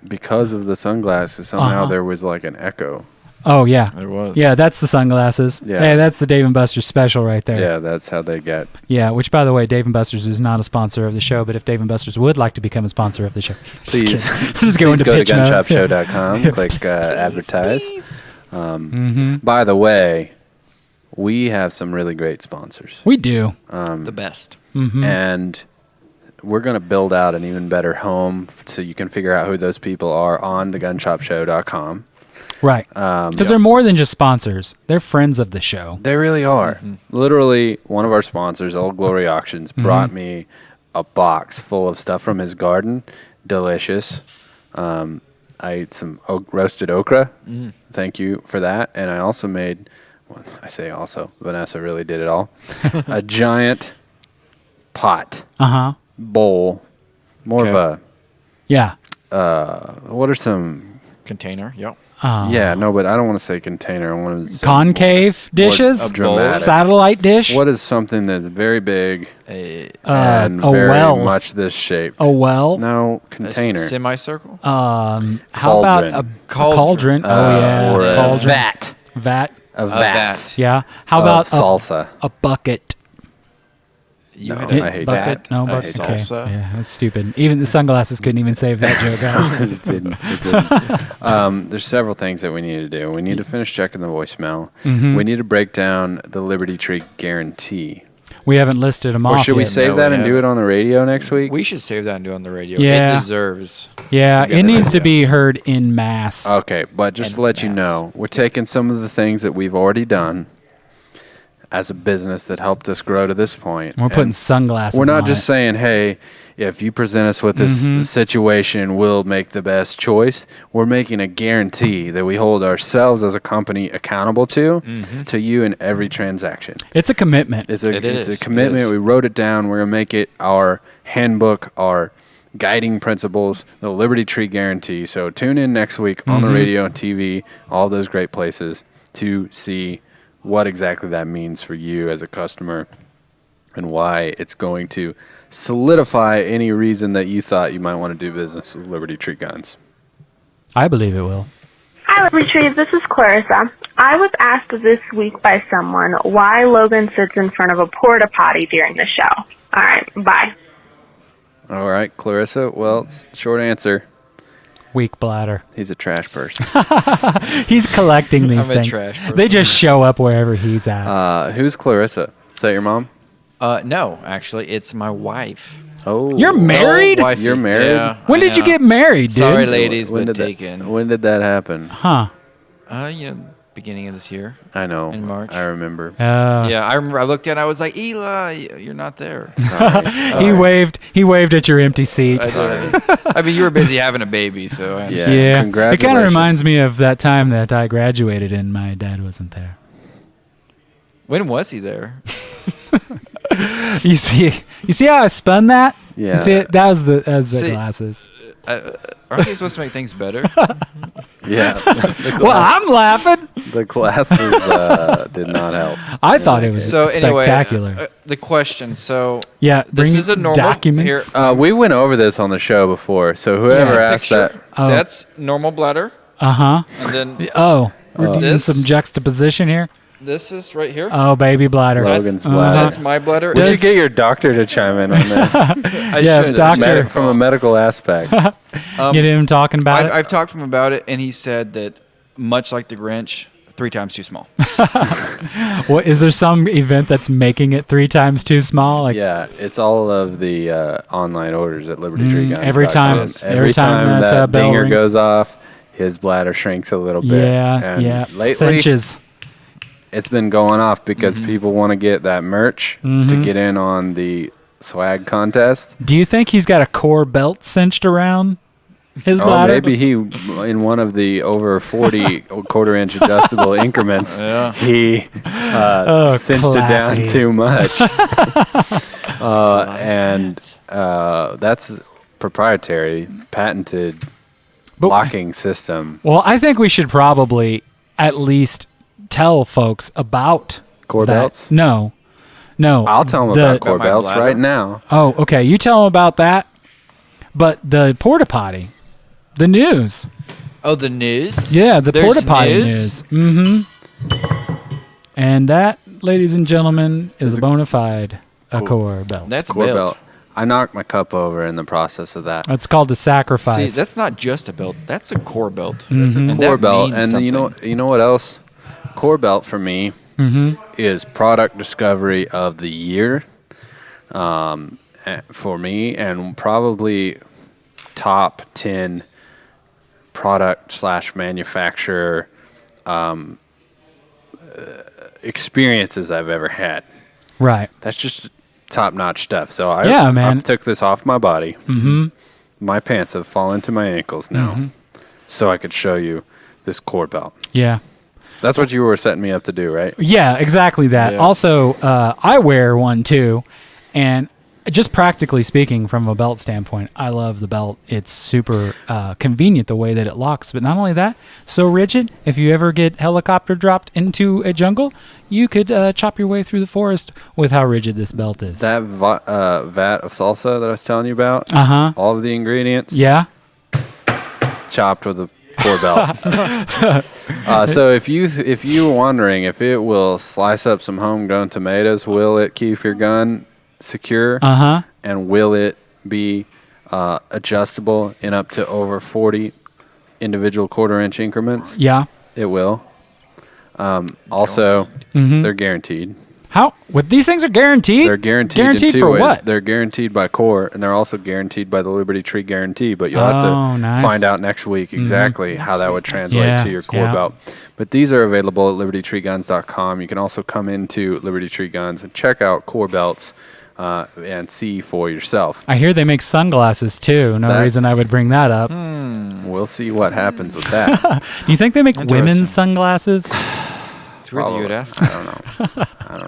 because of the sunglasses, somehow Uh-huh. there was like an echo. Oh yeah, There was. Yeah, that's the sunglasses. Yeah. Hey, that's the Dave & Buster's special right there. Yeah, that's how they get. Yeah, which by the way, Dave & Buster's is not a sponsor of the show, but if Dave & Buster's would like to become a sponsor of the show, Please, just go into go to pitch mode. gunshopshow.com, click advertise. By the way, we have some really great sponsors. We do. The best. Mhm. And we're going to build out an even better home so you can figure out who those people are on thegunshopshow.com. Right. Because they're more than just sponsors. They're friends of the show. They really are. Literally, one of our sponsors, Old Glory Auctions, brought me a box full of stuff from his garden. Delicious. I ate some roasted okra. Thank you for that. And I also made, well, I say also, Vanessa really did it all, a giant pot, bowl, more of a, Yeah. what are some, Container. Yep. yeah, no, but I don't want to say container. I want to say Concave dishes? What, dramatic. Satellite dish? What is something that's very big and a very well. much this shape? A well? No, container. Semicircle. How about a cauldron? Oh yeah, or a cauldron. vat. Vat. A vat. Yeah. How Of about salsa? A bucket. You No, had I hate bucket. that. No I bucket. hate Okay. salsa. Yeah, that's stupid. Even the sunglasses couldn't even save that joke, guys. It didn't. There's several things that we need to do. We need to finish checking the voicemail. Mhm. We need to break down the Liberty Tree guarantee. We haven't listed them Or off should we yet. save that and do it on the radio next week? We should save that and do it on the radio. Yeah. It deserves. Yeah, to be on it the needs to radio. be heard in mass. Okay, but just to let you know, we're taking some of the things that we've already done as a business that helped us grow to this point. We're putting and sunglasses We're not on just it. saying, hey, if you present us with this Mhm. situation, we'll make the best choice. We're making a guarantee that we hold ourselves as a company accountable to you in every transaction. It's a commitment. It's a It it's is. a It commitment. is. We wrote it down. We're gonna make it our handbook, our guiding principles, the Liberty Tree Guarantee. So tune in next week on the Mhm. radio and TV, all those great places to see what exactly that means for you as a customer and why it's going to solidify any reason that you thought you might want to do business with Liberty Tree Guns. I believe it will. Hi, Liberty Trees. This is Clarissa. I was asked this week by someone why Logan sits in front of a porta potty during the show. All right, bye. All right, Clarissa. Well, short answer. Weak bladder. He's a trash person. He's collecting these I'm a things. trash person. They just show up wherever he's at. Who's Clarissa? Is that your mom? No, actually, it's my wife. Oh, You're married? wifey. You're married? Yeah, When I did you know. get married, dude? Sorry, ladies, When but did that- taken. When did that happen? Huh. Beginning of this year. I know. In March. I remember. Yeah, I remember. I looked at it. I was like, Eli, you're not there. He waved. He waved at your empty seat. I mean, you were busy having a baby, so I understand. Yeah. It kind of reminds me of that time that I graduated and my dad wasn't there. When was he there? You see how I spun that? Yeah. You see, that was the See, glasses. Aren't they supposed to make things better? Yeah. Well, I'm laughing. The glasses did not help. I thought it was So spectacular. anyway, the question. So Yeah, this bring is a normal documents. Here, We went over this on the show before, so whoever here's a asked picture. that. Oh. That's normal bladder. Uh huh. And then We're doing this- some juxtaposition here. This is right here. Oh, baby bladder. Logan's Uh-huh. bladder. That's my bladder. We should get your doctor to chime in on this. Yeah, should. doctor. From a medical aspect. Get him talking about it. I've talked to him about it, and he said that much like the Grinch, 3 times too small. What is there some event that's making it 3 times too small? Like Yeah, it's all of the online orders at Liberty Tree Guns. every time that bell dinger rings. goes off, his bladder shrinks a little bit. Yeah, And yeah. Lately, Cinches. it's been going off because people want to get that merch to Mhm. get in on the swag contest. Do you think he's got a core belt cinched around his Oh, bladder? maybe he, in one of the over 40 quarter-inch adjustable increments, Yeah. he cinched it down classy. too much. That's proprietary, patented locking system. Well, I think we should probably at least tell folks about Core that. belts? No. I'll tell them about core belts right now. Oh, okay. You tell them about that. But the porta potty, the news. Oh, the news? Yeah, the There's porta potty news. Mm-hmm. And that, ladies and gentlemen, is a bona fide core belt. That's a Core belt. belt. I knocked my cup over in the process of that. It's called the sacrifice. See, that's not just a belt. That's a core belt. Mhm. And Core that belt, means and something. you know what else? Core belt for me is product discovery of the year, for me, and probably top 10 product / manufacturer experiences I've ever had. Right. That's just top notch stuff. So Yeah, man. I took this off my body. Mm-hmm. My pants have fallen to my ankles now, Mhm. so I could show you this core belt. Yeah. That's what you were setting me up to do, right? Yeah, exactly that. Yeah. Also, I wear one too, and just practically speaking, from a belt standpoint, I love the belt. It's super convenient the way that it locks, but not only that, so rigid. If you ever get helicopter dropped into a jungle, you could chop your way through the forest with how rigid this belt is. That vat of salsa that I was telling you about, all of the ingredients, Yeah. chopped with a core belt. So if you were wondering if it will slice up some homegrown tomatoes, will it keep your gun secure? And will it be adjustable in up to over 40 individual quarter-inch increments? Yeah. It will. Also, Mhm. they're guaranteed. How? What these things are guaranteed? They're guaranteed, Guaranteed in two for ways. what? They're guaranteed by Core, and they're also guaranteed by the Liberty Tree Guarantee. But you'll have Oh, to nice. find out next week exactly how that would translate to your Core yeah. belt. But these are available at libertytreeguns.com. You can also come into Liberty Tree Guns and check out Core belts and see for yourself. I hear they make sunglasses too. No That- reason I would bring that up. We'll see what happens with that. Do you think they make women's sunglasses? It's weird that you would ask. I don't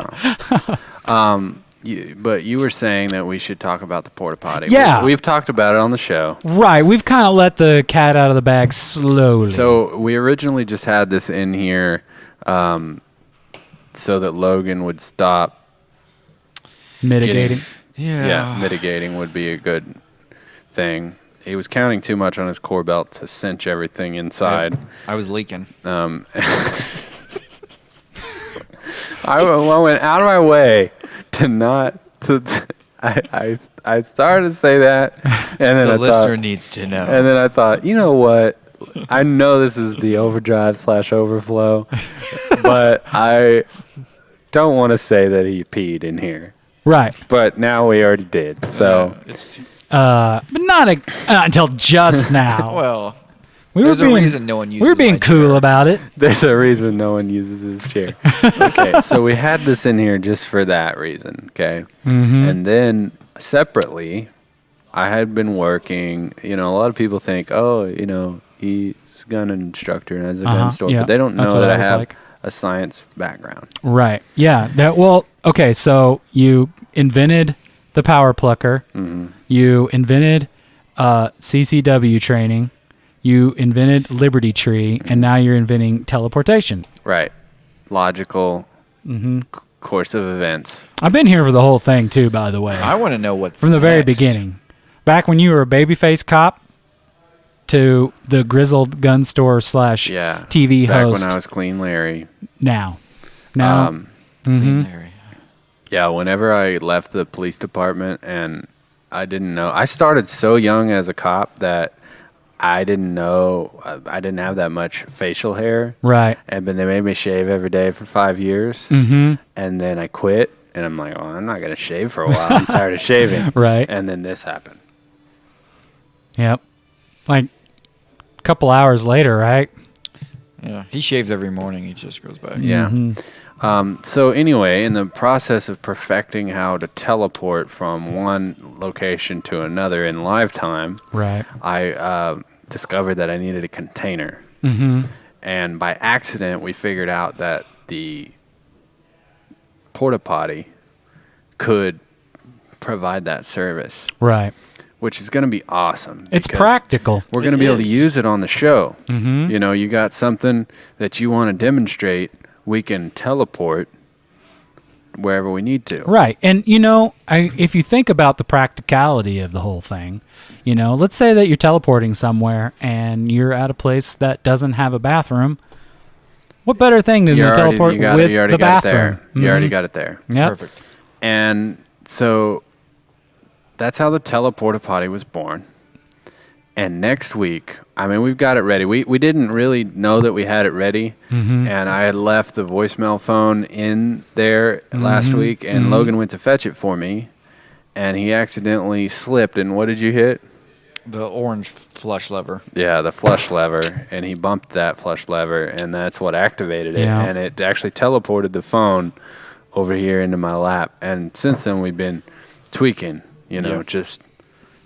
know. But you were saying that we should talk about the porta potty. Yeah. We've talked about it on the show. Right. We've kind of let the cat out of the bag slowly. So we originally just had this in here so that Logan would stop Mitigating. Yeah, mitigating would be a good thing. He was counting too much on his core belt to cinch everything inside. I was leaking. I went out of my way to not to. I started to say that, and then The I listener thought, needs to know. And then I thought, you know what? I know this is the overdrive/overflow, but I don't want to say that he peed in here. Right. But now we already did. So but not until just now. Well, we there's a reason no one We were uses being my cool about it. There's a reason no one uses his chair. Okay, so we had this in here just for that reason, okay? Mhm. And then separately, I had been working, a lot of people think, oh, he's a gun instructor and has a gun store, yeah, but they don't that's know what that I I was have like. a science background. Right. Yeah. Okay. So you invented the power plucker. Mm-hmm. You invented CCW training. You invented Liberty Tree, Mm-hmm. and now you're inventing teleportation. Right. Logical Mm-hmm. course of events. I've been here for the whole thing too, by the way. I want to know what's from the very next. beginning. Back when you were a babyface cop to the grizzled gun store / TV Back host. when I was Clean Larry. Now. Yeah, whenever I left the police department and I didn't know, I started so young as a cop that I didn't know, I didn't have that much facial hair. Right. But they made me shave every day for 5 years. Mhm. And then I quit and I'm like, well, I'm not going to shave for a while. I'm tired of shaving. Right. And then this happened. Yep. Like a couple hours later, right? Yeah, he shaves every morning. He just goes back. Yeah. So anyway, in the process of perfecting how to teleport from one location to another in live time, Right. I discovered that I needed a container. Mhm. And by accident, we figured out that the porta potty could provide that service. Right. Which is going to be awesome. It's because practical. We're going to be able to use it on the show. Mhm. You got something that you want to demonstrate, we can teleport wherever we need to. Right. And, if you think about the practicality of the whole thing, let's say that you're teleporting somewhere and you're at a place that doesn't have a bathroom. What better thing than to teleport with the bathroom? You already Mhm. got it there. Yep. Perfect. And so that's how the teleporta potty was born. And next week, we've got it ready. We didn't really know that we had it ready. Mhm. And I had left the voicemail phone in there last Mhm. week, and Mhm. Logan went to fetch it for me. And he accidentally slipped. And what did you hit? The orange flush lever. Yeah, the flush lever. And he bumped that flush lever, and that's what activated it. Yeah. And it actually teleported the phone over here into my lap. And since then, we've been tweaking, Yep. just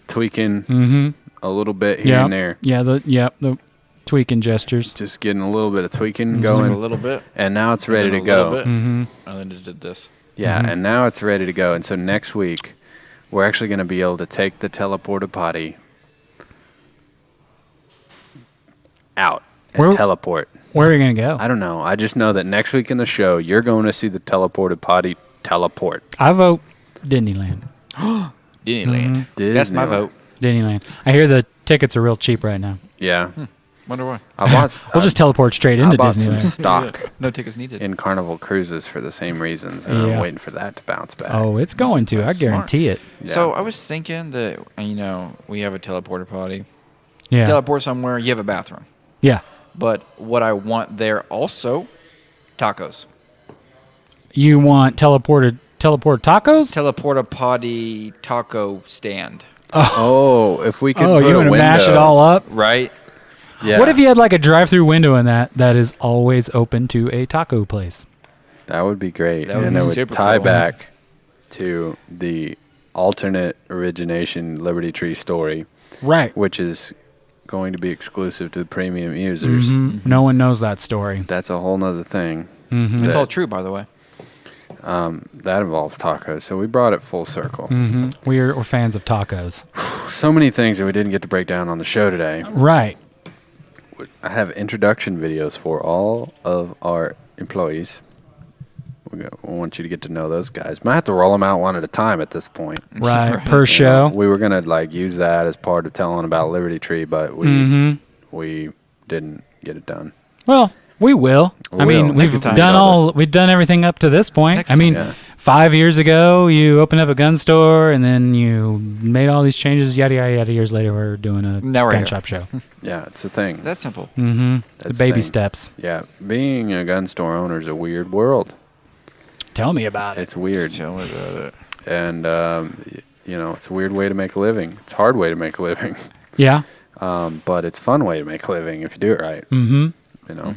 tweaking Mhm. a little bit here Yep. and there. Yeah, the tweaking gestures. Just getting a little bit of tweaking Just going. a little bit. And now it's And ready then to a little go. bit, Mhm. And then just did this. Yeah, Mhm. and now it's ready to go. And so next week, we're actually going to be able to take the teleporta potty out and Where- teleport. Where are you going to go? I don't know. I just know that next week in the show, you're going to see the teleporta potty teleport. I vote Disneyland. Disneyland. That's my Disneyland. vote. Disneyland. I hear the tickets are real cheap right now. Yeah. Wonder why. I bought. We'll just teleport straight into I bought some Disneyland. stock. No tickets needed. In Carnival Cruises for the same reasons, and Yeah. I'm waiting for that to bounce back. Oh, it's going to. That's I guarantee it. So I was thinking that we have a teleporter potty. Yeah. Teleport somewhere. You have a bathroom. Yeah. But what I want there also, tacos. You want teleport tacos? Teleporta potty taco stand. Oh, if we could Oh, put you a want to window. mash it all up? Right. Yeah. What if you had like a drive-through window in that is always open to a taco place? That would be great. That would and be it would super tie cool. back to the alternate origination Liberty Tree story. Right. Which is going to be exclusive to premium users. No one knows that story. That's a whole nother thing. Mhm. It's all true, by the way. That involves tacos. So we brought it full circle. We're fans of tacos. So many things that we didn't get to break down on the show today. Right. I have introduction videos for all of our employees. We want you to get to know those guys. Might have to roll them out one at a time at this point. Right. Per show. We were gonna like use that as part of telling about Liberty Tree, but we didn't get it done. Well, we will. I mean, we've done everything up to this point. I mean, 5 years ago, you opened up a gun store, and then you made all these changes. Yada yada yada. Years later, we're doing a Now we're gun here. shop show. Yeah, it's a thing. That's simple. The That's baby thing. steps. Yeah, being a gun store owner is a weird world. Tell me about it. It's weird. Tell me about it. And it's a weird way to make a living. It's a hard way to make a living. Yeah. But it's a fun way to make a living if you do it right. Mm-hmm. You know,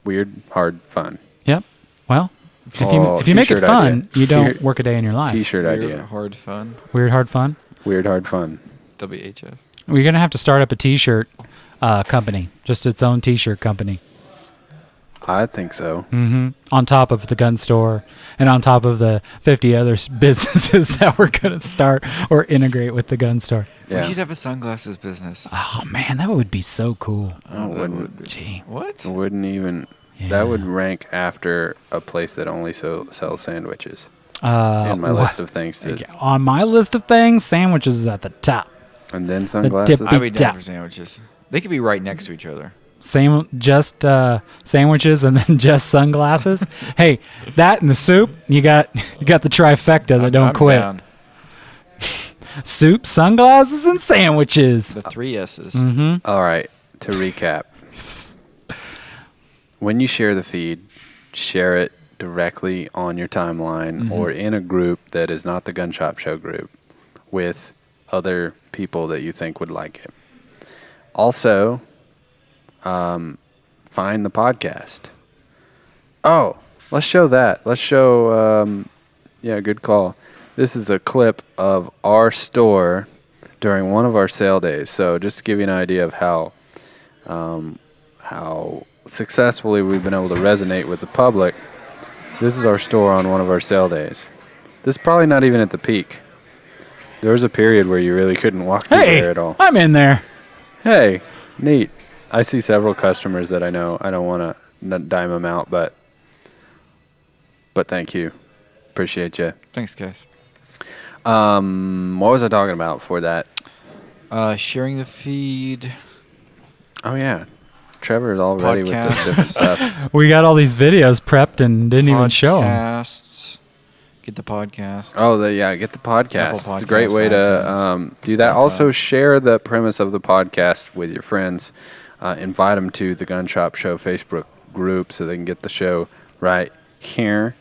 weird, hard, fun. Yep. Well, if Oh, you make it t-shirt fun, idea. you don't work a day in your life. T-shirt Weird, idea. hard fun. Weird, hard fun. Weird, hard, fun. WHF. We're gonna have to start up a T-shirt company, just its own T-shirt company. I think so. On top of the gun store, and on top of the 50 other businesses that we're gonna start or integrate with the gun store. Yeah. We should have a sunglasses business. Oh man, that would be so cool. Oh, it wouldn't. Gee. What? It wouldn't even. That would rank after a place that only sells sandwiches. In my list of things to. On my list of things, sandwiches is at the top. And then sunglasses. I'd be down Yeah. for sandwiches. They could be right next to each other. Just sandwiches and then just sunglasses. Hey, that and the soup, you got the trifecta that don't I'm quit. down. Soup, sunglasses, and sandwiches. The 3 S's. All right. To recap, when you share the feed, share it directly on your timeline or in a group that is not the Gun Shop Show group with other people that you think would like it. Also, find the podcast. Oh, let's show that. Let's show, good call. This is a clip of our store during one of our sale days. So just to give you an idea of how successfully we've been able to resonate with the public, this is our store on one of our sale days. This is probably not even at the peak. There was a period where you really couldn't walk through there at all. I'm in there. Hey, neat. I see several customers that I know. I don't want to dime them out, but thank you. Appreciate you. Thanks, guys. What was I talking about for that? Sharing the feed. Oh yeah, Trevor's all ready with the different stuff. We got all these videos prepped and didn't even show them. Podcasts. Get the podcast. Oh, get the podcast. Apple It's a great Podcasts, way to do that. Also, share the premise of the podcast with your friends. Invite them to the Gun Shop Show Facebook group so they can get the show right here.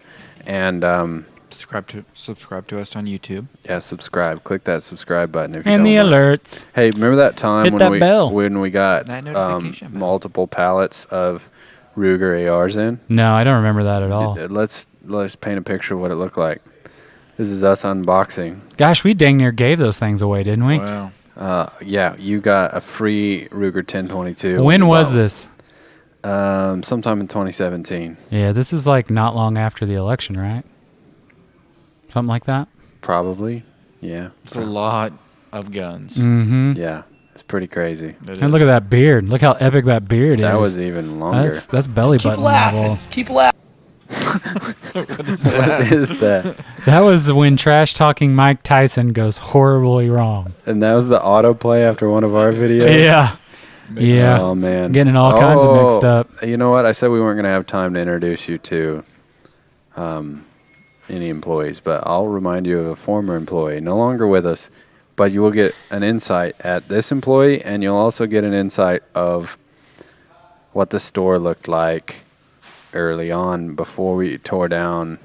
And subscribe to us on YouTube. Yeah, subscribe. Click that subscribe button if you And don't the know. alerts. Hey, remember that time Hit when that bell. when we got That notification bell. multiple pallets of Ruger ARs in? No, I don't remember that at all. Let's paint a picture of what it looked like. This is us unboxing. Gosh, we dang near gave those things away, didn't we? Wow. Yeah, you got a free Ruger 1022. When was this? Sometime in 2017. Yeah, this is like not long after the election, right? Something like that? Probably. Yeah. It's a lot of guns. Mm-hmm. Yeah. It's pretty crazy. And look at that beard. Look how epic that beard is. That was even longer. That's belly button level. Keep laughing. What is that? That was when trash talking Mike Tyson goes horribly wrong. And that was the autoplay after one of our videos? Yeah. Yeah. Oh, man. Getting all kinds of mixed up. You know what? I said we weren't going to have time to introduce you to any employees, but I'll remind you of a former employee, no longer with us, but you will get an insight at this employee, and you'll also get an insight of what the store looked like early on before we tore down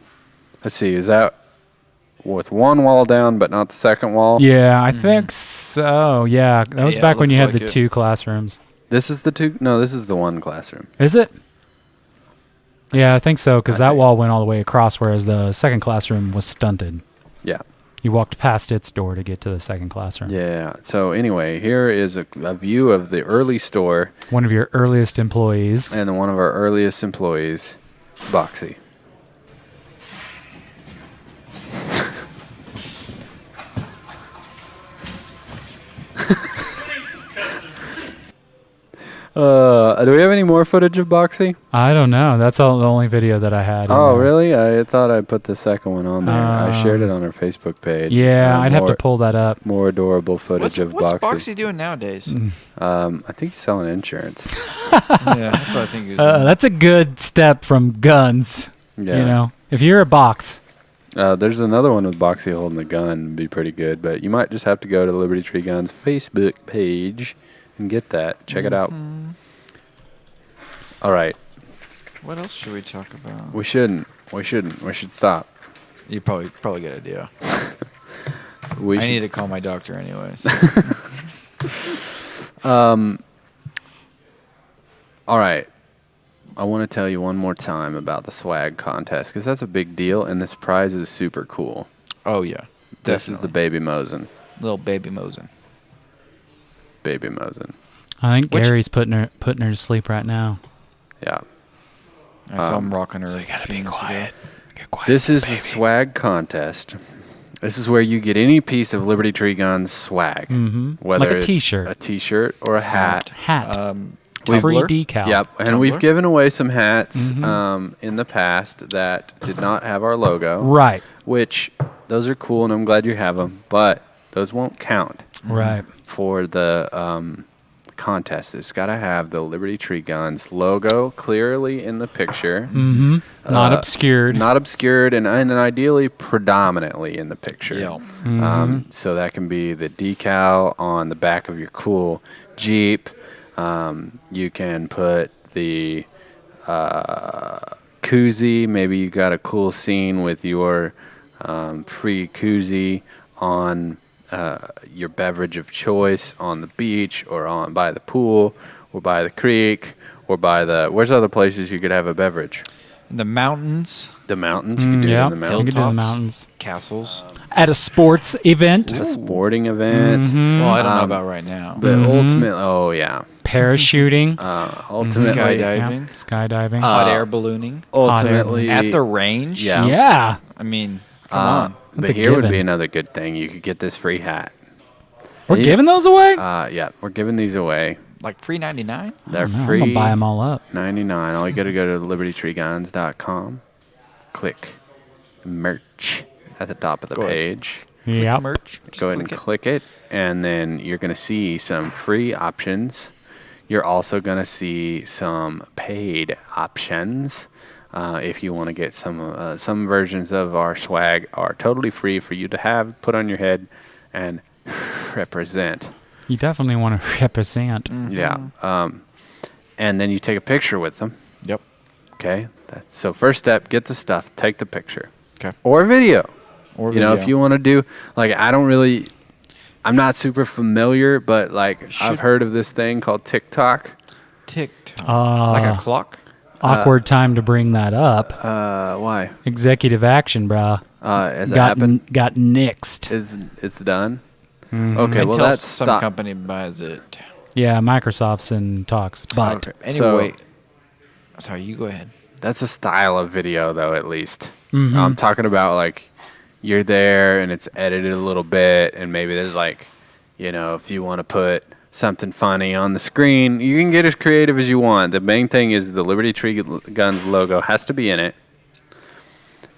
Let's see. Is that with one wall down, but not the second wall? Yeah, I think so. Yeah, that was Yeah, back when you looks had like the it. 2 classrooms. This is the 2. No, this is the 1 classroom. Is it? Yeah, I think so, because that wall went all the way across, whereas the second classroom was stunted. Yeah. You walked past its door to get to the second classroom. Yeah. So anyway, here is a view of the early store. One of your earliest employees. And one of our earliest employees, Boxy. Do we have any more footage of Boxy? I don't know. That's the only video that I had. Oh, really? I thought I put the second one on there. I shared it on our Facebook page. Yeah, I'd have to pull that up. More adorable footage of What's Boxy. Boxy doing nowadays? I think he's selling insurance. Yeah, that's what I think he was doing. That's a good step from guns. Yeah. You know, if you're a box. There's another one with Boxy holding the gun. Would be pretty good, but you might just have to go to Liberty Tree Guns Facebook page and get that. Check it out. All right. What else should we talk about? We shouldn't. We should stop. You probably good idea. I We need to should- call my doctor anyways. All right. I want to tell you one more time about the swag contest because that's a big deal, and this prize is super cool. Oh yeah, This is the Baby Mosin. Little Baby Mosin. Baby Mosin. I think Gary's putting her to sleep right now. Yeah. I saw him rocking her. So you gotta be quiet. This is the swag contest. This is where you get any piece of Liberty Tree Guns swag, whether Like a it's t-shirt. a T-shirt or a hat. Free decal. Yep, and we've given away some hats in the past that did not have our logo. Right. Which those are cool, and I'm glad you have them, but those won't count. Right. For the contest, it's got to have the Liberty Tree Guns logo clearly in the picture. Not obscured. Not obscured, and ideally predominantly in the picture. Yeah. So that can be the decal on the back of your cool Jeep. You can put the koozie. Maybe you got a cool scene with your free koozie on your beverage of choice on the beach or on by the pool or by the creek or by the where's other places you could have a beverage? The mountains. The mountains. You could do it in the mountains. You could do the mountains. Castles. At a sports event. A sporting event. Well, I don't know about right now. But ultimately, oh yeah. Parachuting. Ultimately, skydiving. Skydiving. Hot air ballooning. Ultimately, at the range. Yeah. Yeah. I mean, come on. But a here would given. be another good thing. You could get this free hat. We're giving those away? Yeah, we're giving these away. Like $3.99? They're I'm free. gonna buy them all up. $99. All you got to go to libertytreeguns.com. Click merch at the top of the Go ahead. page. Yep. Merch. Go ahead and click it, and then you're going to see some free options. You're also going to see some paid options. If you want to get some versions of our swag are totally free for you to have, put on your head, and represent. You definitely want to represent. Yeah. And then you take a picture with them. Yep. Okay. So first step, get the stuff, take the picture. Okay. Or video. Or You know, if video. you want to do, like, I'm not super familiar, but, like, I've heard of this thing called TikTok. TikTok. Like a clock? Awkward time to bring that up. Why? Executive action, brah. Has it happened? Got nixed. It's done? Mhm. Okay, well, Until that's some company buys it. Yeah, Microsoft's in talks. But Anyway, sorry, you go ahead. That's a style of video, though, at least. Mhm. I'm talking about, like, you're there and it's edited a little bit, and maybe there's, like, you know, if you want to put something funny on the screen, you can get as creative as you want. The main thing is the Liberty Tree Guns logo has to be in it,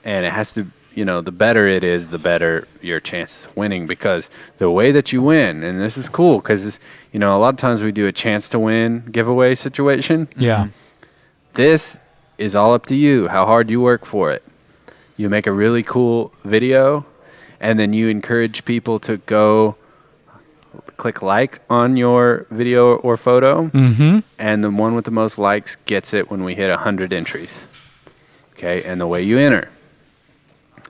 and it has to, you know, the better it is, the better your chances of winning, because the way that you win, and this is cool, because, you know, a lot of times we do a chance to win giveaway situation. Yeah. This is all up to you, how hard you work for it. You make a really cool video, and then you encourage people to go click like on your video or photo, and the one with the most likes gets it when we hit 100 entries. Okay, and the way you enter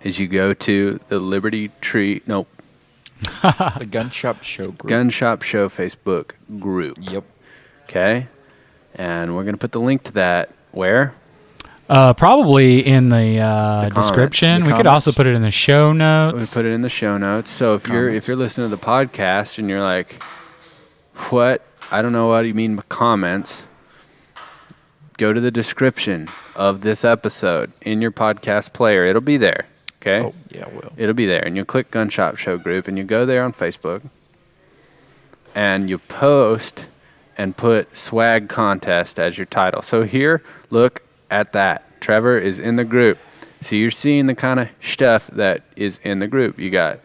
is you go to the Liberty Tree, The Gun Shop Show group. Gun Shop Show Facebook group. Yep. Okay? And we're going to put the link to that where? Probably in the description. The We could also put it in the show We notes. put it in the show notes. So if you're listening to the podcast and you're like, what? I don't know what you mean by comments. Go to the description of this episode in your podcast player. It'll be there. Okay? Oh, yeah, it will. It'll be there. And you'll click Gun Shop Show group and you go there on Facebook and you post and put swag contest as your title. So here, look at that. Trevor is in the group. So you're seeing the kind of stuff that is in the group. You got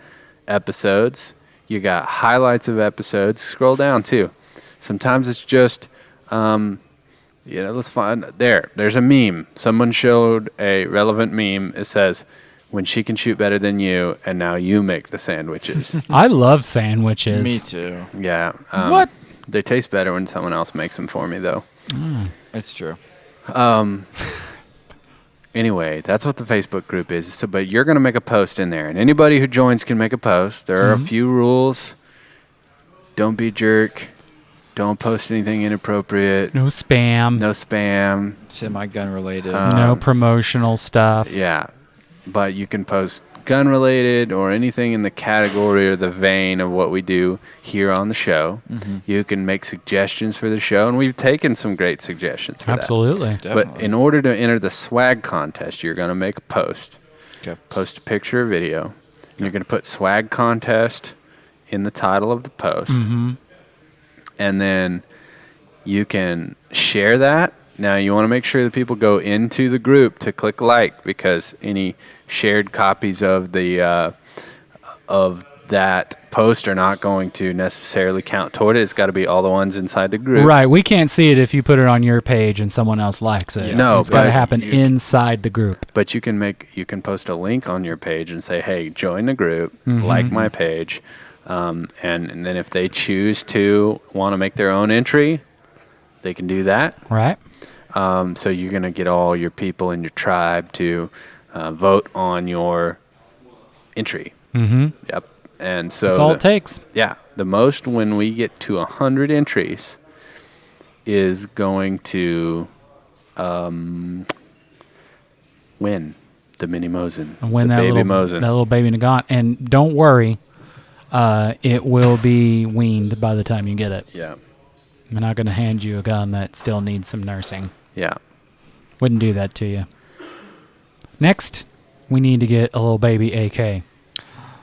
episodes. You got highlights of episodes. Scroll down too. Sometimes it's just, let's find, there's a meme. Someone showed a relevant meme. It says, when she can shoot better than you, and now you make the sandwiches. I love sandwiches. Me too. Yeah. What? They taste better when someone else makes them for me, though. It's true. Anyway, that's what the Facebook group is. So, but you're going to make a post in there, and anybody who joins can make a post. There are a few rules. Don't be a jerk. Don't post anything inappropriate. No spam. No spam. Semi-gun related. No promotional stuff. Yeah. But you can post gun related or anything in the category or the vein of what we do here on the show. You can make suggestions for the show, and we've taken some great suggestions for Absolutely. that. But in order to enter the swag contest, you're going to make a post. Okay. Post a picture or video, and you're going to put swag contest in the title of the post. And then you can share that. Now, you want to make sure that people go into the group to click like, because any shared copies of the of that post are not going to necessarily count toward it. It's got to be all the ones inside the group. Right. We can't see it if you put it on your page and someone else likes it. No, it's got to but happen inside the group. But you can post a link on your page and say, hey, join the group, like my page. And then if they choose to want to make their own entry, they can do that. Right. So you're going to get all your people in your tribe to vote on your entry. Yep. And so that's all it takes. Yeah. The most when we get to 100 entries is going to win the mini Mosin. And win the that baby little, Mosin. that little baby Nagant. And don't worry, it will be weaned by the time you get it. Yeah. I'm not going to hand you a gun that still needs some nursing. Yeah. Wouldn't do that to you. Next, we need to get a little baby AK.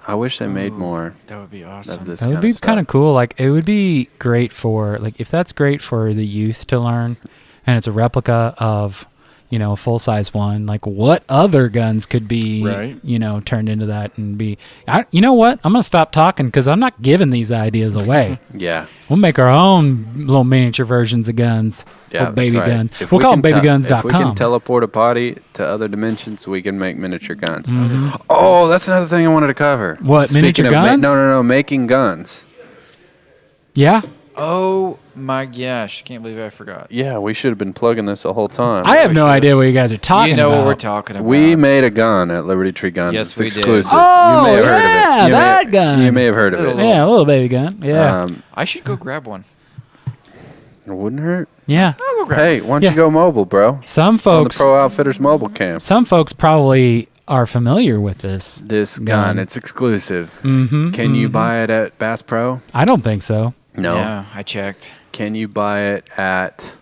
I wish they made more. That would be awesome. Of this That would be kind of cool. Like, it would be great for, like, if that's great for the youth to learn, and it's a replica of, a full-size one, like, what other guns could be, turned into that and be... you know what? I'm going to stop talking because I'm not giving these ideas away. Yeah. We'll make our own little miniature versions of guns. Yeah, or baby that's right. guns. If We'll we call them can babyguns.com. If we can teleport a potty to other dimensions, we can make miniature guns. Mhm. Oh, that's another thing I wanted to cover. What, miniature of guns? No, making guns. Yeah? Oh my gosh! Can't believe I forgot. Yeah, we should have been plugging this the whole time. I have no idea what you guys are talking about. You know what we're talking about. We made a gun at Liberty Tree Guns. Yes, it's we did. exclusive. Oh, you may have heard of it. yeah, You may- that gun. You may have heard of it. Yeah, a little baby gun. Yeah. I should go grab one. It wouldn't hurt. Yeah. I'll go grab Hey, why don't you go mobile, bro? Some On the folks, Pro Outfitters mobile camp. some folks probably are familiar with this. This gun, it's exclusive. Mhm, Can you mhm. buy it at Bass Pro? I don't think so. No. Yeah, I checked. Can you buy it at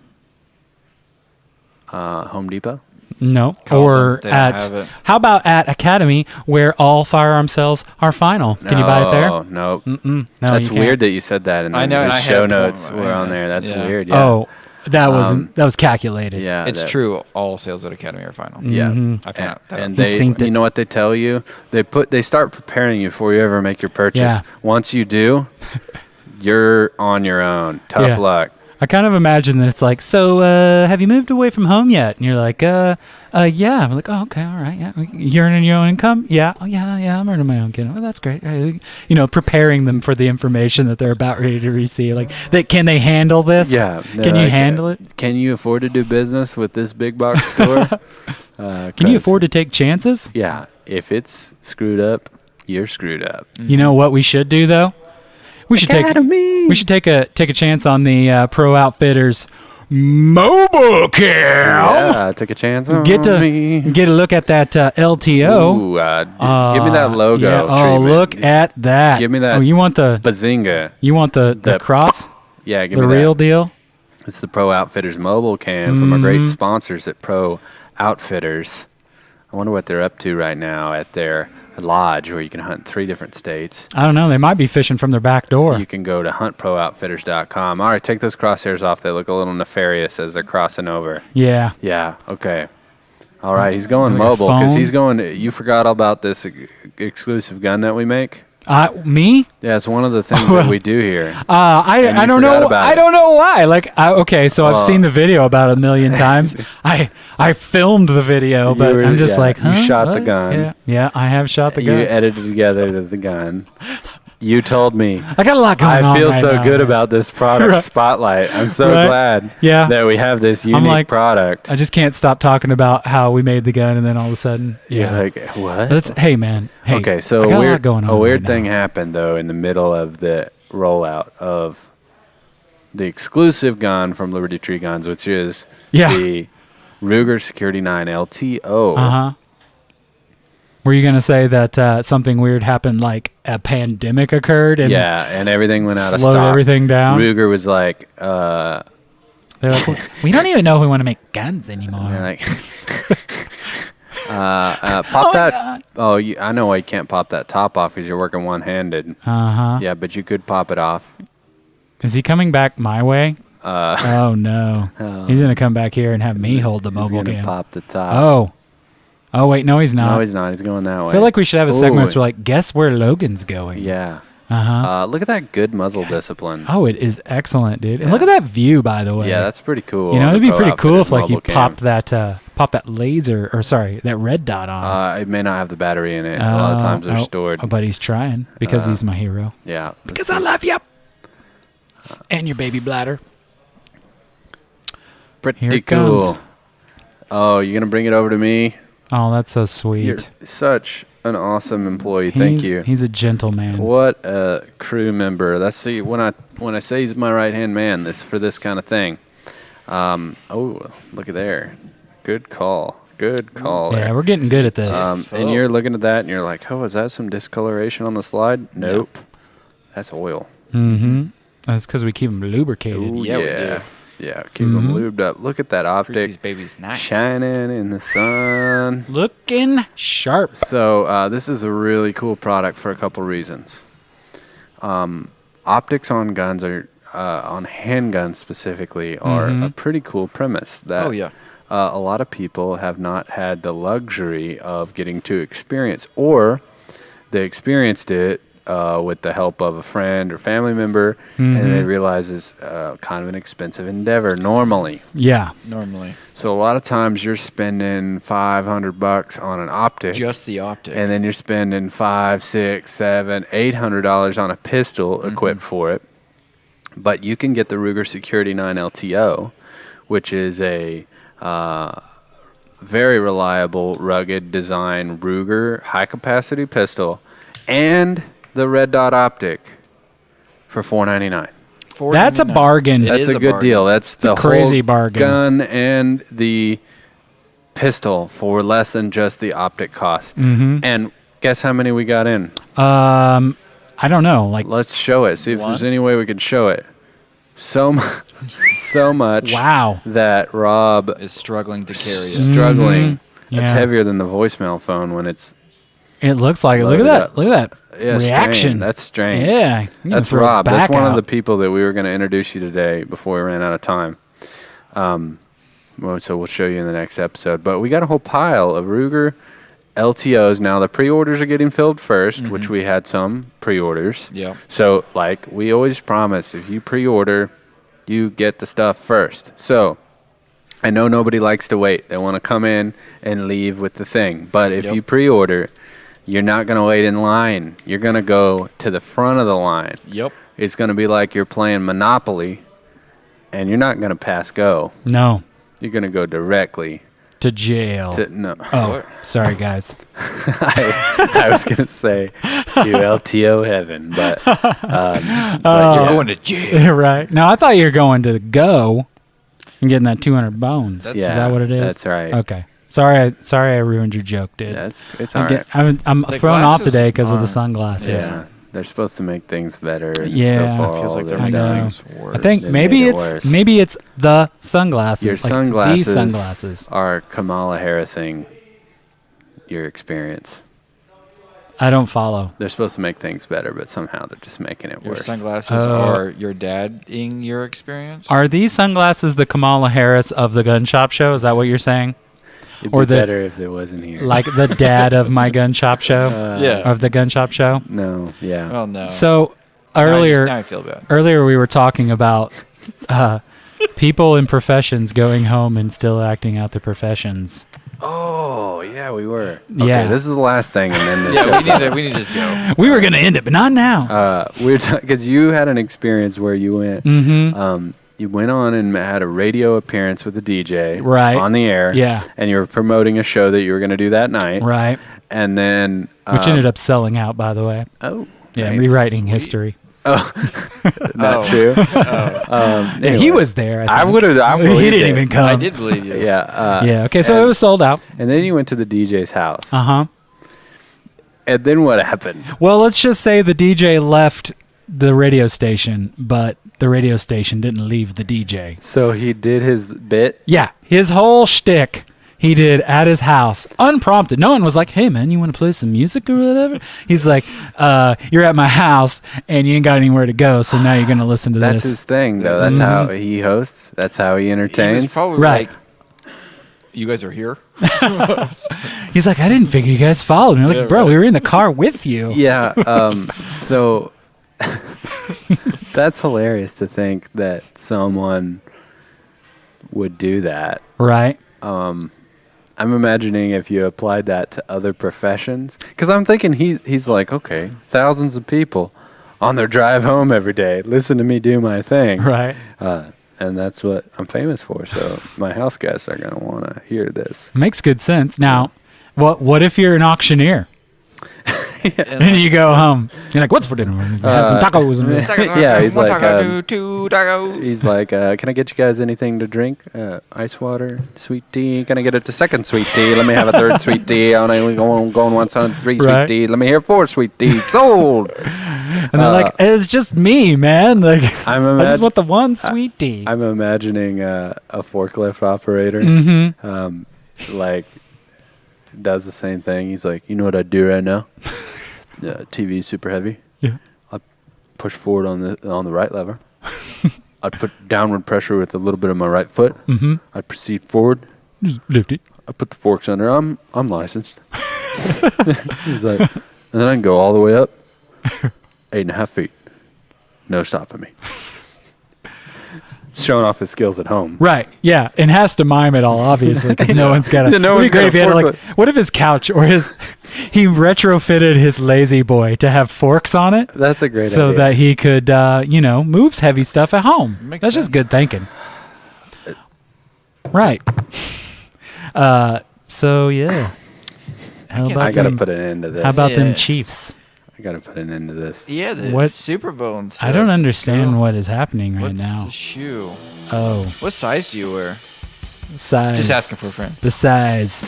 Home Depot? No. Call Or them. They don't have it. how about at Academy, where all firearm sales are final? Can you buy it there? No. Mm-mm. No, That's you can't. weird that you said that, and I then know, and the I had show a point. notes I were on know. there. That's Yeah. weird. Yeah. Oh, that was calculated. Yeah, It's that- true. All sales at Academy are final. Yeah, Mhm. I found that. and He they, synced it. you know what they tell you? They start preparing you before you ever make your purchase. Yeah. Once you do, you're on your own. Tough Yeah. luck. I kind of imagine that it's like, so have you moved away from home yet? And you're like, yeah. I'm like, oh, okay, all right, yeah. You're earning your own income? Yeah, oh, yeah, I'm earning my own income. Well, that's great. Preparing them for the information that they're about ready to receive. Like, can they handle this? Yeah. Can you handle it? Can you afford to do business with this big box store? Can you afford to take chances? Yeah. if it's screwed up, you're screwed up. You know what we should do though? We should take a chance on the Pro Outfitters mobile cam. Yeah, take a chance on Get me. a look at that LTO. Ooh, give me that logo. Yeah. Oh, treatment. look at that. Give me that. Oh, you want the Bazinga. You want the cross? Yeah, give the me that. real deal. It's the Pro Outfitters mobile cam from our great sponsors at Pro Outfitters. I wonder what they're up to right now at their lodge where you can hunt 3 different states. I don't know. They might be fishing from their back door. You can go to huntprooutfitters.com. All right, take those crosshairs off. They look a little nefarious as they're crossing over. Yeah. Yeah, okay. All right, he's going Like a mobile because phone? he's going. You forgot all about this exclusive gun that we make? Me? Yeah, it's one of the things that we do here. I don't know. I don't know why. Like, okay, so I've seen the video about 1 million times. I filmed the video, but I'm just like, huh? You shot the What? gun. Yeah, I have shot the gun. You edited together the gun. You told me. I got a lot going on. I feel right so now, good man. about this product Right. spotlight. I'm so Right. glad that we have this unique I'm like, product. I just can't stop talking about how we made the gun, and then all of a sudden, You're like, what? Hey, man. Hey, Okay, so I got a lot going on a weird right thing happened though in the middle of the rollout of the exclusive gun from Liberty Tree Guns, which is the Ruger Security 9 LTO. Uh-huh. Were you going to say that something weird happened, like a pandemic occurred? And and everything went out of slowed stock. everything down? Ruger was like, They're like, we don't even know if we want to make guns anymore. They're like, pop that. Oh, I know why you can't pop that top off because you're working one-handed. Uh-huh. Yeah, but you could pop it off. Is he coming back my way? Oh, no. He's going to come back here and have me hold the mobile He's gonna cam. pop the top. Oh, wait, no, he's not. No, he's not. He's going that way. I feel like we should have a segment Ooh. where, like, guess where Logan's going. Yeah. Uh-huh. Look at that good muzzle discipline. Oh, it is excellent, dude. And look at that view, by the way. Yeah, that's pretty cool. You know, on it'd the be Pro pretty cool Outfitters if, like, you mobile cam. pop that laser, or sorry, that red dot on. It may not have the battery in it. A lot of times they're stored. But he's trying because he's my hero. Yeah. Because I love you. And your baby bladder. Pretty Here it cool. comes. Oh, you're gonna bring it over to me? Oh, that's so sweet. You're such an awesome employee. Thank you. He's a gentleman. What a crew member. That's when I say he's my right hand man. For this kind of thing. Oh, look at there. Good call. Good call. Yeah, there. we're getting good at this. And you're looking at that and you're like, oh, is that some discoloration on the slide? Nope. That's oil. Mm-hmm. That's because we keep them lubricated. Ooh, Yeah, we do. Yeah, keep them lubed up. Look at that optic. These babies nice. Shining in the sun. Looking sharp. So this is a really cool product for a couple reasons. Optics on guns are on handguns specifically are a pretty cool premise. That Oh, yeah. a lot of people have not had the luxury of getting to experience, or they experienced it with the help of a friend or family member, and they realize it's kind of an expensive endeavor normally. Yeah. Normally. So a lot of times you're spending $500 on an optic, Just the optic. and then you're spending $500, $600, $700, $800 on a pistol equipped for it. But you can get the Ruger Security 9 LTO, which is a very reliable, rugged design Ruger high-capacity pistol, and the red dot optic for $499. That's a bargain. That's a good deal. That's the a crazy whole bargain. gun and the pistol for less than just the optic cost. Mhm. And guess how many we got in? I don't know. Like, let's show it. See if One? there's any way we can show it. So much. Wow. That Rob is struggling to carry it. Struggling. Mhm. It's Yeah. heavier than the voicemail phone when it's. It looks like it. Look at loaded that. up. Look at that Yeah, reaction. Strange. That's strange. Yeah. You can That's throw his Rob. That's back one of out. the people that we were going to introduce you today before we ran out of time. So we'll show you in the next episode. But we got a whole pile of Ruger LTOs. Now the pre-orders are getting filled 1st, which we had some pre-orders. Yeah. So like we always promise, if you pre-order, you get the stuff first. So I know nobody likes to wait. They want to come in and leave with the thing. But if you pre-order, you're not going to wait in line. You're going to go to the front of the line. Yep. It's going to be like you're playing Monopoly, and you're not going to pass go. No. You're going to go directly to jail. No. Oh, sorry, guys. I was going to say to LTO heaven, but You're going to jail. Right. No, I thought you were going to go and getting that 200 bones. Is that what it is? That's right. Okay. Sorry, I ruined your joke, dude. It's all right. I'm The thrown off glasses today because of the are- sunglasses. Yeah, they're supposed to make things better. And Yeah. so far, Feels like they're they've making done- things worse. I think They maybe made it it's worse. the sunglasses. Your like sunglasses, These sunglasses. are Kamala Harrising your experience. I don't follow. They're supposed to make things better, but somehow they're just making it Your worse. sunglasses are your dad-ing your experience? Are these sunglasses the Kamala Harris of the gun shop show? Is that what you're saying? It'd Or be the better if it wasn't here. like the dad of my gun shop show? Yeah. Of the gun shop show? No, yeah. Oh, no. So Now earlier, I feel bad. Earlier we were talking about people in professions going home and still acting out their professions. Oh, yeah, we were. Okay, Yeah. this is the last thing, and then the Yeah, show's we need to just go. We were gonna end it, but not now. We're because you had an experience where you went. Mhm. You went on and had a radio appearance with the DJ, Right. on the air, Yeah. and you were promoting a show that you were going to do that night, Right. And then Which ended up selling out, by the way. Oh, yeah, nice. rewriting history. Oh, not true. Yeah, he Anyway, was there. I would have. I He believed didn't it. even come. I did believe you. Yeah. Yeah, okay, so it was sold out. And then you went to the DJ's house. Uh huh. And then what happened? Well, let's just say the DJ left the radio station, but the radio station didn't leave the DJ. So he did his bit. Yeah, his whole shtick he did at his house, unprompted. No one was like, "Hey, man, you want to play some music or whatever?" He's like, "You're at my house and you ain't got anywhere to go, so now you're gonna listen to That's this." his thing, though. That's how he hosts. That's how he He entertains. was probably Right. like, you guys are here? He's like, "I didn't figure you guys followed me." We're like, Yeah, bro, right. we were in the car with you. Yeah. So that's hilarious to think that someone would do that. Right. I'm imagining if you applied that to other professions, because I'm thinking he's like, okay, thousands of people on their drive home every day listen to me do my thing, Right. And that's what I'm famous for. So my house guests are gonna want to hear this. Makes good sense. Now, what if you're an auctioneer? And you go home. You're like, "What's for dinner?" Have some tacos. Yeah, he's One like, taco, two tacos. he's like, can I get you guys anything to drink? Ice water, sweet tea. Can I get it to second sweet tea? Let me have a third sweet tea. I only going once on 3 sweet Right. tea. Let me hear 4 sweet teas. Sold. And they're like, "It's just me, man. Like, I'm I just want the one sweet tea." I'm imagining a forklift operator, Mhm. like, does the same thing. He's like, you know what I do right now? TV is super heavy. Yeah. I push forward on the right lever. I put downward pressure with a little bit of my right foot. Mhm. I proceed forward. Just lift it. I put the forks under. I'm licensed. He's like, and then I can go all the way up, 8.5 feet. No stopping me. Showing off his skills at home. Right. Yeah. And has to mime it all, obviously, because no one's got to. Yeah, no one's got a forklift. What if his couch or he retrofitted his lazy boy to have forks on it? That's a great so idea. that he could, moves heavy stuff at home. Makes That's just sense. good thinking. Right. So, yeah. How about I gotta them- put an end to this. How about Yeah. them Chiefs? I gotta put an end to this. Yeah, the What- Super Bowl and I don't stuff. understand Oh. what is happening right What's now. the shoe? Oh, What size do you wear? size. Just asking for a friend. The size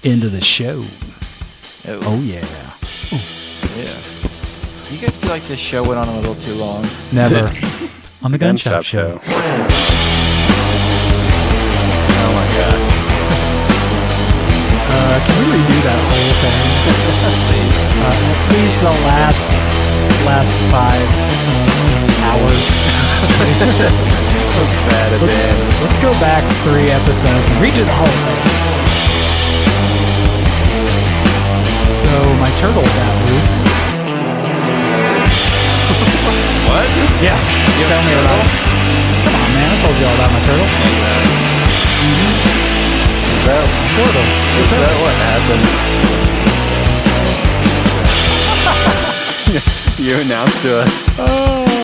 into the show. Oh, yeah. Yeah. You guys feel like this show went on a little too long? Never. On the Gun Shop Show. Oh my god. Can we redo that whole thing? At least the last 5 hours. Let's go back 3 episodes and redo the whole thing. So my turtle got loose. What? Yeah. Tell me about it. Come on, man. I told you all about my turtle. Squirtle. Is that what happens? You announced to us.